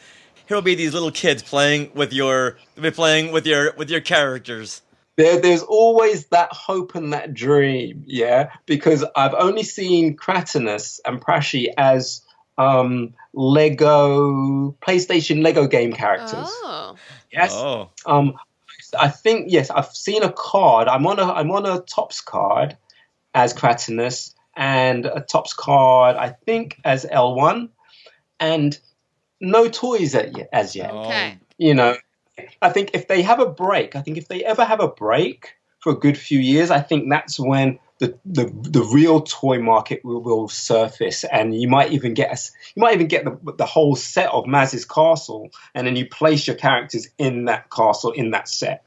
[SPEAKER 2] Here'll be these little kids playing with your characters.
[SPEAKER 4] There's always that hope and that dream, because I've only seen Kratnus and Prashi as PlayStation Lego game characters.
[SPEAKER 3] Oh.
[SPEAKER 4] Yes.
[SPEAKER 2] Oh.
[SPEAKER 4] I think, yes, I've seen a card. I'm on a Topps card as Kratnus and a Topps card, I think, as L1, and no toys as yet.
[SPEAKER 3] Okay.
[SPEAKER 4] I think if they ever have a break for a good few years, I think that's when the real toy market will surface, and you might even get the whole set of Maz's castle, and then you place your characters in that castle, in that set.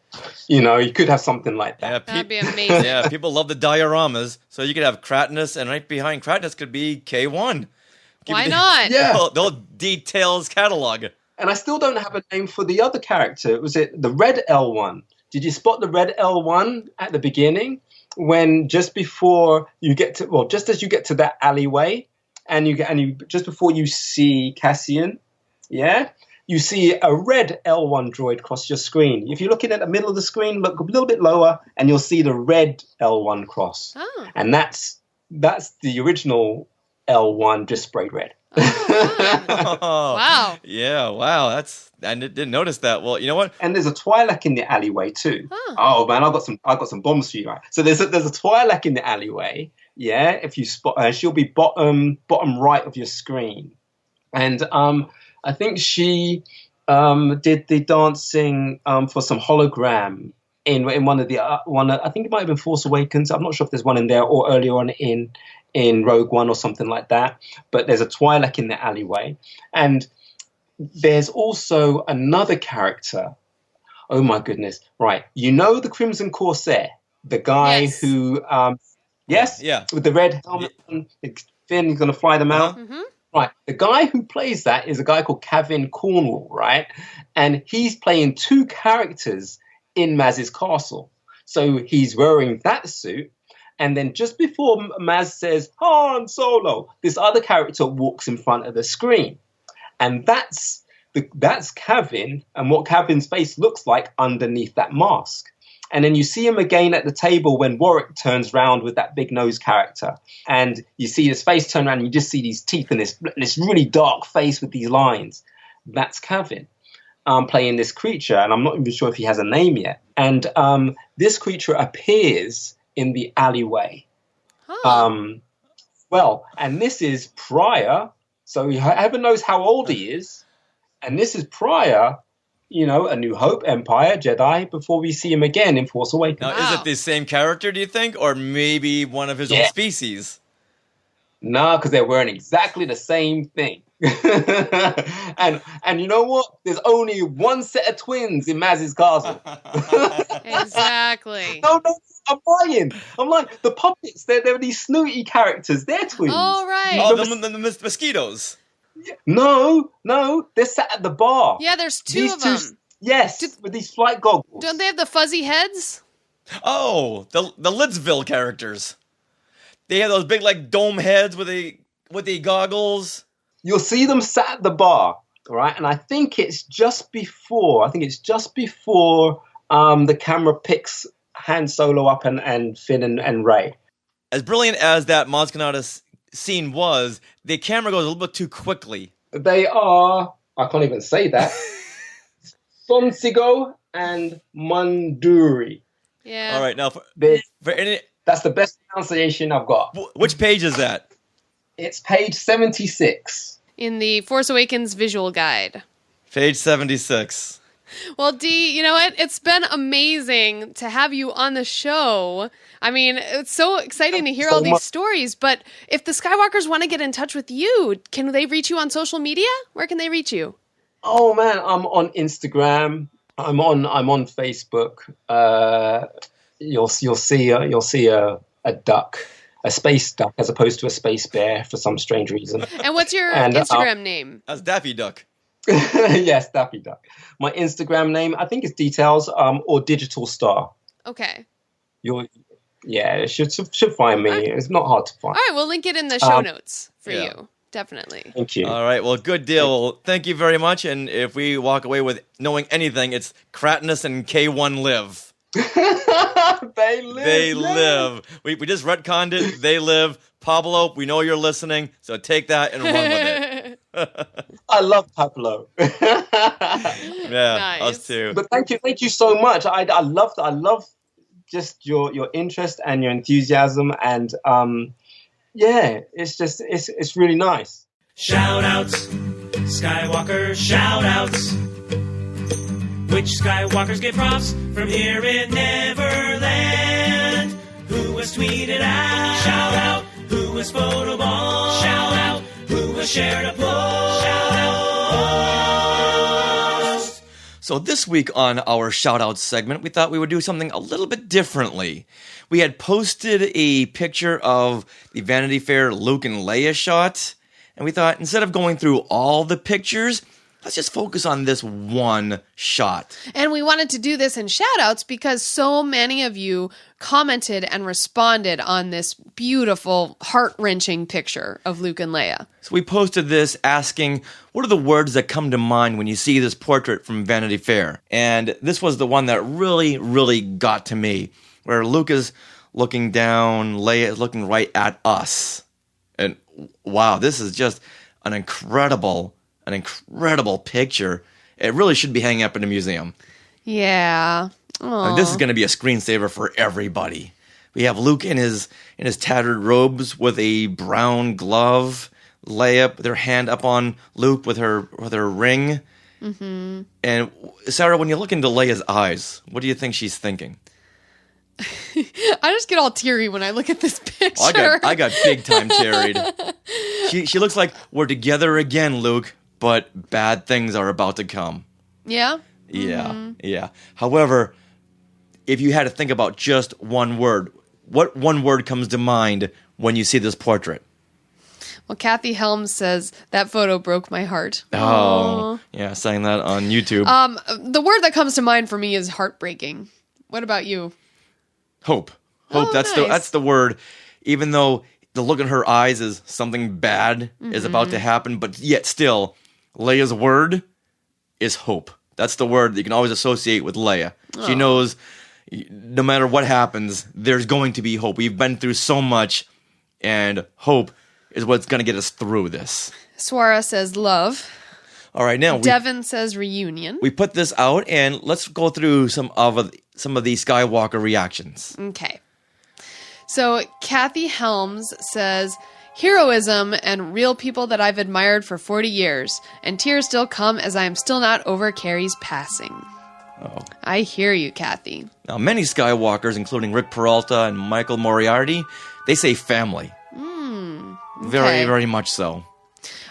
[SPEAKER 4] You know, you could have something like that.
[SPEAKER 2] Yeah,
[SPEAKER 3] That'd be amazing.
[SPEAKER 2] Yeah, people love the dioramas, so you could have Kratinus, and right behind Kratinus could be K1.
[SPEAKER 3] Why not?
[SPEAKER 4] Yeah,
[SPEAKER 2] the whole Dee Tails catalog.
[SPEAKER 4] And I still don't have a name for the other character. Was it the red L1? Did you spot the red L1 at the beginning? When just before you get to, well, just as you get to that alleyway, and you just before you see Cassian, yeah, you see a red L1 droid cross your screen. If you're looking at the middle of the screen, look a little bit lower, and you'll see the red L1 cross.
[SPEAKER 3] Oh.
[SPEAKER 4] And that's the original L1 just sprayed red.
[SPEAKER 3] Wow.
[SPEAKER 2] Yeah, wow. I didn't notice that. Well, you know what?
[SPEAKER 4] And there's a Twi'lek in the alleyway too. Oh man, I've got some bombs for you, right? So there's a Twi'lek in the alleyway. Yeah, if you spot her, she'll be bottom right of your screen. And I think she did the dancing for some hologram in one of the I think it might have been Force Awakens. I'm not sure if there's one in there or earlier on in Rogue One or something like that. But there's a Twi'lek in the alleyway, and there's also another character. Oh my goodness! Right, you know the Crimson Corsair, the guy who, with the red helmet on, Finn, he's going to fly them out.
[SPEAKER 3] Mm-hmm.
[SPEAKER 4] Right, the guy who plays that is a guy called Kavin Cornwall, right? And he's playing two characters in Maz's castle. So he's wearing that suit, and then just before Maz says, Han Solo, this other character walks in front of the screen. And that's Kavin, and what Kavin's face looks like underneath that mask. And then you see him again at the table when Warwick turns round with that big nose character. And you see his face turn around and you just see these teeth and this really dark face with these lines. That's Kavin playing this creature. And I'm not even sure if he has a name yet. And this creature appears in the alleyway. And this is prior. So heaven knows how old he is. And this is prior, you know, A New Hope, Empire, Jedi, before we see him again in Force Awakens.
[SPEAKER 2] Now, is it the same character, do you think? Or maybe one of his own species?
[SPEAKER 4] No, because they're wearing exactly the same thing. and you know what? There's only one set of twins in Maz's castle.
[SPEAKER 3] Exactly.
[SPEAKER 4] No, I'm lying. I'm like, the puppets, they're these snooty characters. They're twins.
[SPEAKER 3] Oh, right.
[SPEAKER 2] Oh, the mosquitoes.
[SPEAKER 4] No, they're sat at the bar.
[SPEAKER 3] Yeah, there's two of them.
[SPEAKER 4] Yes, with these flight goggles.
[SPEAKER 3] Don't they have the fuzzy heads?
[SPEAKER 2] Oh, the Lidsville characters. They have those big like dome heads with the goggles.
[SPEAKER 4] You'll see them sat at the bar, right? And I think it's just before the camera picks Han Solo up and Finn and Rey.
[SPEAKER 2] As brilliant as that Maz Kanata scene was, the camera goes a little bit too quickly.
[SPEAKER 4] They are, I can't even say that, Sonsigo and Manduri.
[SPEAKER 3] Yeah.
[SPEAKER 2] All right, now
[SPEAKER 4] that's the best pronunciation I've got.
[SPEAKER 2] Which page is that?
[SPEAKER 4] It's page 76.
[SPEAKER 3] In the Force Awakens visual guide.
[SPEAKER 2] Page 76.
[SPEAKER 3] Well, Dee, you know what? It's been amazing to have you on the show. I mean, it's so exciting to hear all these stories, but if the Skywalkers want to get in touch with you, can they reach you on social media? Where can they reach you?
[SPEAKER 4] Oh man, I'm on Instagram. I'm on Facebook. You'll see a duck, a space duck, as opposed to a space bear for some strange reason.
[SPEAKER 3] And what's your Instagram name?
[SPEAKER 2] That's Daffy Duck.
[SPEAKER 4] Yes, Daffy Duck. My Instagram name, I think it's Dee Tails, or Digital Star.
[SPEAKER 3] Okay.
[SPEAKER 4] You should find me. It's not hard to find.
[SPEAKER 3] All right, we'll link it in the show notes for you. Definitely.
[SPEAKER 4] Thank you.
[SPEAKER 2] All right, well, good deal. Well, thank you very much. And if we walk away with knowing anything, it's Kratinus and K1 live.
[SPEAKER 4] They live.
[SPEAKER 2] They live. We just retconned it. They live. Pablo, we know you're listening, so take that and run with it.
[SPEAKER 4] I love Pablo.
[SPEAKER 2] Yeah, us too.
[SPEAKER 4] But thank you so much. I love just your interest and your enthusiasm, and it's really nice.
[SPEAKER 9] Shout-outs, Skywalker shout-outs. Which Skywalkers get props from here in Neverland? Who was tweeted out? Shout out. Who was photobombed? Shout out. Who was shared a post? Shout out.
[SPEAKER 2] So this week on our shout-out segment, we thought we would do something a little bit differently. We had posted a picture of the Vanity Fair Luke and Leia shot, and we thought instead of going through all the pictures, let's just focus on this one shot.
[SPEAKER 3] And we wanted to do this in shout-outs because so many of you commented and responded on this beautiful, heart-wrenching picture of Luke and Leia.
[SPEAKER 2] So we posted this asking, what are the words that come to mind when you see this portrait from Vanity Fair? And this was the one that really, really got to me, where Luke is looking down, Leia is looking right at us. And wow, this is just an incredible picture. It really should be hanging up in a museum.
[SPEAKER 3] Yeah.
[SPEAKER 2] This is going to be a screensaver for everybody. We have Luke in his tattered robes with a brown glove. Leia with her hand up on Luke with her ring. Mm-hmm. And Sarah, when you look into Leia's eyes, what do you think she's thinking?
[SPEAKER 3] I just get all teary when I look at this picture.
[SPEAKER 2] I got big time tearied. She looks like we're together again, Luke, but bad things are about to come.
[SPEAKER 3] Yeah?
[SPEAKER 2] Yeah. However, if you had to think about just one word, what one word comes to mind when you see this portrait?
[SPEAKER 3] Well, Kathy Helms says, that photo broke my heart.
[SPEAKER 2] Oh, yeah, saying that on YouTube.
[SPEAKER 3] The word that comes to mind for me is heartbreaking. What about you?
[SPEAKER 2] Hope. That's
[SPEAKER 3] nice.
[SPEAKER 2] That's the word. Even though the look in her eyes is something bad is about to happen, but yet still, Leia's word is hope. That's the word that you can always associate with Leia. She knows no matter what happens, there's going to be hope. We've been through so much, and hope is what's going to get us through this.
[SPEAKER 3] Swara says love.
[SPEAKER 2] All right, now
[SPEAKER 3] Devin says reunion.
[SPEAKER 2] We put this out, and let's go through some of the Skywalker reactions.
[SPEAKER 3] Okay. So Kathy Helms says, heroism and real people that I've admired for 40 years, and tears still come as I am still not over Carrie's passing.
[SPEAKER 2] Oh.
[SPEAKER 3] I hear you, Kathy.
[SPEAKER 2] Now, many Skywalkers, including Rick Peralta and Michael Moriarty, they say family.
[SPEAKER 3] Okay.
[SPEAKER 2] Very, very much so.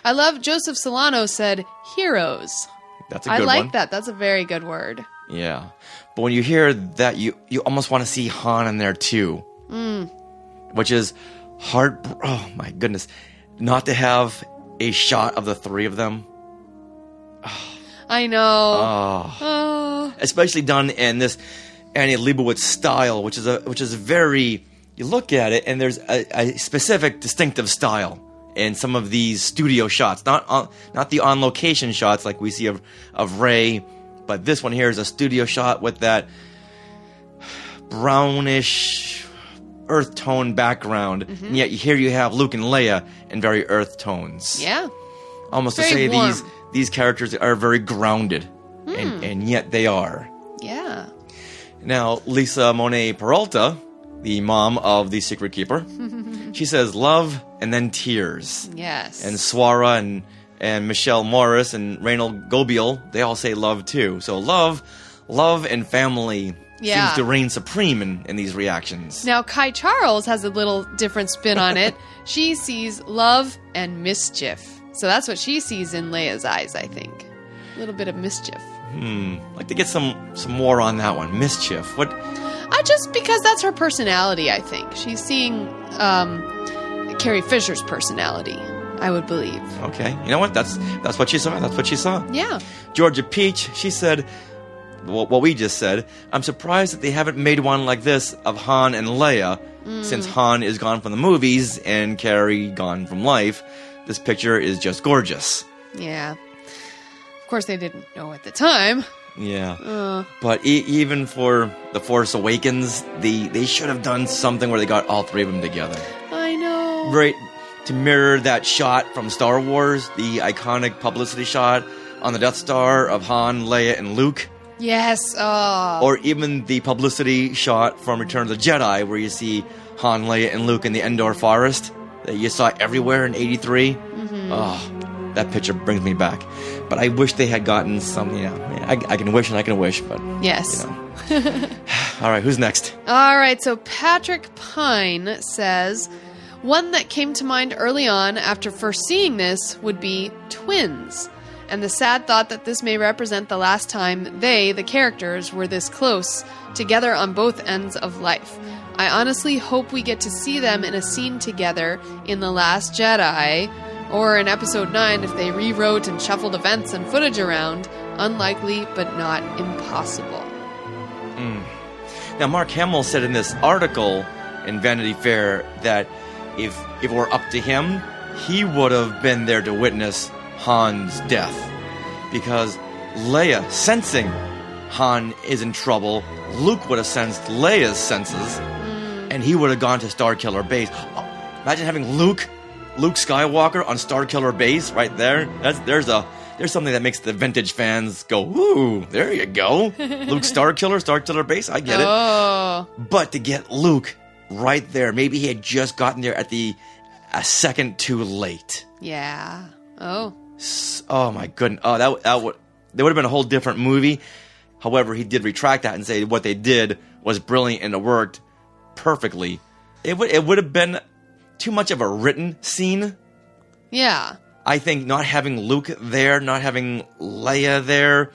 [SPEAKER 3] I love Joseph Solano said heroes.
[SPEAKER 2] That's a good one.
[SPEAKER 3] I like that. That's a very good word.
[SPEAKER 2] Yeah. But when you hear that, you almost want to see Han in there too. Which is oh my goodness. Not to have a shot of the three of them.
[SPEAKER 3] I know.
[SPEAKER 2] Especially done in this Annie Leibovitz style, which is very, you look at it and there's a specific distinctive style in some of these studio shots, not the on location shots like we see of Rey, but this one here is a studio shot with that brownish earth tone background, and yet here you have Luke and Leia in very earth tones.
[SPEAKER 3] Yeah.
[SPEAKER 2] Almost to
[SPEAKER 3] very
[SPEAKER 2] say
[SPEAKER 3] warm.
[SPEAKER 2] these characters are very grounded, and yet they are.
[SPEAKER 3] Yeah.
[SPEAKER 2] Now, Lisa Monet Peralta, the mom of the Secret Keeper, she says love and then tears.
[SPEAKER 3] Yes.
[SPEAKER 2] And Swara and Michelle Morris and Reynold Gobiel, they all say love too. So love and family seems to reign supreme in these reactions.
[SPEAKER 3] Now, Kai Charles has a little different spin on it. She sees love and mischief. So that's what she sees in Leia's eyes, I think. A little bit of mischief.
[SPEAKER 2] I'd like to get some more on that one. Mischief. What?
[SPEAKER 3] Just because that's her personality, I think. She's seeing Carrie Fisher's personality, I would believe.
[SPEAKER 2] Okay. You know what? That's what she saw. That's what she saw.
[SPEAKER 3] Yeah.
[SPEAKER 2] Georgia Peach, she said what we just said. I'm surprised that they haven't made one like this of Han and Leia, since Han is gone from the movies and Carrie gone from life. This picture is just gorgeous.
[SPEAKER 3] Yeah. Of course, they didn't know at the time.
[SPEAKER 2] Yeah. But even for The Force Awakens, they should have done something where they got all three of them together.
[SPEAKER 3] I know.
[SPEAKER 2] Right, to mirror that shot from Star Wars, the iconic publicity shot on the Death Star of Han, Leia, and Luke.
[SPEAKER 3] Yes.
[SPEAKER 2] Or even the publicity shot from Return of the Jedi, where you see Han, Leia, and Luke in the Endor forest that you saw everywhere in '83. Oh, that picture brings me back. But I wish they had gotten some, I can wish and I can wish, but...
[SPEAKER 3] Yes.
[SPEAKER 2] All right, who's next?
[SPEAKER 3] All right, so Patrick Pine says, one that came to mind early on after first seeing this would be twins, and the sad thought that this may represent the last time they, the characters, were this close together on both ends of life. I honestly hope we get to see them in a scene together in The Last Jedi, or in Episode 9 if they rewrote and shuffled events and footage around. Unlikely, but not impossible.
[SPEAKER 2] Now, Mark Hamill said in this article in Vanity Fair that if it were up to him, he would have been there to witness Han's death. Because Leia, sensing Han is in trouble, Luke would have sensed Leia's senses, and he would have gone to Starkiller Base. Oh, imagine having Luke Skywalker on Starkiller Base right there. There's something that makes the vintage fans go, ooh, there you go. Luke Starkiller Base, I get it. But to get Luke right there, maybe he had just gotten there at a second too late.
[SPEAKER 3] Yeah. Oh.
[SPEAKER 2] Oh my goodness. Oh, that would have been a whole different movie. However, he did retract that and say what they did was brilliant and it worked perfectly. It would have been too much of a written scene.
[SPEAKER 3] Yeah.
[SPEAKER 2] I think not having Luke there, not having Leia there,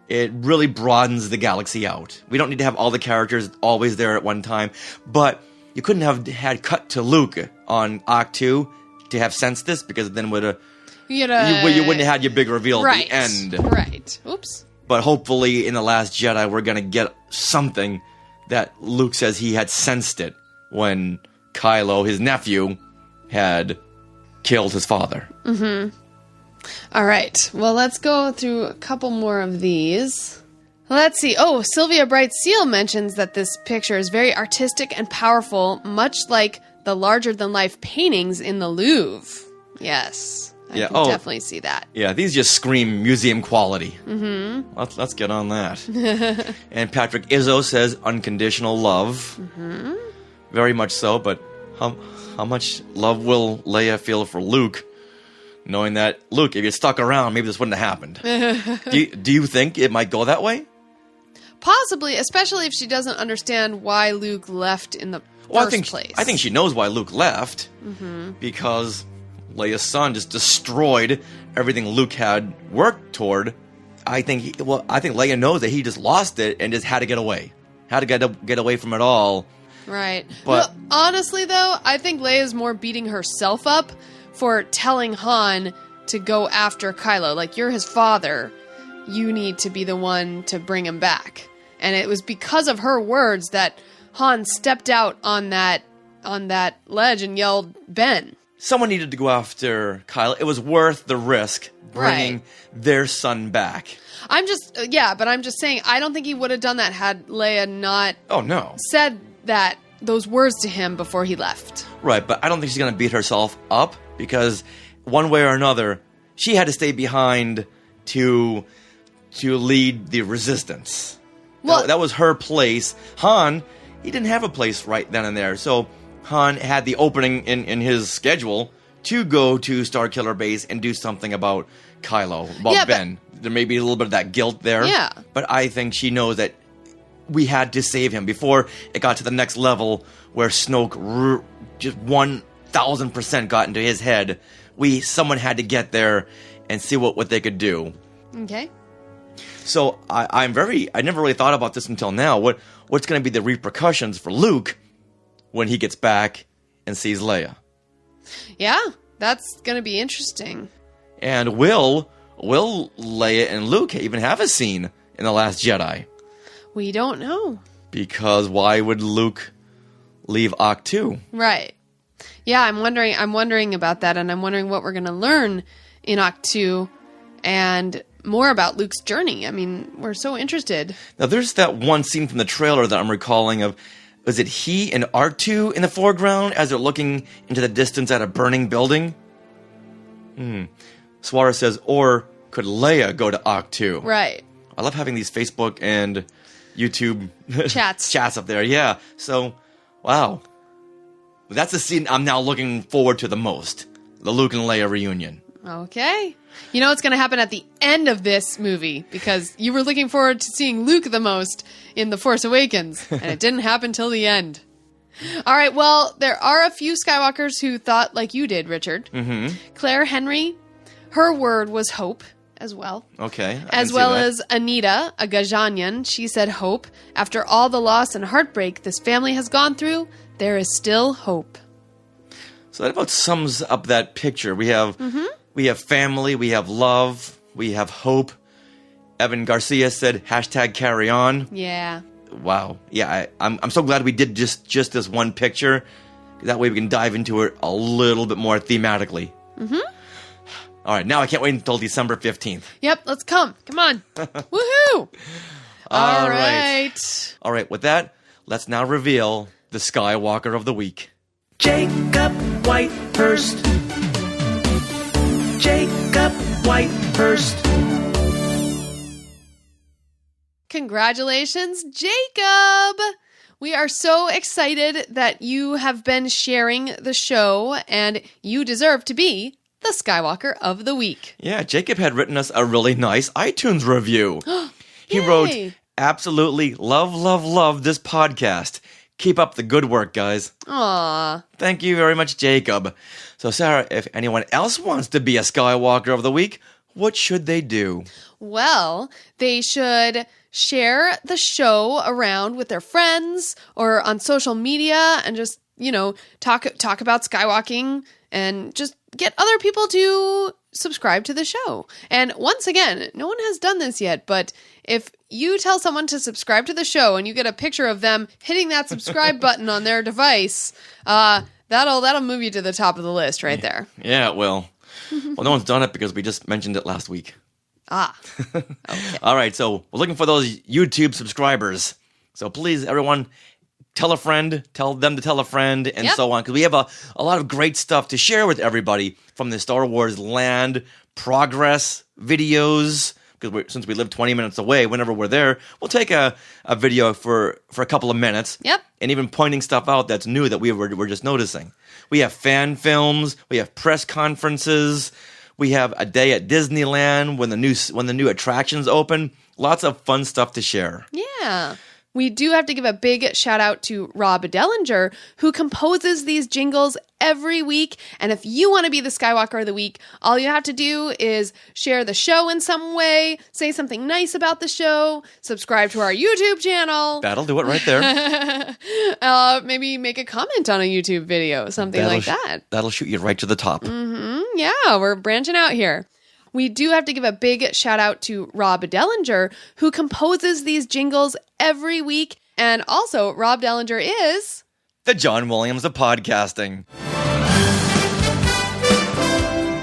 [SPEAKER 2] it really broadens the galaxy out. We don't need to have all the characters always there at one time, but you couldn't have had cut to Luke on Ahch-To to have sensed this, because then you wouldn't have had your big reveal at the end.
[SPEAKER 3] Right. Oops.
[SPEAKER 2] But hopefully in The Last Jedi we're going to get something that Luke says he had sensed it when Kylo, his nephew, had killed his father.
[SPEAKER 3] Mm-hmm. All right. Well, let's go through a couple more of these. Let's see. Oh, Sylvia Bright Seal mentions that this picture is very artistic and powerful, much like the larger-than-life paintings in the Louvre. Yes. I can definitely see that.
[SPEAKER 2] Yeah, these just scream museum quality.
[SPEAKER 3] Mm-hmm.
[SPEAKER 2] Let's get on that. And Patrick Izzo says unconditional love.
[SPEAKER 3] Mm-hmm.
[SPEAKER 2] Very much so, but how much love will Leia feel for Luke, knowing that, Luke, if you stuck around, maybe this wouldn't have happened? Do you think it might go that way?
[SPEAKER 3] Possibly, especially if she doesn't understand why Luke left in the first place.
[SPEAKER 2] I think she knows why Luke left, because Leia's son just destroyed everything Luke had worked toward. I think Leia knows that he just lost it and just had to get away. Had to get away from it all.
[SPEAKER 3] Right.
[SPEAKER 2] But
[SPEAKER 3] well, honestly, though, I think Leia's more beating herself up for telling Han to go after Kylo. Like, you're his father. You need to be the one to bring him back. And it was because of her words that Han stepped out on that ledge and yelled, Ben.
[SPEAKER 2] Someone needed to go after Kylo. It was worth the risk bringing their son back.
[SPEAKER 3] I'm just saying, I don't think he would have done that had Leia not said those words to him before he left.
[SPEAKER 2] Right, but I don't think she's going to beat herself up, because one way or another, she had to stay behind to lead the resistance. Well, that was her place. Han, he didn't have a place right then and there, so Han had the opening in his schedule to go to Starkiller Base and do something about Kylo, about Ben. There may be a little bit of that guilt there, but I think she knows that we had to save him before it got to the next level where Snoke just 1,000% got into his head. Someone had to get there and see what they could do.
[SPEAKER 3] Okay.
[SPEAKER 2] So I never really thought about this until now. What's going to be the repercussions for Luke when he gets back and sees Leia?
[SPEAKER 3] Yeah, that's going to be interesting.
[SPEAKER 2] And will Leia and Luke even have a scene in The Last Jedi?
[SPEAKER 3] We don't know.
[SPEAKER 2] Because why would Luke leave Ahch-To?
[SPEAKER 3] Right. Yeah, I'm wondering about that, and I'm wondering what we're going to learn in Ahch-To and more about Luke's journey. I mean, we're so interested.
[SPEAKER 2] Now, there's that one scene from the trailer that I'm recalling of, was it he and R2 in the foreground as they're looking into the distance at a burning building? Suarez says, or could Leia go to Ahch-To?
[SPEAKER 3] Right.
[SPEAKER 2] I love having these Facebook and YouTube chats up there. Yeah. So, wow. That's the scene I'm now looking forward to the most. The Luke and Leia reunion.
[SPEAKER 3] Okay. You know what's going to happen at the end of this movie, because you were looking forward to seeing Luke the most in The Force Awakens, and it didn't happen till the end. All right, well, there are a few Skywalkers who thought like you did, Richard.
[SPEAKER 2] Mm-hmm.
[SPEAKER 3] Claire Henry, her word was hope as well.
[SPEAKER 2] Okay.
[SPEAKER 3] As well as Anita, a Gajanyan, she said hope. After all the loss and heartbreak this family has gone through, there is still hope.
[SPEAKER 2] So that about sums up that picture. We have family, we have love, we have hope. Evan Garcia said #carry on.
[SPEAKER 3] Yeah.
[SPEAKER 2] Wow. Yeah, I'm so glad we did just this one picture. That way we can dive into it a little bit more thematically.
[SPEAKER 3] Mm-hmm.
[SPEAKER 2] All right, now I can't wait until December 15th.
[SPEAKER 3] Yep, let's come. Come on. Woohoo! All right.
[SPEAKER 2] All right, with that, let's now reveal the Skywalker of the Week.
[SPEAKER 9] Jacob Whitehurst. Jacob Whitehurst.
[SPEAKER 3] Congratulations, Jacob! We are so excited that you have been sharing the show, and you deserve to be the Skywalker of the Week.
[SPEAKER 2] Yeah, Jacob had written us a really nice iTunes review. He wrote, absolutely love this podcast. Keep up the good work, guys.
[SPEAKER 3] Aww.
[SPEAKER 2] Thank you very much, Jacob. So, Sarah, if anyone else wants to be a Skywalker of the Week, what should they do?
[SPEAKER 3] Well, they should share the show around with their friends or on social media and just, talk about skywalking and just get other people to subscribe to the show. And once again, no one has done this yet, but if you tell someone to subscribe to the show and you get a picture of them hitting that subscribe button on their device, that'll move you to the top of the list right there.
[SPEAKER 2] Yeah, it will. Well, no one's done it because we just mentioned it last week.
[SPEAKER 3] Okay.
[SPEAKER 2] All right, so we're looking for those YouTube subscribers. So please, everyone, tell a friend, tell them to tell a friend, and so on. Because we have a lot of great stuff to share with everybody from the Star Wars land progress videos. Because since we live 20 minutes away, whenever we're there, we'll take a video for a couple of minutes.
[SPEAKER 3] Yep.
[SPEAKER 2] And even pointing stuff out that's new that we're just noticing. We have fan films. We have press conferences. We have a day at Disneyland when the new attractions open. Lots of fun stuff to share.
[SPEAKER 3] Yeah. We do have to give a big shout out to Rob Dellinger, who composes these jingles every week. And if you want to be the Skywalker of the Week, all you have to do is share the show in some way, say something nice about the show, subscribe to our YouTube channel.
[SPEAKER 2] That'll do it right there.
[SPEAKER 3] Maybe make a comment on a YouTube video, something like that.
[SPEAKER 2] That'll shoot you right to the top.
[SPEAKER 3] Mm-hmm. Yeah, we're branching out here. We do have to give a big shout out to Rob Dellinger, who composes these jingles every week. And also, Rob Dellinger is
[SPEAKER 2] the John Williams of podcasting.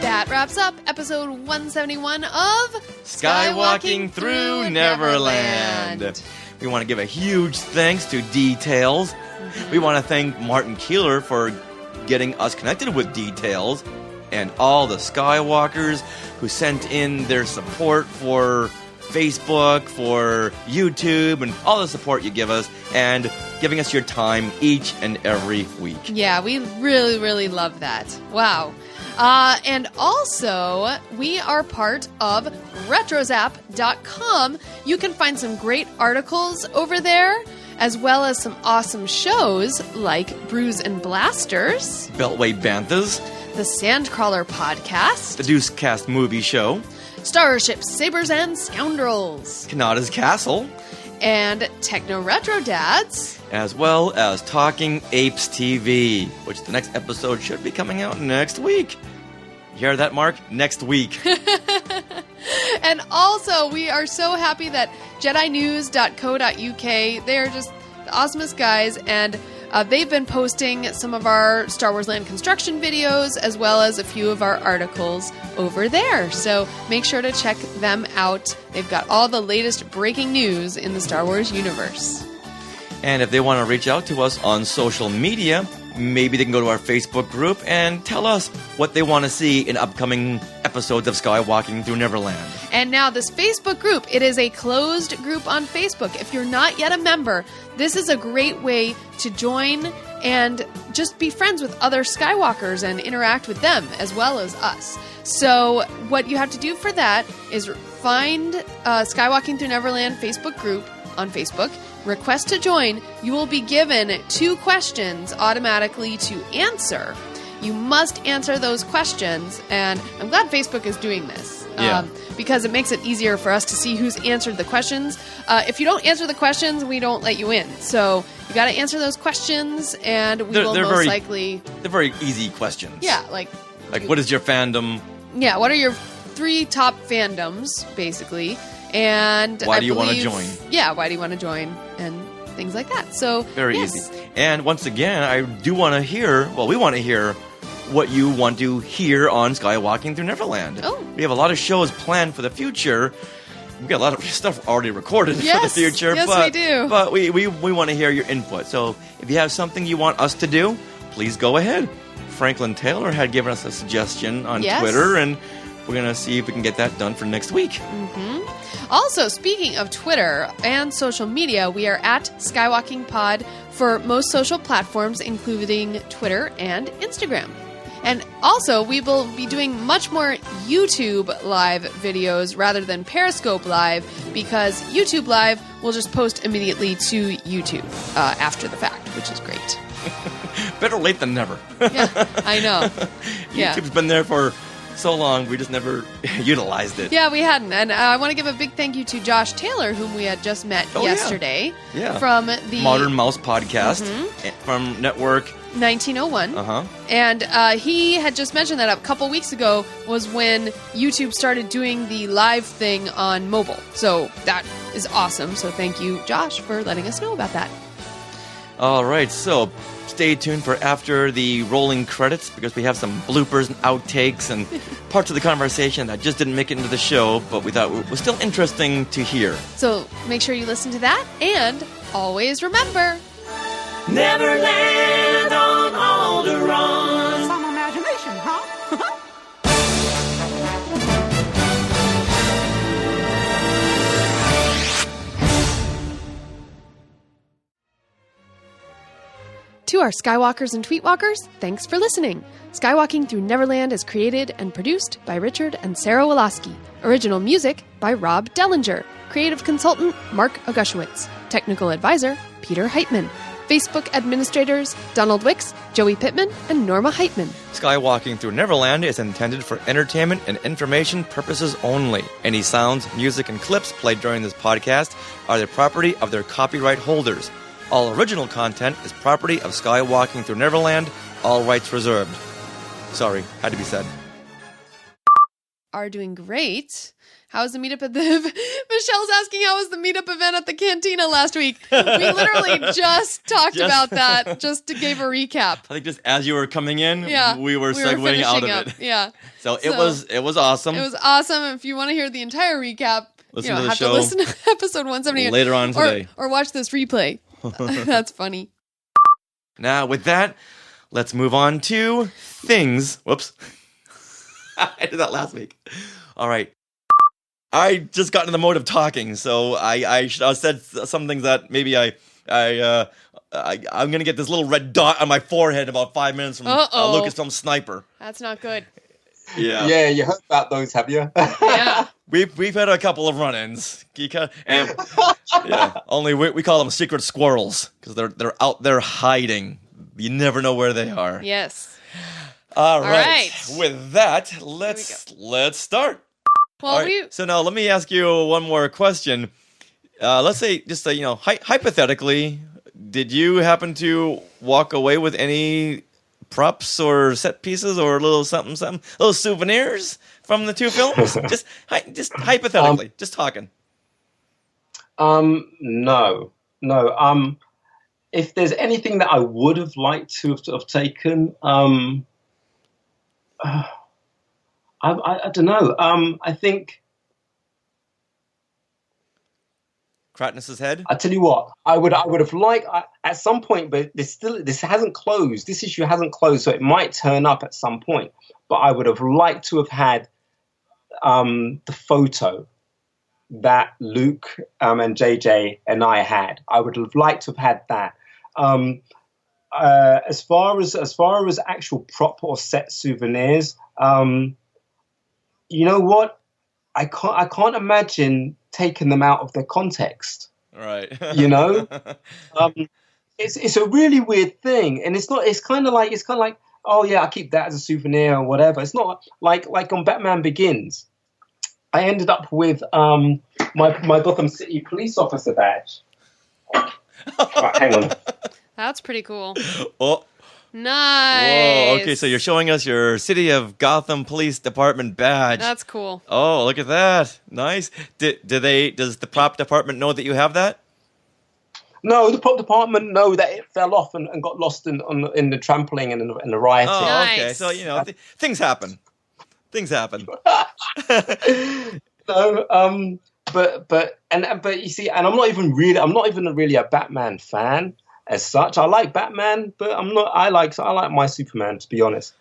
[SPEAKER 3] That wraps up episode 171 of
[SPEAKER 2] Skywalking Through Neverland. We want to give a huge thanks to Dee Tails. We want to thank Martin Keeler for getting us connected with Dee Tails, and all the Skywalkers who sent in their support for Facebook, for YouTube, and all the support you give us, and giving us your time each and every week.
[SPEAKER 3] Yeah, we really, really love that. Wow. And also, we are part of retrozap.com. You can find some great articles over there, as well as some awesome shows like Brews and Blasters,
[SPEAKER 2] Beltway Banthas,
[SPEAKER 3] the Sandcrawler Podcast,
[SPEAKER 2] the Deucecast Movie Show,
[SPEAKER 3] Starships, Sabers, and Scoundrels,
[SPEAKER 2] Kanata's Castle,
[SPEAKER 3] and Techno Retro Dads,
[SPEAKER 2] as well as Talking Apes TV, which the next episode should be coming out next week. You hear that, Mark? Next week.
[SPEAKER 3] And also, we are so happy that JediNews.co.uk, they are just the awesomest guys, and they've been posting some of our Star Wars Land construction videos, as well as a few of our articles over there. So make sure to check them out. They've got all the latest breaking news in the Star Wars universe.
[SPEAKER 2] And if they want to reach out to us on social media, maybe they can go to our Facebook group and tell us what they want to see in upcoming episodes of Skywalking Through Neverland.
[SPEAKER 3] And now this Facebook group, it is a closed group on Facebook. If you're not yet a member, this is a great way to join and just be friends with other Skywalkers and interact with them as well as us. So what you have to do for that is find Skywalking Through Neverland Facebook group on Facebook, request to join. You will be given 2 questions automatically to answer. You must answer those questions, and I'm glad Facebook is doing this. Because it makes it easier for us to see who's answered the questions. If you don't answer the questions, we don't let you in. So you got to answer those questions, and we will most likely...
[SPEAKER 2] They're very easy questions.
[SPEAKER 3] Yeah, like
[SPEAKER 2] what is your fandom?
[SPEAKER 3] Yeah, what are your 3 top fandoms, basically? And
[SPEAKER 2] why do you want to join?
[SPEAKER 3] Yeah, why do you want to join? And things like that. So
[SPEAKER 2] very easy. And once again, I do want to hear, we want to hear what you want to hear on Skywalking Through Neverland.
[SPEAKER 3] Oh.
[SPEAKER 2] We have a lot of shows planned for the future. We've got a lot of stuff already recorded for the future.
[SPEAKER 3] Yes, we do.
[SPEAKER 2] But we want to hear your input. So if you have something you want us to do, please go ahead. Franklin Taylor had given us a suggestion on Twitter, and we're going to see if we can get that done for next week.
[SPEAKER 3] Mm-hmm. Also, speaking of Twitter and social media, we are at Skywalking Pod for most social platforms, including Twitter and Instagram. And also, we will be doing much more YouTube Live videos rather than Periscope Live, because YouTube Live will just post immediately to YouTube after the fact, which is great.
[SPEAKER 2] Better late than never.
[SPEAKER 3] Yeah, I know.
[SPEAKER 2] YouTube's been there for so long, we just never utilized it.
[SPEAKER 3] Yeah, we hadn't. And I want to give a big thank you to Josh Taylor, whom we had just met yesterday.
[SPEAKER 2] Yeah.
[SPEAKER 3] From the
[SPEAKER 2] Modern Mouse podcast from Network
[SPEAKER 3] 1901. And he had just mentioned that a couple weeks ago was when YouTube started doing the live thing on mobile. So that is awesome. So thank you, Josh, for letting us know about that.
[SPEAKER 2] All right, so stay tuned for after the rolling credits, because we have some bloopers and outtakes and parts of the conversation that just didn't make it into the show, but we thought it was still interesting to hear.
[SPEAKER 3] So make sure you listen to that, and always remember...
[SPEAKER 9] Neverland on Alderaan.
[SPEAKER 1] Some imagination, huh?
[SPEAKER 3] To our Skywalkers and Tweetwalkers, thanks for listening. Skywalking Through Neverland is created and produced by Richard and Sarah Woloski. Original music by Rob Dellinger. Creative consultant Mark Augushowitz. Technical advisor Peter Heitman. Facebook administrators Donald Wicks, Joey Pittman, and Norma Heitman.
[SPEAKER 2] Skywalking Through Neverland is intended for entertainment and information purposes only. Any sounds, music, and clips played during this podcast are the property of their copyright holders. All original content is property of Skywalking Through Neverland, all rights reserved. Sorry, had to be said.
[SPEAKER 3] Are doing great. How was the meetup at the... Michelle's asking how was the meetup event at the Cantina last week. We literally just talked about that, just to give a recap.
[SPEAKER 2] I think just as you were coming in,
[SPEAKER 3] yeah,
[SPEAKER 2] we were segueing out of it.
[SPEAKER 3] Yeah.
[SPEAKER 2] So it was awesome.
[SPEAKER 3] It was awesome. If you want to hear the entire recap,
[SPEAKER 2] listen to the
[SPEAKER 3] have
[SPEAKER 2] show
[SPEAKER 3] to listen to episode 178
[SPEAKER 2] later on today.
[SPEAKER 3] Or watch this replay. That's funny.
[SPEAKER 2] Now, with that, let's move on to things. Whoops. I did that last week. All right. I just got in the mode of talking, so I said some things that maybe I'm going to get this little red dot on my forehead in about 5 minutes from Lucasfilm Sniper.
[SPEAKER 3] That's not good.
[SPEAKER 2] Yeah.
[SPEAKER 4] Yeah, you heard about those, have you?
[SPEAKER 3] Yeah.
[SPEAKER 2] We've had a couple of run-ins, and only we call them secret squirrels because they're out there hiding. You never know where they are.
[SPEAKER 3] Yes.
[SPEAKER 2] All right. With that, let's start.
[SPEAKER 3] Well,
[SPEAKER 2] right. So now let me ask you one more question. Let's say, just hypothetically, did you happen to walk away with any props or set pieces or a little something, little souvenirs from the two films? just hypothetically, just talking.
[SPEAKER 4] No. If there's anything that I would have liked to have taken, I don't know. I think
[SPEAKER 2] Kratnus's head.
[SPEAKER 4] I tell you what, I would have liked at some point, but this hasn't closed. This issue hasn't closed, so it might turn up at some point. But I would have liked to have had the photo that Luke and JJ and I had. I would have liked to have had that. as far as actual prop or set souvenirs, you know what? I can't imagine taking them out of their context.
[SPEAKER 2] Right.
[SPEAKER 4] You know, it's a really weird thing, and it's not. It's kind of like oh yeah, I keep that as a souvenir or whatever. It's not like on Batman Begins. I ended up with my Gotham City police officer badge. Right, hang on.
[SPEAKER 3] That's pretty cool.
[SPEAKER 2] Oh.
[SPEAKER 3] Nice.
[SPEAKER 2] Whoa, okay, so you're showing us your City of Gotham Police Department badge.
[SPEAKER 3] That's cool.
[SPEAKER 2] Oh, look at that. Nice. Does the prop department know that you have that?
[SPEAKER 4] No, the prop department know that it fell off and got lost in the trampling and in the rioting.
[SPEAKER 2] Oh, okay. So, things happen. Things happen.
[SPEAKER 4] No, but you see, and I'm not even really a Batman fan as such. I like Batman, but I like my Superman, to be honest.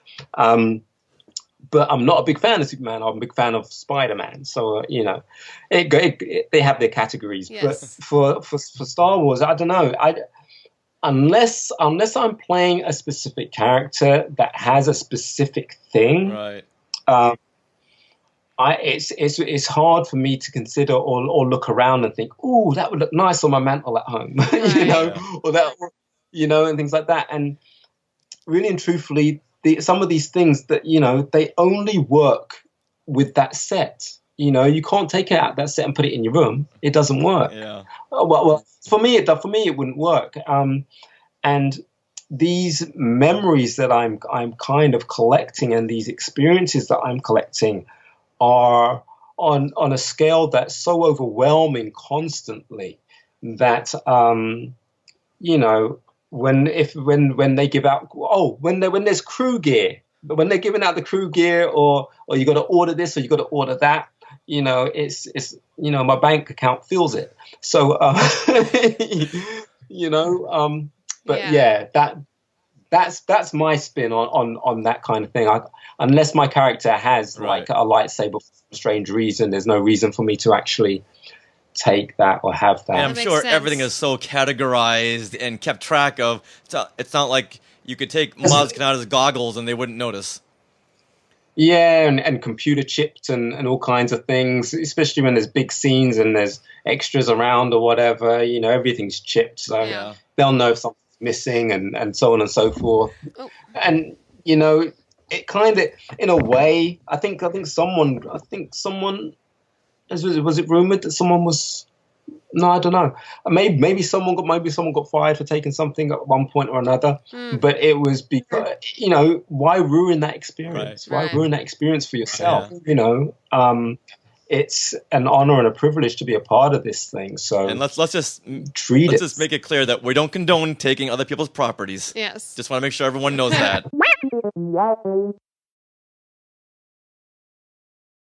[SPEAKER 4] But I'm not a big fan of Superman. I'm a big fan of Spider-Man. So they have their categories.
[SPEAKER 3] Yes.
[SPEAKER 4] But for Star Wars, I don't know. Unless I'm playing a specific character that has a specific thing,
[SPEAKER 2] right?
[SPEAKER 4] It's hard for me to consider or look around and think, oh, that would look nice on my mantle at home,
[SPEAKER 3] Right.
[SPEAKER 4] or that, and things like that. And really and truthfully, some of these things that they only work with that set. You can't take it out of that set and put it in your room. It doesn't work.
[SPEAKER 2] Yeah.
[SPEAKER 4] Well, for me, it wouldn't work. And these memories that I'm kind of collecting, and these experiences that I'm collecting, are on a scale that's so overwhelming constantly that when they give out when there's crew gear, when they're giving out the crew gear, or you got to order this or you got to order that, it's my bank account feels it. So that's my spin on that kind of thing. Unless my character has like a lightsaber for some strange reason, there's no reason for me to actually take that or have that.
[SPEAKER 2] And I'm sure everything is so categorized and kept track of. It's not like you could take Maz Kanata's goggles and they wouldn't notice.
[SPEAKER 4] Yeah, and computer chipped and all kinds of things, especially when there's big scenes and there's extras around or whatever. Everything's chipped, so they'll know if something's missing and so on and so forth.
[SPEAKER 3] Oh.
[SPEAKER 4] And it kind of, in a way, I think someone was it rumored that someone was? No, I don't know. Maybe someone got fired for taking something at one point or another. But it was because why ruin that experience?
[SPEAKER 3] Right.
[SPEAKER 4] Why ruin that experience for yourself? It's an honor and a privilege to be a part of this thing. So
[SPEAKER 2] and let's just
[SPEAKER 4] just
[SPEAKER 2] make it clear that we don't condone taking other people's properties.
[SPEAKER 3] Yes.
[SPEAKER 2] Just want to make sure everyone knows that.